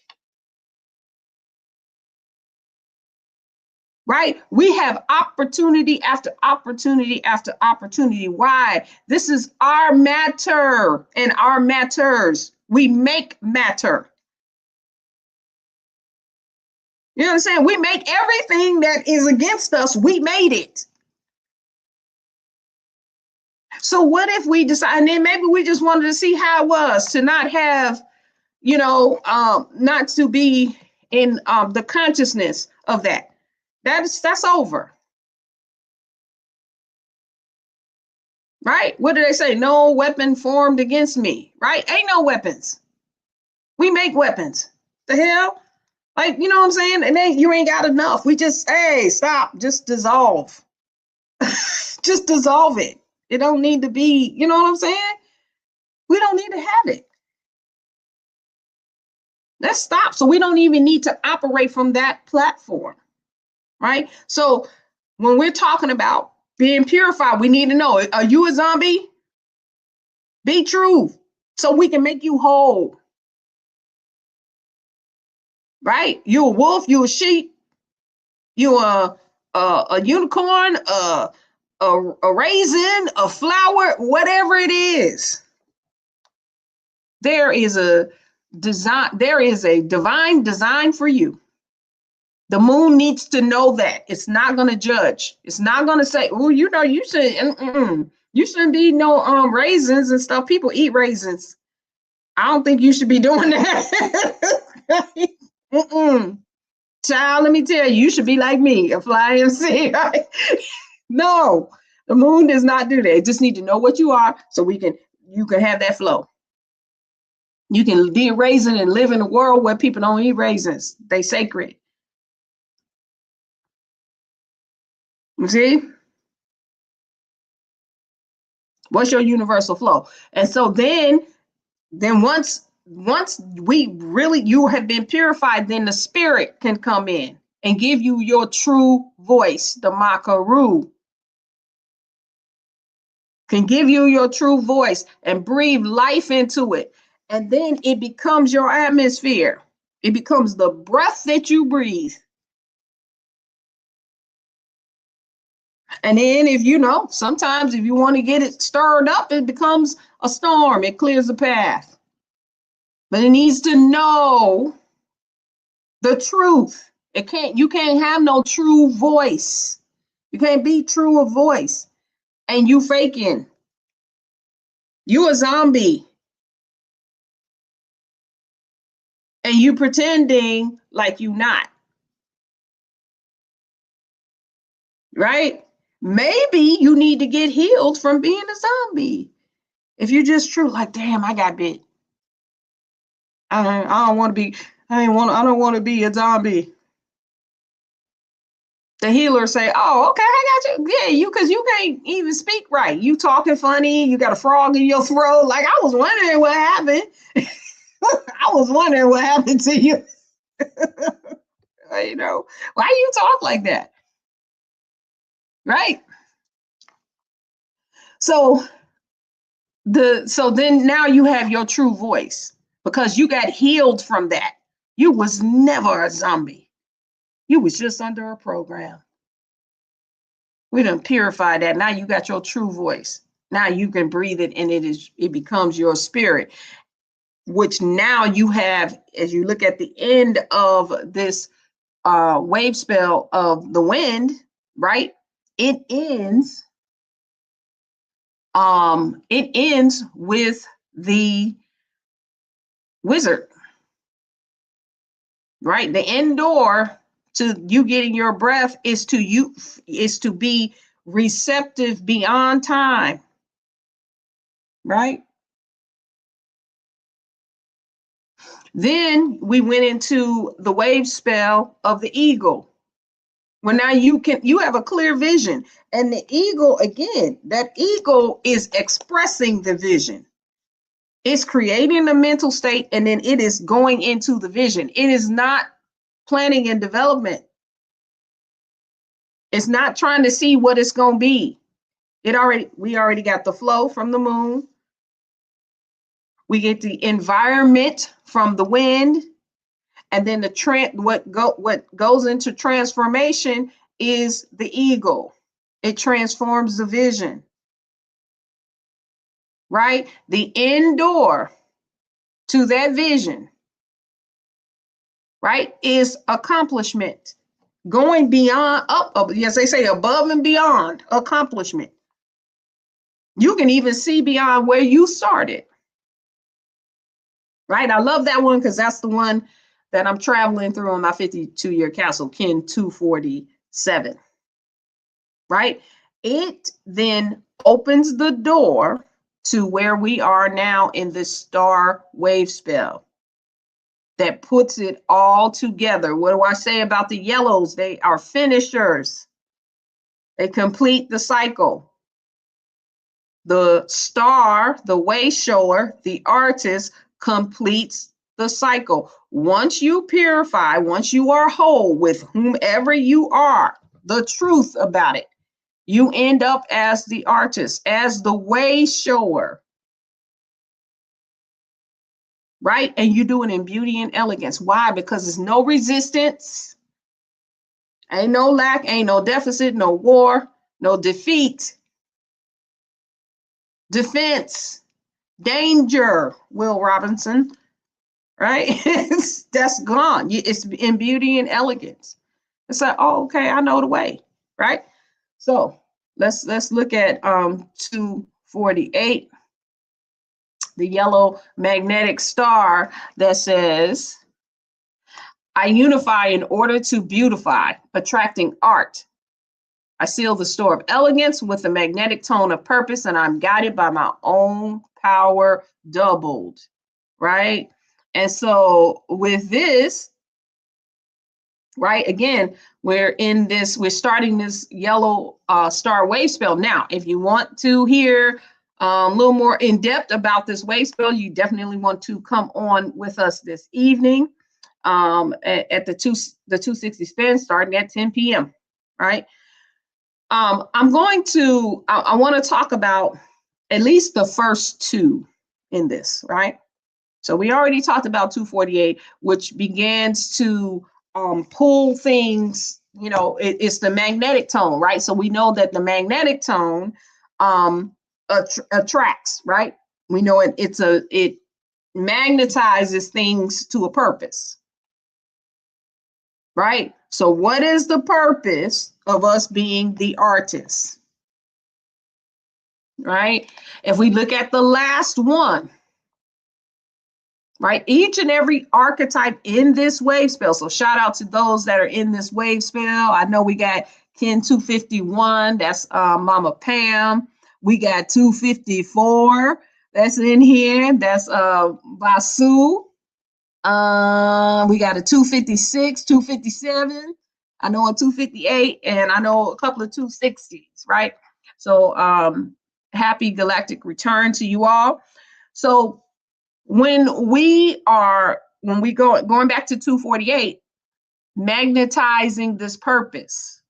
Right? We have opportunity after opportunity after opportunity. Why? This is our matter and our matters. We make matter. You understand? We make everything that is against us, we made it. So what if we decide, and then maybe we just wanted to see how it was to not have, not to be in the consciousness of that. That's over. Right? What do they say? No weapon formed against me. Right? Ain't no weapons. We make weapons. The hell? Like, you know what I'm saying? And then you ain't got enough. We just, hey, stop. Just dissolve. Just dissolve it. It don't need to be, you know what I'm saying? We don't need to have it. Let's stop. So we don't even need to operate from that platform. Right? So when we're talking about being purified, we need to know, are you a zombie? Be true so we can make you whole. Right? You a wolf, you a sheep, you a unicorn, a raisin, a flower, whatever it is. There is a divine design for you. The moon needs to know that. It's not going to judge. It's not going to say, "Oh, you shouldn't be eating no raisins and stuff." People eat raisins. I don't think you should be doing that. Child, let me tell you, you should be like me, a fly MC. Right? No, the moon does not do that. It just need to know what you are so you can have that flow. You can be a raisin and live in a world where people don't eat raisins. They sacred. You see? What's your universal flow? And so then once you have been purified, then the spirit can come in and give you your true voice. The Makaru can give you your true voice and breathe life into it. And then it becomes your atmosphere. It becomes the breath that you breathe. And then sometimes if you want to get it stirred up, it becomes a storm. It clears the path. But it needs to know the truth. You can't have no true voice. You can't be true of voice. And you faking. You a zombie. And you pretending like you not. Right? Maybe you need to get healed from being a zombie. If you're just true, like, damn, I got bit. I don't want to be a zombie. The healer say, oh, okay, I got you. Yeah, because you can't even speak right. You talking funny. You got a frog in your throat. Like, I was wondering what happened. I was wondering what happened to you. Why you talk like that? Right? So then now you have your true voice because you got healed from that. You was never a zombie. You was just under a program. We done purified that. Now you got your true voice. Now you can breathe it and it becomes your spirit, which now you have, as you look at the end of this wave spell of the wind, right? It ends with the wizard, right? The end door to you getting your breath is to be receptive beyond time, right? Then we went into the wave spell of the eagle. Well, now you have a clear vision. And the eagle, again, that eagle is expressing the vision. It's creating a mental state and then it is going into the vision. It is not planning and development. It's not trying to see what it's going to be. We already got the flow from the moon. We get the environment from the wind. And then what goes into transformation is the eagle. It transforms the vision, right? The end door to that vision, right, is accomplishment. Going beyond, yes, they say above and beyond accomplishment. You can even see beyond where you started, right? I love that one because that's the one that I'm traveling through on my 52-year castle, Kin 247, right? It then opens the door to where we are now in this star wave spell that puts it all together. What do I say about the yellows? They are finishers. They complete the cycle. The star, the way shower, the artist completes the cycle. Once you purify, once you are whole with whomever you are, the truth about it, you end up as the artist, as the way shower, right? And you do it in beauty and elegance. Why? Because there's no resistance, ain't no lack, ain't no deficit, no war, no defeat, defense, danger, Will Robinson, right? That's gone. It's in beauty and elegance. It's like, oh, okay, I know the way, right? So let's look at 248, the yellow magnetic star that says, I unify in order to beautify, attracting art. I seal the store of elegance with the magnetic tone of purpose, and I'm guided by my own power doubled, right? And so with this, right, again, we're starting this yellow star wave spell. Now, if you want to hear a little more in depth about this wave spell, you definitely want to come on with us this evening at the 260 spin starting at 10 p.m. Right? I want to talk about at least the first two in this, right? So we already talked about 248, which begins to pull things, it's the magnetic tone, right? So we know that the magnetic tone attracts, right? We know it magnetizes things to a purpose, right? So what is the purpose of us being the artist, right? If we look at the last one, right? Each and every archetype in this wave spell. So shout out to those that are in this wave spell. I know we got Kin 251. That's Mama Pam. We got 254. That's in here. That's Vasu. We got a 256, 257. I know a 258, and I know a couple of 260s, right? So happy galactic return to you all. So when we going back to 248, magnetizing this purpose,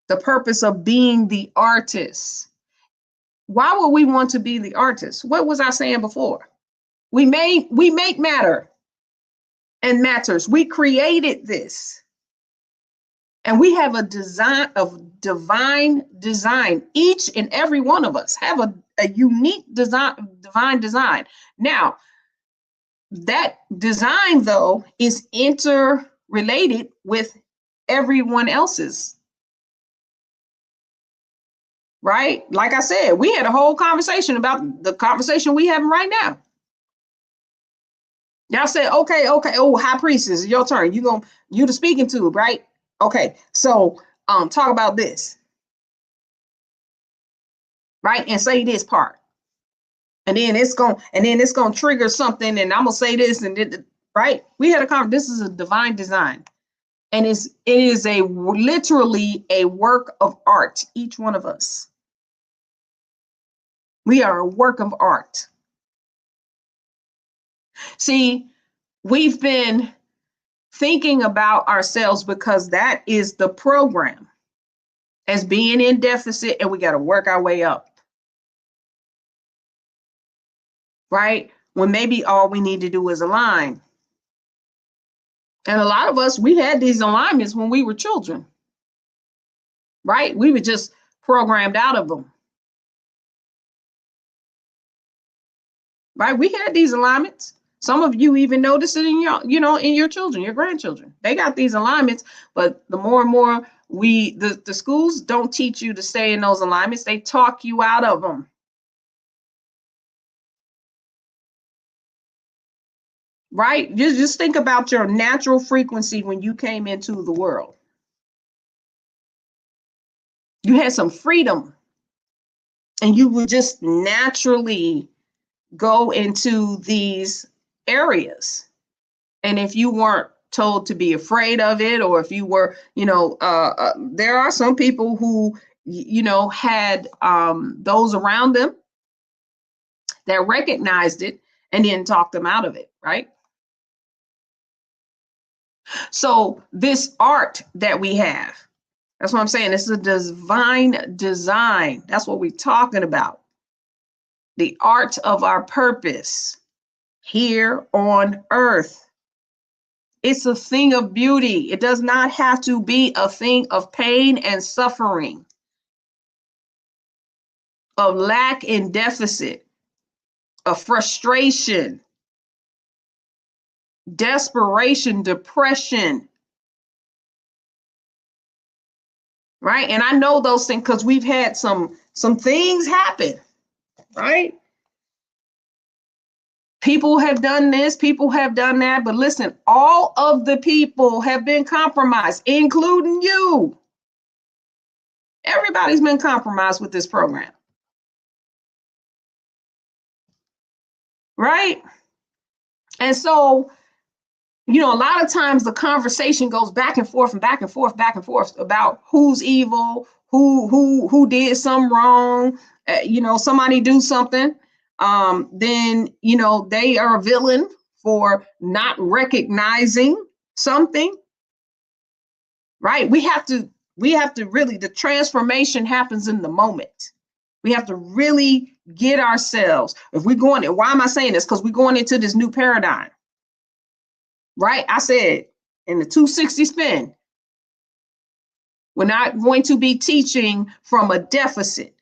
the purpose of being the artist. Why would we want to be the artist? What was I saying before? We make matter and matters. We created this. And we have a divine design. Each and every one of us have a unique divine design. Now, that design, though, is interrelated with everyone else's, right? Like I said, we had a whole conversation about the conversation we having right now. Y'all said, okay, oh, high priestess, your turn. You the speaking tube, right? Okay, so talk about this, right? And say this part. And then it's gonna trigger something, and I'm gonna say this, and then, right? We had a conversation. This is a divine design, and it is literally a work of art. Each one of us, we are a work of art. See, we've been thinking about ourselves because that is the program as being in deficit, and we got to work our way up. Right? When maybe all we need to do is align. And a lot of us, we had these alignments when we were children. Right? We were just programmed out of them. Right? We had these alignments. Some of you even notice it in your, in your children, your grandchildren. They got these alignments, but the more and more the schools don't teach you to stay in those alignments, they talk you out of them. Right? Just think about your natural frequency when you came into the world. You had some freedom, and you would just naturally go into these areas. And if you weren't told to be afraid of it, or if you were, there are some people who, had those around them that recognized it and didn't talk them out of it, right? So this art that we have, that's what I'm saying. It's a divine design. That's what we're talking about. The art of our purpose here on earth. It's a thing of beauty. It does not have to be a thing of pain and suffering, of lack and deficit, of frustration, desperation, depression. Right? And I know those things because we've had some things happen, right? People have done this, people have done that, but listen, all of the people have been compromised, including you. Everybody's been compromised with this program. Right? And so, a lot of times the conversation goes back and forth and back and forth, back and forth about who's evil, who did something wrong, somebody do something. Then, they are a villain for not recognizing something, right? We have to really, the transformation happens in the moment. We have to really get ourselves, if we're going, why am I saying this? Because we're going into this new paradigm, right? I said in the 260 spin, we're not going to be teaching from a deficit,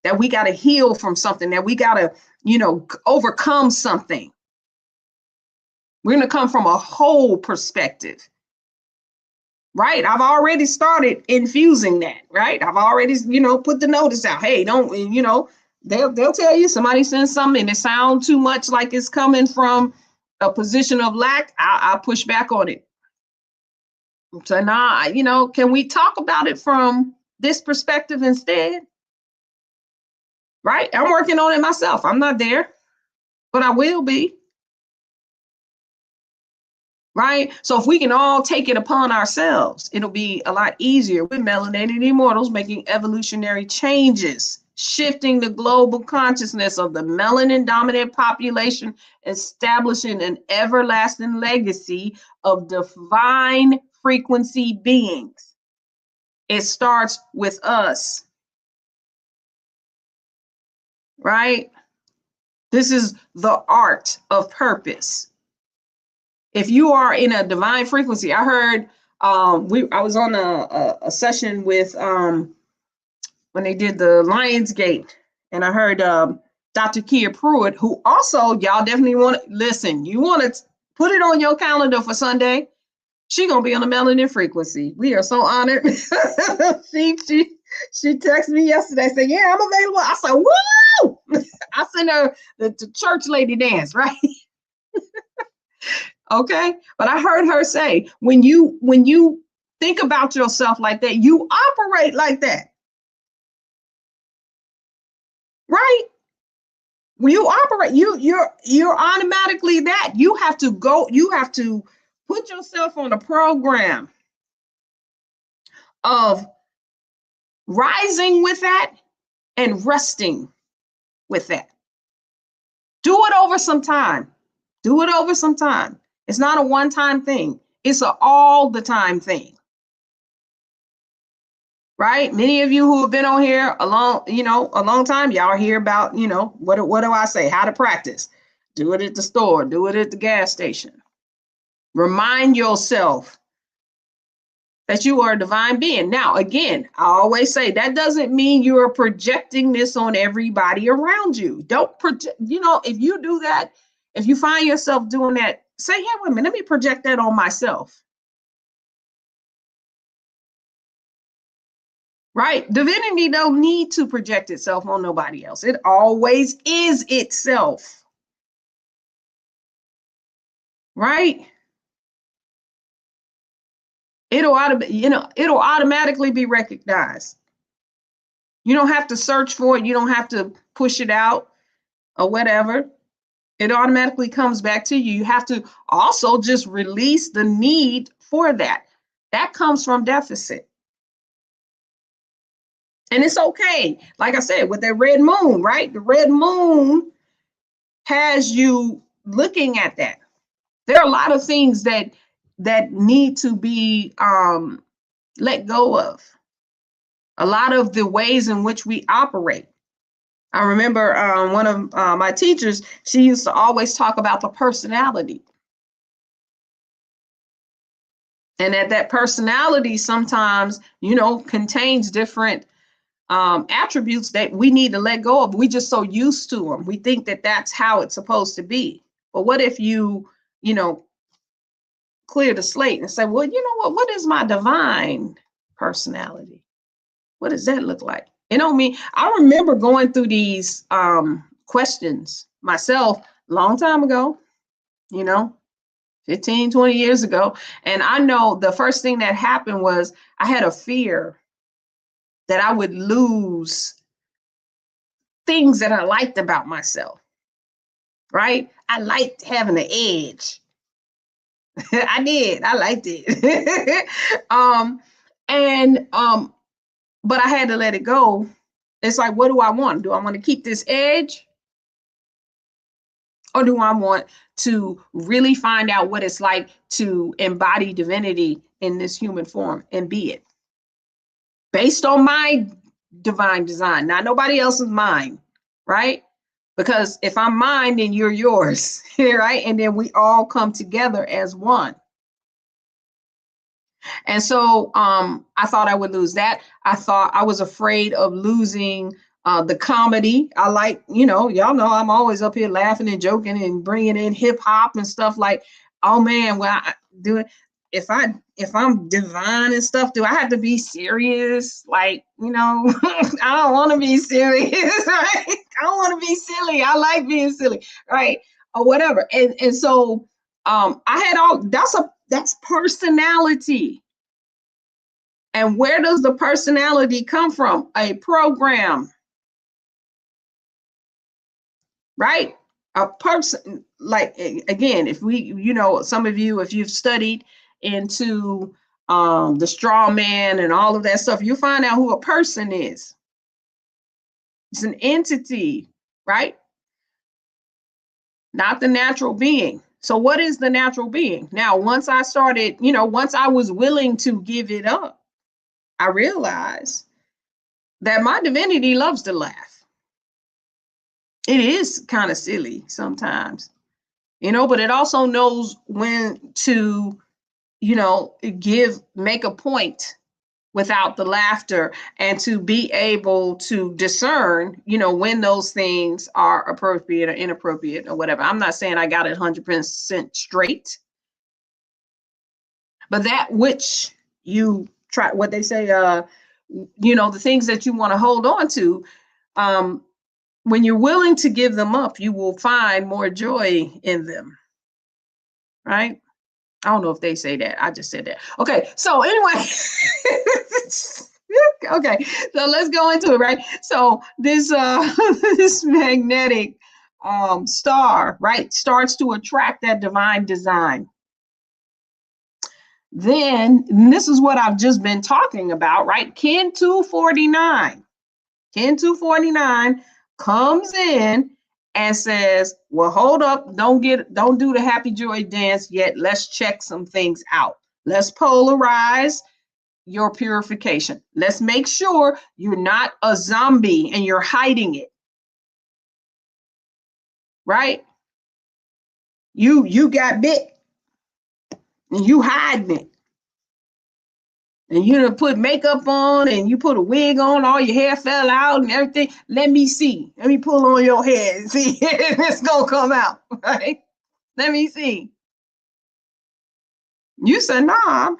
that we got to heal from something, that we got to, overcome something. We're going to come from a whole perspective, right? I've already started infusing that, right? I've already, put the notice out. Hey, don't, they'll tell you, somebody sends something and it sounds too much like it's coming from a position of lack. I push back on it. So nah, can we talk about it from this perspective instead? Right? I'm working on it myself. I'm not there, but I will be. Right? So if we can all take it upon ourselves, it'll be a lot easier with Melanated Immortals making evolutionary changes, shifting the global consciousness of the melanin dominant population, establishing an everlasting legacy of divine frequency beings. It starts with us. Right? This is the art of purpose. If you are in a divine frequency, I heard I was on a session with when they did the Lionsgate, and I heard Dr. Kia Pruitt, who also, y'all definitely want to listen. You want to put it on your calendar for Sunday. She's gonna be on the melanin frequency. We are so honored. She texted me yesterday, said, "Yeah, I'm available." I said, "Woo!" I sent her the church lady dance, right? Okay, but I heard her say, when you think about yourself like that, you operate like that, right? When you operate, you're automatically that. You have to put yourself on a program of rising with that and resting with that. Do it over some time. Do it over some time. It's not a one-time thing. It's an all the time thing. Right? Many of you who have been on here a long time, y'all hear about, what do I say? How to practice. Do it at the store. Do it at the gas station. Remind yourself that you are a divine being. Now, again, I always say that doesn't mean you are projecting this on everybody around you. Don't project, if you do that, If you find yourself doing that, say, hey, wait a minute, let me project that on myself. Right? Divinity don't need to project itself on nobody else. It always is itself. Right? It'll automatically be recognized. You don't have to search for it. You don't have to push it out or whatever. It automatically comes back to you. You have to also just release the need for that. That comes from deficit. And it's okay. Like I said, with that red moon, right? The red moon has you looking at that. There are a lot of things that need to be let go of. A lot of the ways in which we operate. I remember one of my teachers, she used to always talk about the personality. And that personality sometimes, contains different attributes that we need to let go of. We just so used to them. We think that that's how it's supposed to be. But what if you, clear the slate and say, well, you know what is my divine personality? What does that look like? I remember going through these questions myself a long time ago, 15, 20 years ago. And I know the first thing that happened was I had a fear that I would lose things that I liked about myself, right? I liked having an edge. I did. I liked it. But I had to let it go. It's like, what do I want? Do I want to keep this edge? Or do I want to really find out what it's like to embody divinity in this human form and be it? Based on my divine design, not nobody else's mind, right? Because if I'm mine, then you're yours, right? And then we all come together as one. And so I thought I would lose that. I was afraid of losing the comedy. I like, y'all know I'm always up here laughing and joking and bringing in hip hop and stuff like, oh man, well, I do it. If I'm divine and stuff, do I have to be serious? Like, I don't want to be serious, right? I don't want to be silly. I like being silly, right? Or whatever. And so I had that's personality. And where does the personality come from? A program, right? A person, like, again, if some of you, if you've studied into the straw man and all of that stuff, you find out who a person is. It's an entity, right? Not the natural being. So what is the natural being? Now, once I started, once I was willing to give it up, I realized that my divinity loves to laugh. It is kind of silly sometimes, but it also knows when to, make a point without the laughter, and to be able to discern, when those things are appropriate or inappropriate or whatever. I'm not saying I got it 100% straight, but that which you try, what they say, the things that you want to hold on to, when you're willing to give them up, you will find more joy in them, right? I don't know if they say that. I just said that. Okay, so anyway, okay, so let's go into it, right? So this this magnetic star, right, starts to attract that divine design. Then, and this is what I've just been talking about, right? Kin 249. Kin 249 comes in and says, well, hold up, don't do the happy joy dance yet. Let's check some things out. Let's polarize your purification. Let's make sure you're not a zombie and you're hiding it. Right? You got bit and you hiding it. and you done put makeup on and you put a wig on, all your hair fell out and everything. Let me see. Let me pull on your hair and see if it's gonna come out, right? Let me see. You said, nah,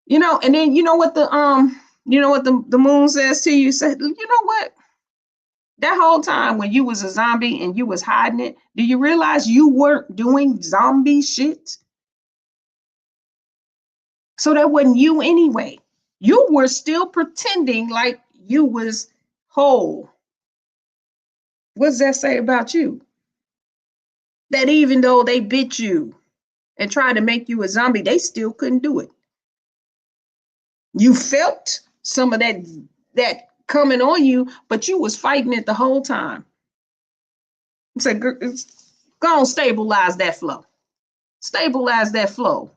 you know, and then you know what the moon says to you? Said, you know what? That whole time when you was a zombie and you was hiding it, do you realize you weren't doing zombie shit? So that wasn't you anyway. You were still pretending like you was whole. What does that say about you? That even though they bit you and tried to make you a zombie, they still couldn't do it. You felt some of that coming on you, but you was fighting it the whole time. So go on, stabilize that flow. Stabilize that flow.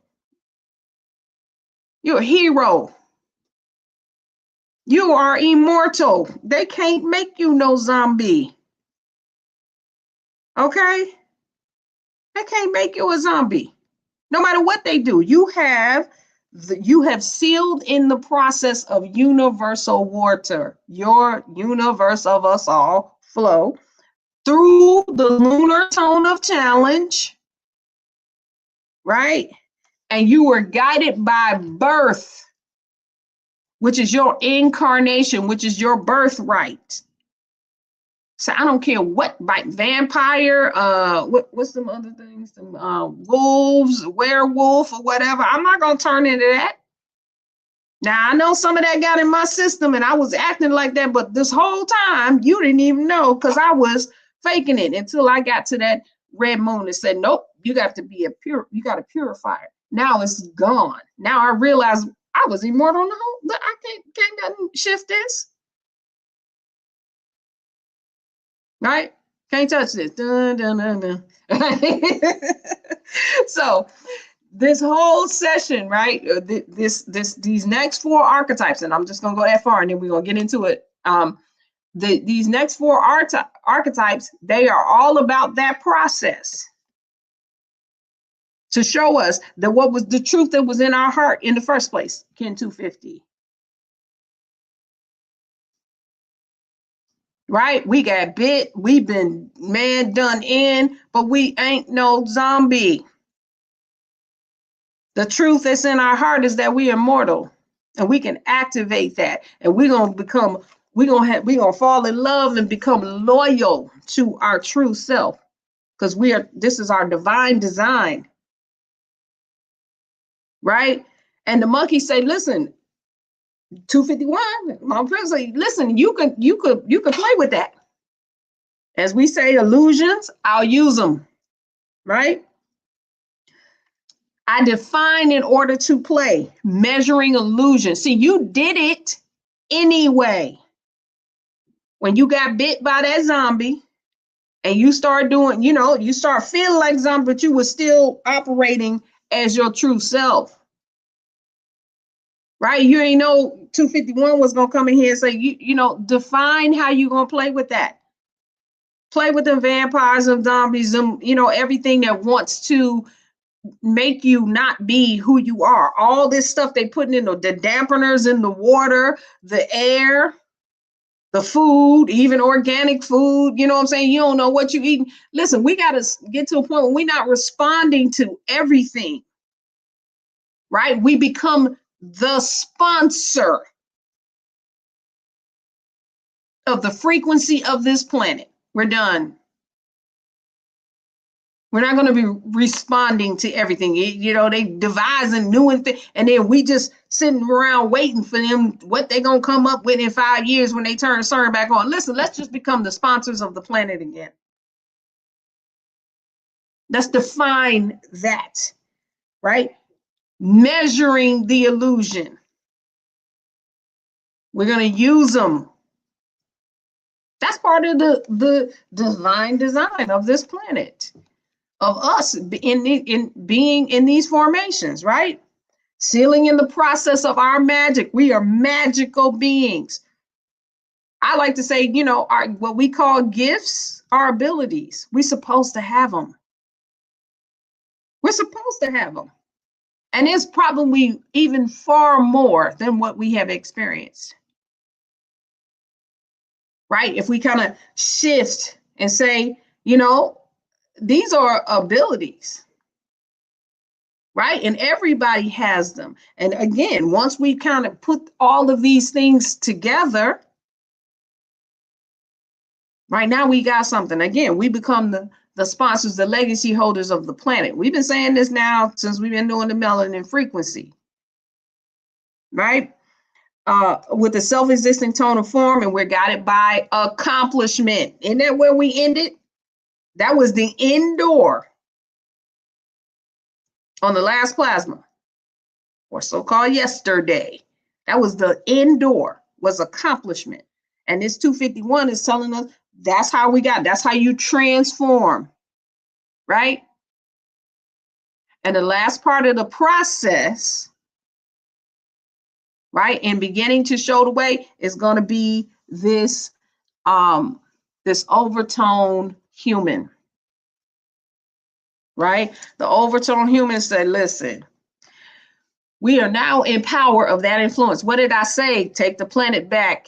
You're a hero. You are immortal. They can't make you no zombie. Okay? They can't make you a zombie. No matter what they do, you have sealed in the process of universal water, your universe of us all flow through the lunar tone of challenge, right? And you were guided by birth, which is your incarnation, which is your birthright. So I don't care what, like vampire, what's some other things, some wolves, werewolf, or whatever. I'm not gonna turn into that. Now I know some of that got in my system, and I was acting like that, but this whole time you didn't even know because I was faking it until I got to that red moon and said, nope, you got to be you got to purify it. Now it's gone. Now I realize I was immortal on the whole. I can't shift this. Right? Can't touch this. Dun, dun, dun, dun. So this whole session, right? These next 4 archetypes, and I'm just gonna go that far, and then we're gonna get into it. These next 4 archetypes, they are all about that process to show us that what was the truth that was in our heart in the first place. Kin 250. Right? We got bit, we've been done in, but we ain't no zombie. The truth that's in our heart is that we are immortal, and we can activate that, and we're gonna fall in love and become loyal to our true self, because this is our divine design. Right? And the monkey say, listen, 251, my friend say, listen, you could play with that. As we say, illusions, I'll use them, right? I define in order to play, measuring illusion. See, you did it anyway. When you got bit by that zombie and you start doing, you start feeling like zombie, but you were still operating as your true self, right? You ain't know 251 was gonna come in here and say, define how you gonna play with that. Play with them vampires and zombies, everything that wants to make you not be who you are. All this stuff they putting in the dampeners in the water, the air, the food, even organic food. You know what I'm saying? You don't know what you eating. Listen, we got to get to a point where we're not responding to everything, right? We become the sponsor of the frequency of this planet. We're done. We're not going to be responding to everything. They devising new things, and then we just sitting around waiting for them, what they're going to come up with in 5 years when they turn CERN back on. Listen, let's just become the sponsors of the planet again. Let's define that, right? Measuring the illusion. We're going to use them. That's part of the divine design of this planet, of us in being in these formations, right? Sealing in the process of our magic. We are magical beings. I like to say, what we call gifts are abilities. We're supposed to have them. We're supposed to have them. And it's probably even far more than what we have experienced. Right? If we kind of shift and say, you know, these are abilities, right? And everybody has them. And again, once we kind of put all of these things together, right now we got something. Again, we become the sponsors, the legacy holders of the planet. We've been saying this now since we've been doing the melanin frequency, right? With the self-existing tone of form, and we're guided by accomplishment. Isn't that where we ended? That was the indoor on the last plasma, or so-called yesterday. That was the indoor, was accomplishment. And this 251 is telling us that's how we got, that's how you transform, right? And the last part of the process, right, and beginning to show the way is going to be this this overtone human, right? The overtone human said, listen, we are now in power of that influence. What did I say? Take the planet back.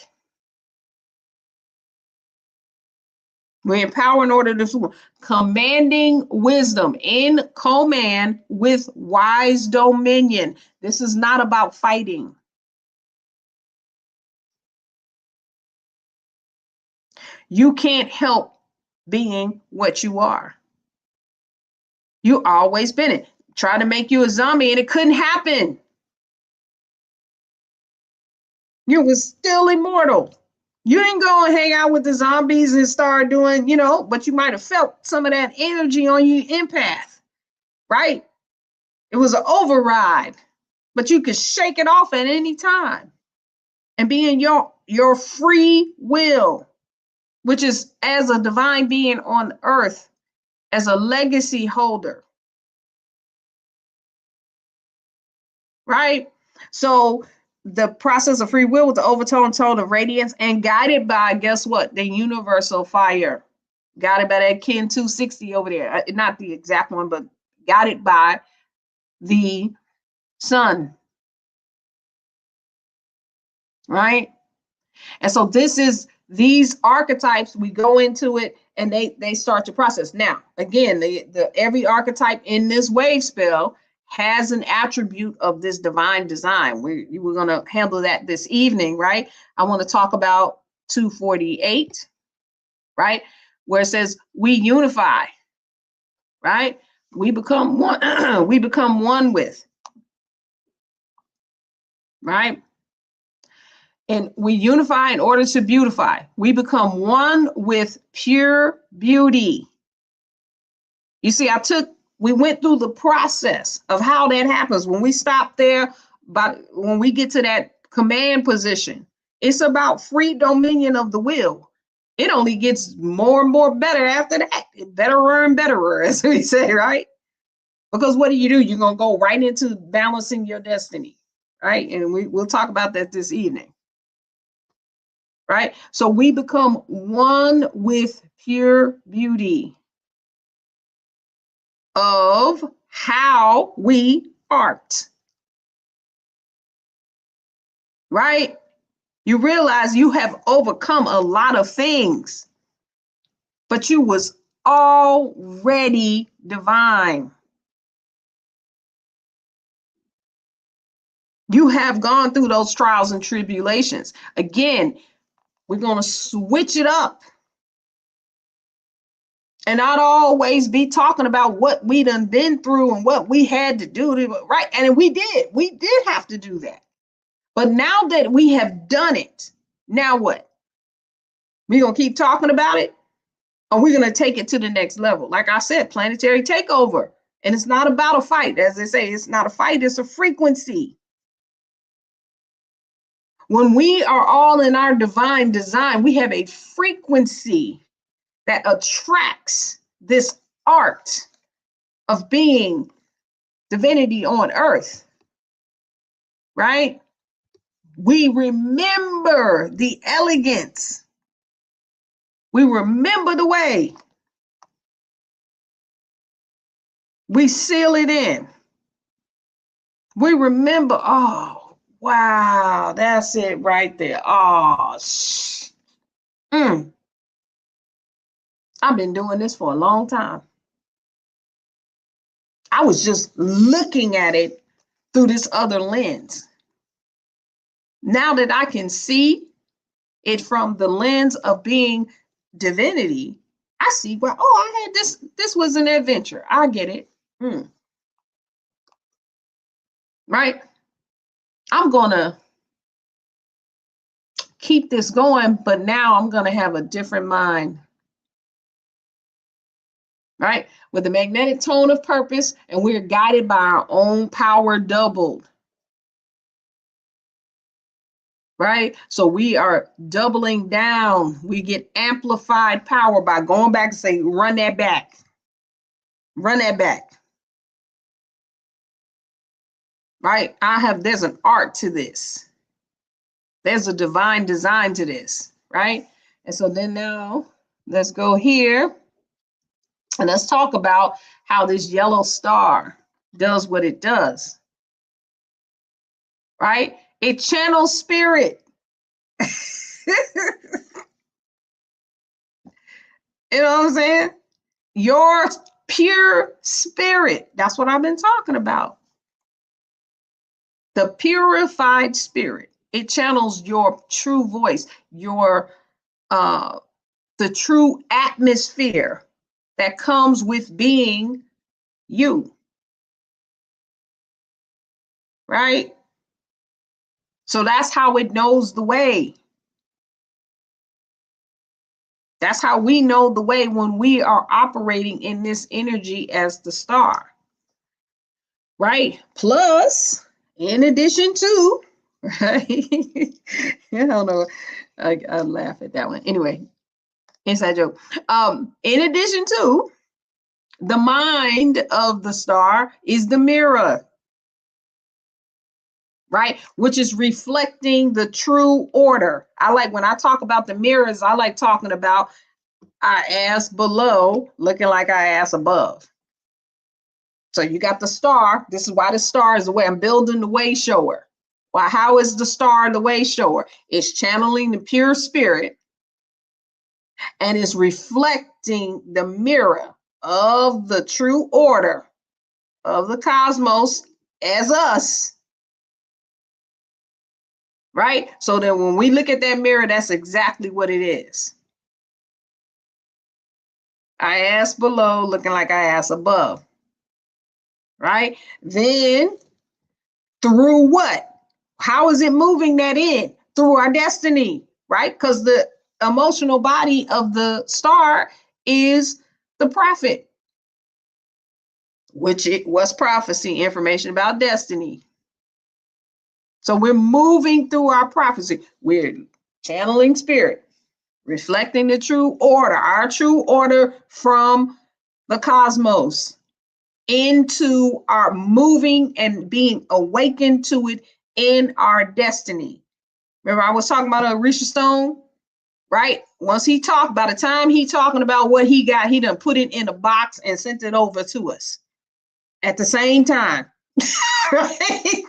We're in power in order to commanding wisdom in command with wise dominion. This is not about fighting. You can't help being what you are. You always been it. Try to make you a zombie and it couldn't happen. You was still immortal. You didn't go and hang out with the zombies and start doing, you know, but you might have felt some of that energy on you empath, right? It was an override, but you could shake it off at any time and be in your free will, which is as a divine being on earth, as a legacy holder, right? So the process of free will with the overtone tone of radiance and guided by, guess what? The universal fire. Guided by that Kin 260 over there. Not the exact one, but guided by the sun. Right? And so this is these archetypes, we go into it and they start to process. Now, again, the every archetype in this wave spell has an attribute of this divine design. We're going to handle that this evening, right? I want to talk about 248, right? Where it says we unify, right? We become one, we become one with, right? And we unify in order to beautify. We become one with pure beauty. You see, we went through the process of how that happens. When we stop there, but when we get to that command position, it's about free dominion of the will. It only gets more and more better after that. Betterer and betterer, as we say, right? Because what do? You're going to go right into balancing your destiny, right? And we'll talk about that this evening. Right? So we become one with pure beauty of how we art. Right? You realize you have overcome a lot of things, but you was already divine. You have gone through those trials and tribulations. Again, we're going to switch it up and not always be talking about what we done been through and what we had to do to, right? And we did have to do that. But now that we have done it, now what? We're going to keep talking about it, or we're going to take it to the next level. Like I said, planetary takeover. And it's not about a fight. As they say, it's not a fight, it's a frequency. When we are all in our divine design, we have a frequency that attracts this art of being divinity on earth, right? We remember the elegance. We remember the way. We seal it in. We remember, oh, wow, that's it right there. Oh, I've been doing this for a long time. I was just looking at it through this other lens. Now that I can see it from the lens of being divinity, I see, well, oh, I had this was an adventure. I get it. Right? I'm gonna keep this going, but now I'm gonna have a different mind. Right? With the magnetic tone of purpose, and we're guided by our own power doubled. Right? So we are doubling down. We get amplified power by going back and say, run that back. Run that back. Right? There's an art to this. There's a divine design to this, right? And so then now let's go here and let's talk about how this yellow star does what it does, right? It channels spirit. You know what I'm saying? Your pure spirit. That's what I've been talking about. The purified spirit. It channels your true voice, your the true atmosphere that comes with being you. Right? So that's how it knows the way. That's how we know the way when we are operating in this energy as the star. Right? Plus, in addition to, right? I don't know. I laugh at that one. Anyway, inside joke. In addition to, the mind of the star is the mirror, right? Which is reflecting the true order. I like when I talk about the mirrors, I like talking about our ass below looking like our ass above. So you got the star. This is why the star is the way I'm building the way shower. Well, how is the star the way shower? It's channeling the pure spirit and is reflecting the mirror of the true order of the cosmos as us. Right? So that when we look at that mirror, that's exactly what it is. I ass below looking like I ass above. Right? Then through what? How is it moving that in? Through our destiny, right? Because the emotional body of the star is the prophet, which it was prophecy, information about destiny. So we're moving through our prophecy. We're channeling spirit, reflecting the true order, our true order from the cosmos into our moving and being awakened to it in our destiny. Remember, I was talking about Risha Stone, right? Once he talked, by the time he talking about what he got, he done put it in a box and sent it over to us at the same time. Right?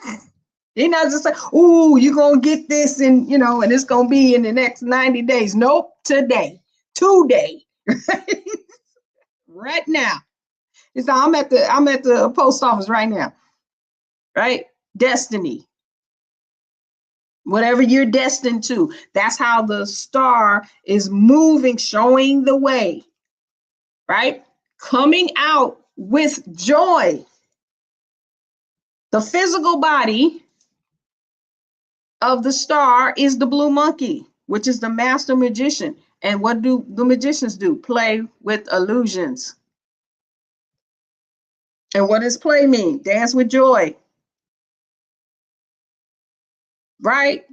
He not just like, ooh, you're gonna get this and and it's gonna be in the next 90 days. Nope, today, right now. It's I'm at the post office right now. Right? Destiny. Whatever you're destined to, that's how the star is moving, showing the way, right? Coming out with joy. The physical body of the star is the blue monkey, which is the master magician. And what do the magicians do? Play with illusions. And what does play mean? Dance with joy. Right?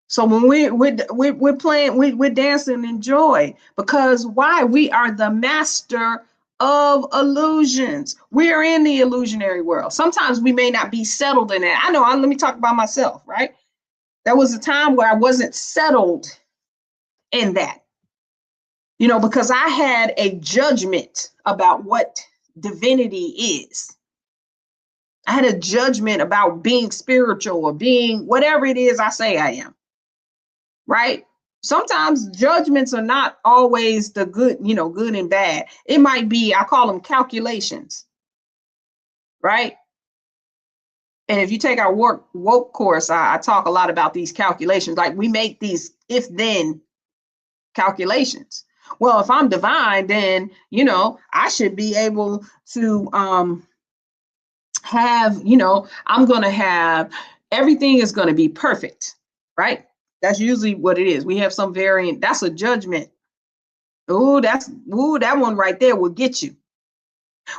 So when we're playing, we're dancing in joy, because why? We are the master of illusions. We are in the illusionary world. Sometimes we may not be settled in it. I know. Let me talk about myself. Right? There was a time where I wasn't settled in that, because I had a judgment about what divinity is. I had a judgment about being spiritual or being whatever it is I say I am. Right? Sometimes judgments are not always the good, good and bad. It might be, I call them calculations. Right? And if you take our woke course, I talk a lot about these calculations. Like we make these if-then calculations. Well, if I'm divine, then, I should be able to have, I'm going to have, everything is going to be perfect, right? That's usually what it is. We have some variant. That's a judgment. That one right there will get you.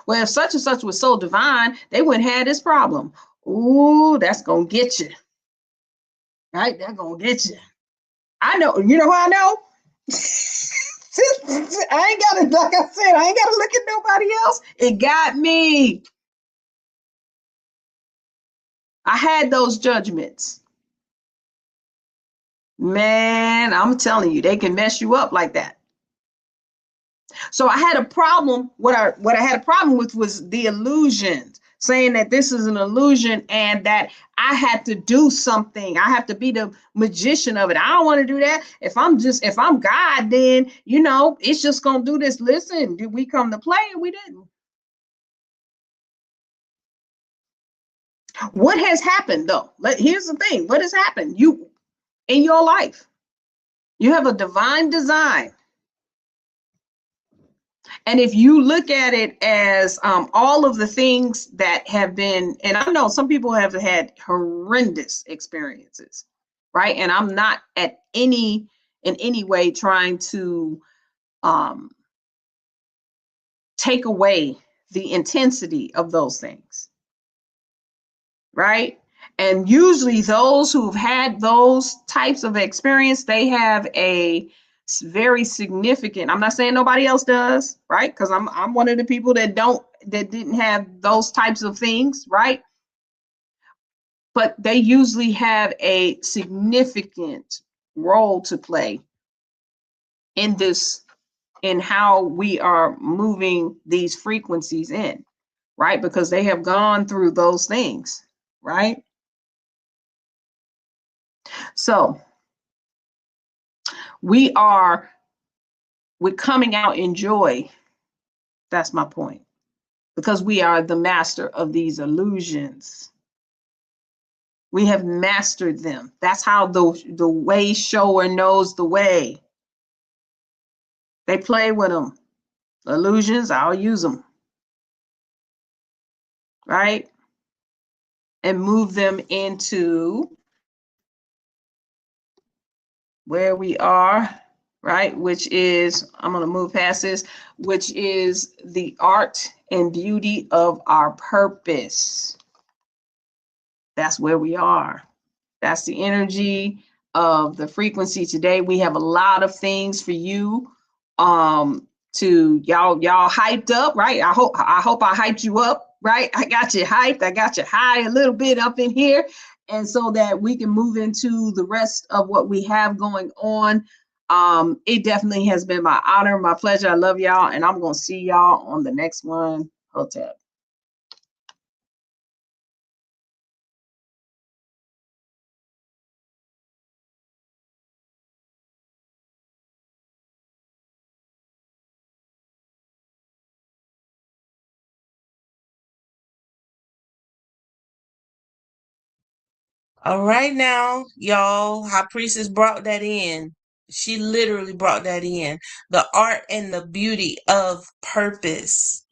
Well, if such and such was so divine, they wouldn't have this problem. That's going to get you. Right? That's going to get you. I know. You know who I know? I ain't got to, like I said, I ain't got to look at nobody else. It got me. I had those judgments. Man, I'm telling you, they can mess you up like that. So I had a problem. What I had a problem with was the illusions, saying that this is an illusion and that I had to do something. I have to be the magician of it. I don't want to do that. If I'm God, then, it's just going to do this. Listen, did we come to play? We didn't. What has happened though? Here's the thing. What has happened? You, in your life, you have a divine design. And if you look at it as all of the things that have been, and I know some people have had horrendous experiences, right? And I'm not in any way trying to take away the intensity of those things, right? And usually those who've had those types of experience, they have a very significant, I'm not saying nobody else does, right? Because I'm one of the people that didn't have those types of things, right? But they usually have a significant role to play in how we are moving these frequencies in, right? Because they have gone through those things, right? So we're coming out in joy. That's my point. Because we are the master of these illusions. We have mastered them. That's how the way shower knows the way. They play with them. Illusions, I'll use them. Right? And move them into where we are, right? Which is, I'm going to move past this, which is the art and beauty of our purpose. That's where we are. That's the energy of the frequency today. We have a lot of things for you to y'all hyped up, right? I hope I hyped you up, right? I got you hyped. I got you high a little bit up in here. And so that we can move into the rest of what we have going on. It definitely has been my honor, my pleasure. I love y'all. And I'm going to see y'all on the next one. Hotel. All right now, y'all, High Priestess brought that in. She literally brought that in. The art and the beauty of purpose.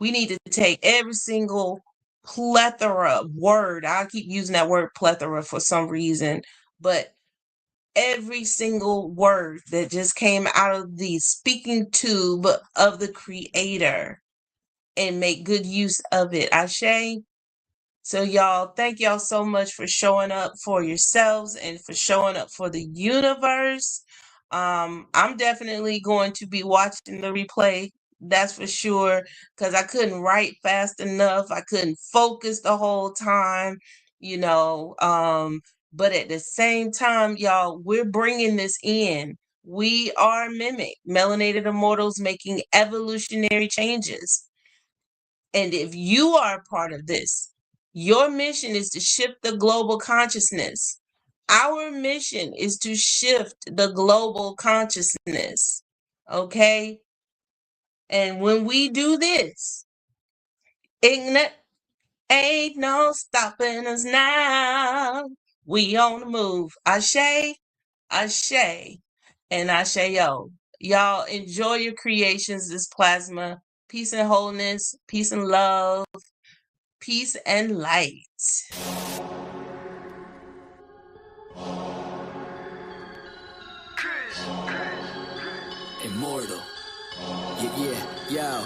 We need to take every single plethora word. I keep using that word plethora for some reason, but every single word that just came out of the speaking tube of the creator and make good use of it. Ashe. So y'all, thank y'all so much for showing up for yourselves and for showing up for the universe. I'm definitely going to be watching the replay. That's for sure, because I couldn't write fast enough. I couldn't focus the whole time, but at the same time, y'all, we're bringing this in. We are MIMEC, Melanated Immortals, making evolutionary changes. And if you are a part of this, your mission is to shift the global consciousness. Our mission is to shift the global consciousness. Okay? And when we do this, ain't no stopping us now. We on the move. Ashe, Ashe, and Asheo. Y'all enjoy your creations, this plasma. Peace and wholeness, peace and love, peace and light. Immortal. Yeah.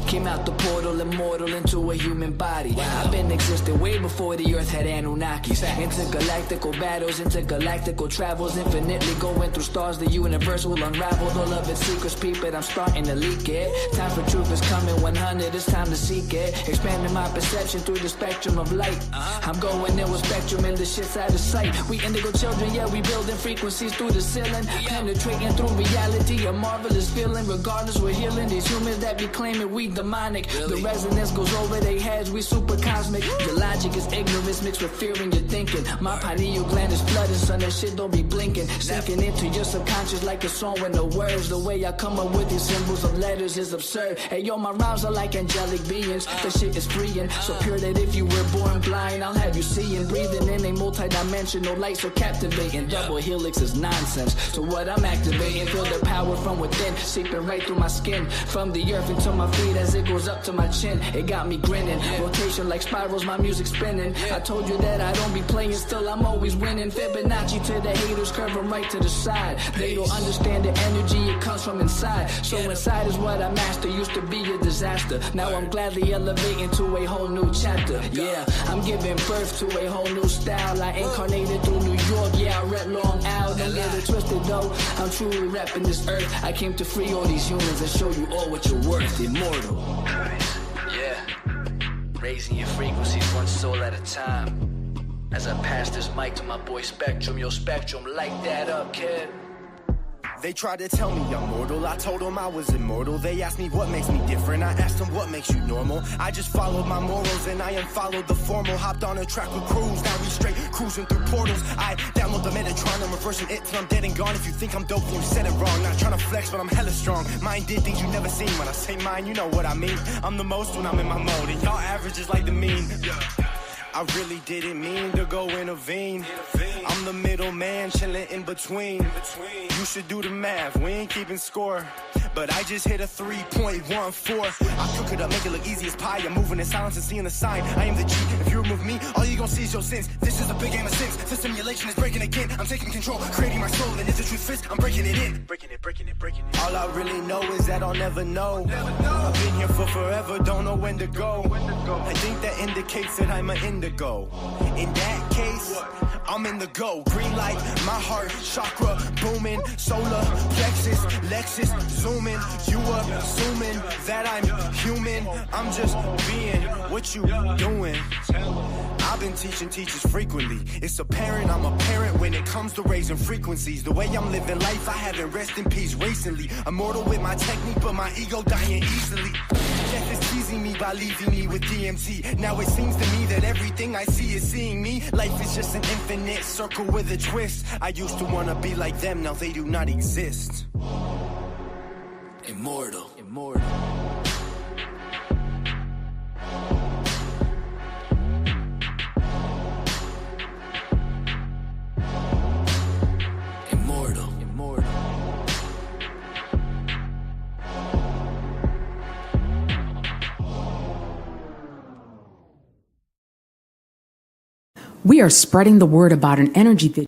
Came out the portal, immortal into a human body. I've been existing way before the earth had Anunnakis. Intergalactical battles, intergalactical travels, infinitely going through stars. The universe will unravel all of its secrets, peep it. I'm starting to leak it. Time for truth is coming 100, it's time to seek it. Expanding my perception through the spectrum of light. I'm going in with spectrum and the shit's out of sight. We indigo children, yeah, we building frequencies through the ceiling. Penetrating through reality, a marvelous feeling. Regardless, we're healing these humans that be claiming we demonic. The resonance goes over their heads, we super cosmic. Your logic is ignorance mixed with fear in your thinking. My pineal gland is flooded, son, that shit don't be blinking. Sinking into your subconscious like a song with no words. The way I come up with these symbols of letters is absurd. Hey yo, my rhymes are like angelic beings. The shit is freeing, so pure that if you were born blind, I'll have you seeing. Breathing in a multi-dimensional light so captivating. Double helix is nonsense, so what I'm activating, feel the power from within, seeping right through my skin. From the earth into my feet as it goes up to my chin. It got me grinning, rotation like spirals, my music spinning. I told you that I don't be playing, still I'm always winning. Fibonacci to the haters, curving right to the side. They don't understand the energy, it comes from inside. So inside is what I master, used to be a disaster. Now I'm gladly elevating to a whole new chapter. Yeah, I'm giving birth to a whole new style. I incarnated through New York, yeah, I rep Long Island. Don't get it twisted though, I'm truly repping this earth. I came to free all these humans and show you all what you're worth. Immortal. Yeah, raising your frequencies one soul at a time. As I pass this mic to my boy Spectrum, yo Spectrum, light that up, kid. They tried to tell me I'm mortal, I told them I was immortal. They asked me what makes me different, I asked them what makes you normal. I just followed my morals and I unfollowed the formal. Hopped on a track with crews, now we straight cruising through portals. I download the Metatron, I'm reversing it till I'm dead and gone. If you think I'm dope, then you said it wrong. Not trying to flex, but I'm hella strong. Mine did things you never seen. When I say mine, you know what I mean. I'm the most when I'm in my mode, and y'all average is like the mean. I really didn't mean to go intervene. I'm the middleman, chilling in between. You should do the math, we ain't keeping score. But I just hit a 3.14. I cook it up, make it look easy as pie. I'm moving in silence and seeing the sign. I am the G. If you remove me, all you gon' see is your sins. This is a big game of sins. The simulation is breaking again. I'm taking control, creating my soul. And if the truth fits, I'm breaking it in. Breaking it. All I really know is that I'll never know. I've been here for forever, don't know when to go. I think that indicates that I'm an indigo. In that case, I'm in the go. Green light, my heart, chakra booming. Solar plexus, Lexus zooming. You assuming that I'm human. I'm just being what you doing. I've been teaching teachers frequently. It's apparent I'm a parent when it comes to raising frequencies. The way I'm living life, I haven't rest in peace recently. Immortal with my technique, but my ego dying easily. Death is teasing me by leaving me with DMT. Now it seems to me that everything I see is seeing me. Life is just an infinite circle with a twist. I used to wanna be like them, now they do not exist. Immortal. We are spreading the word about an energy that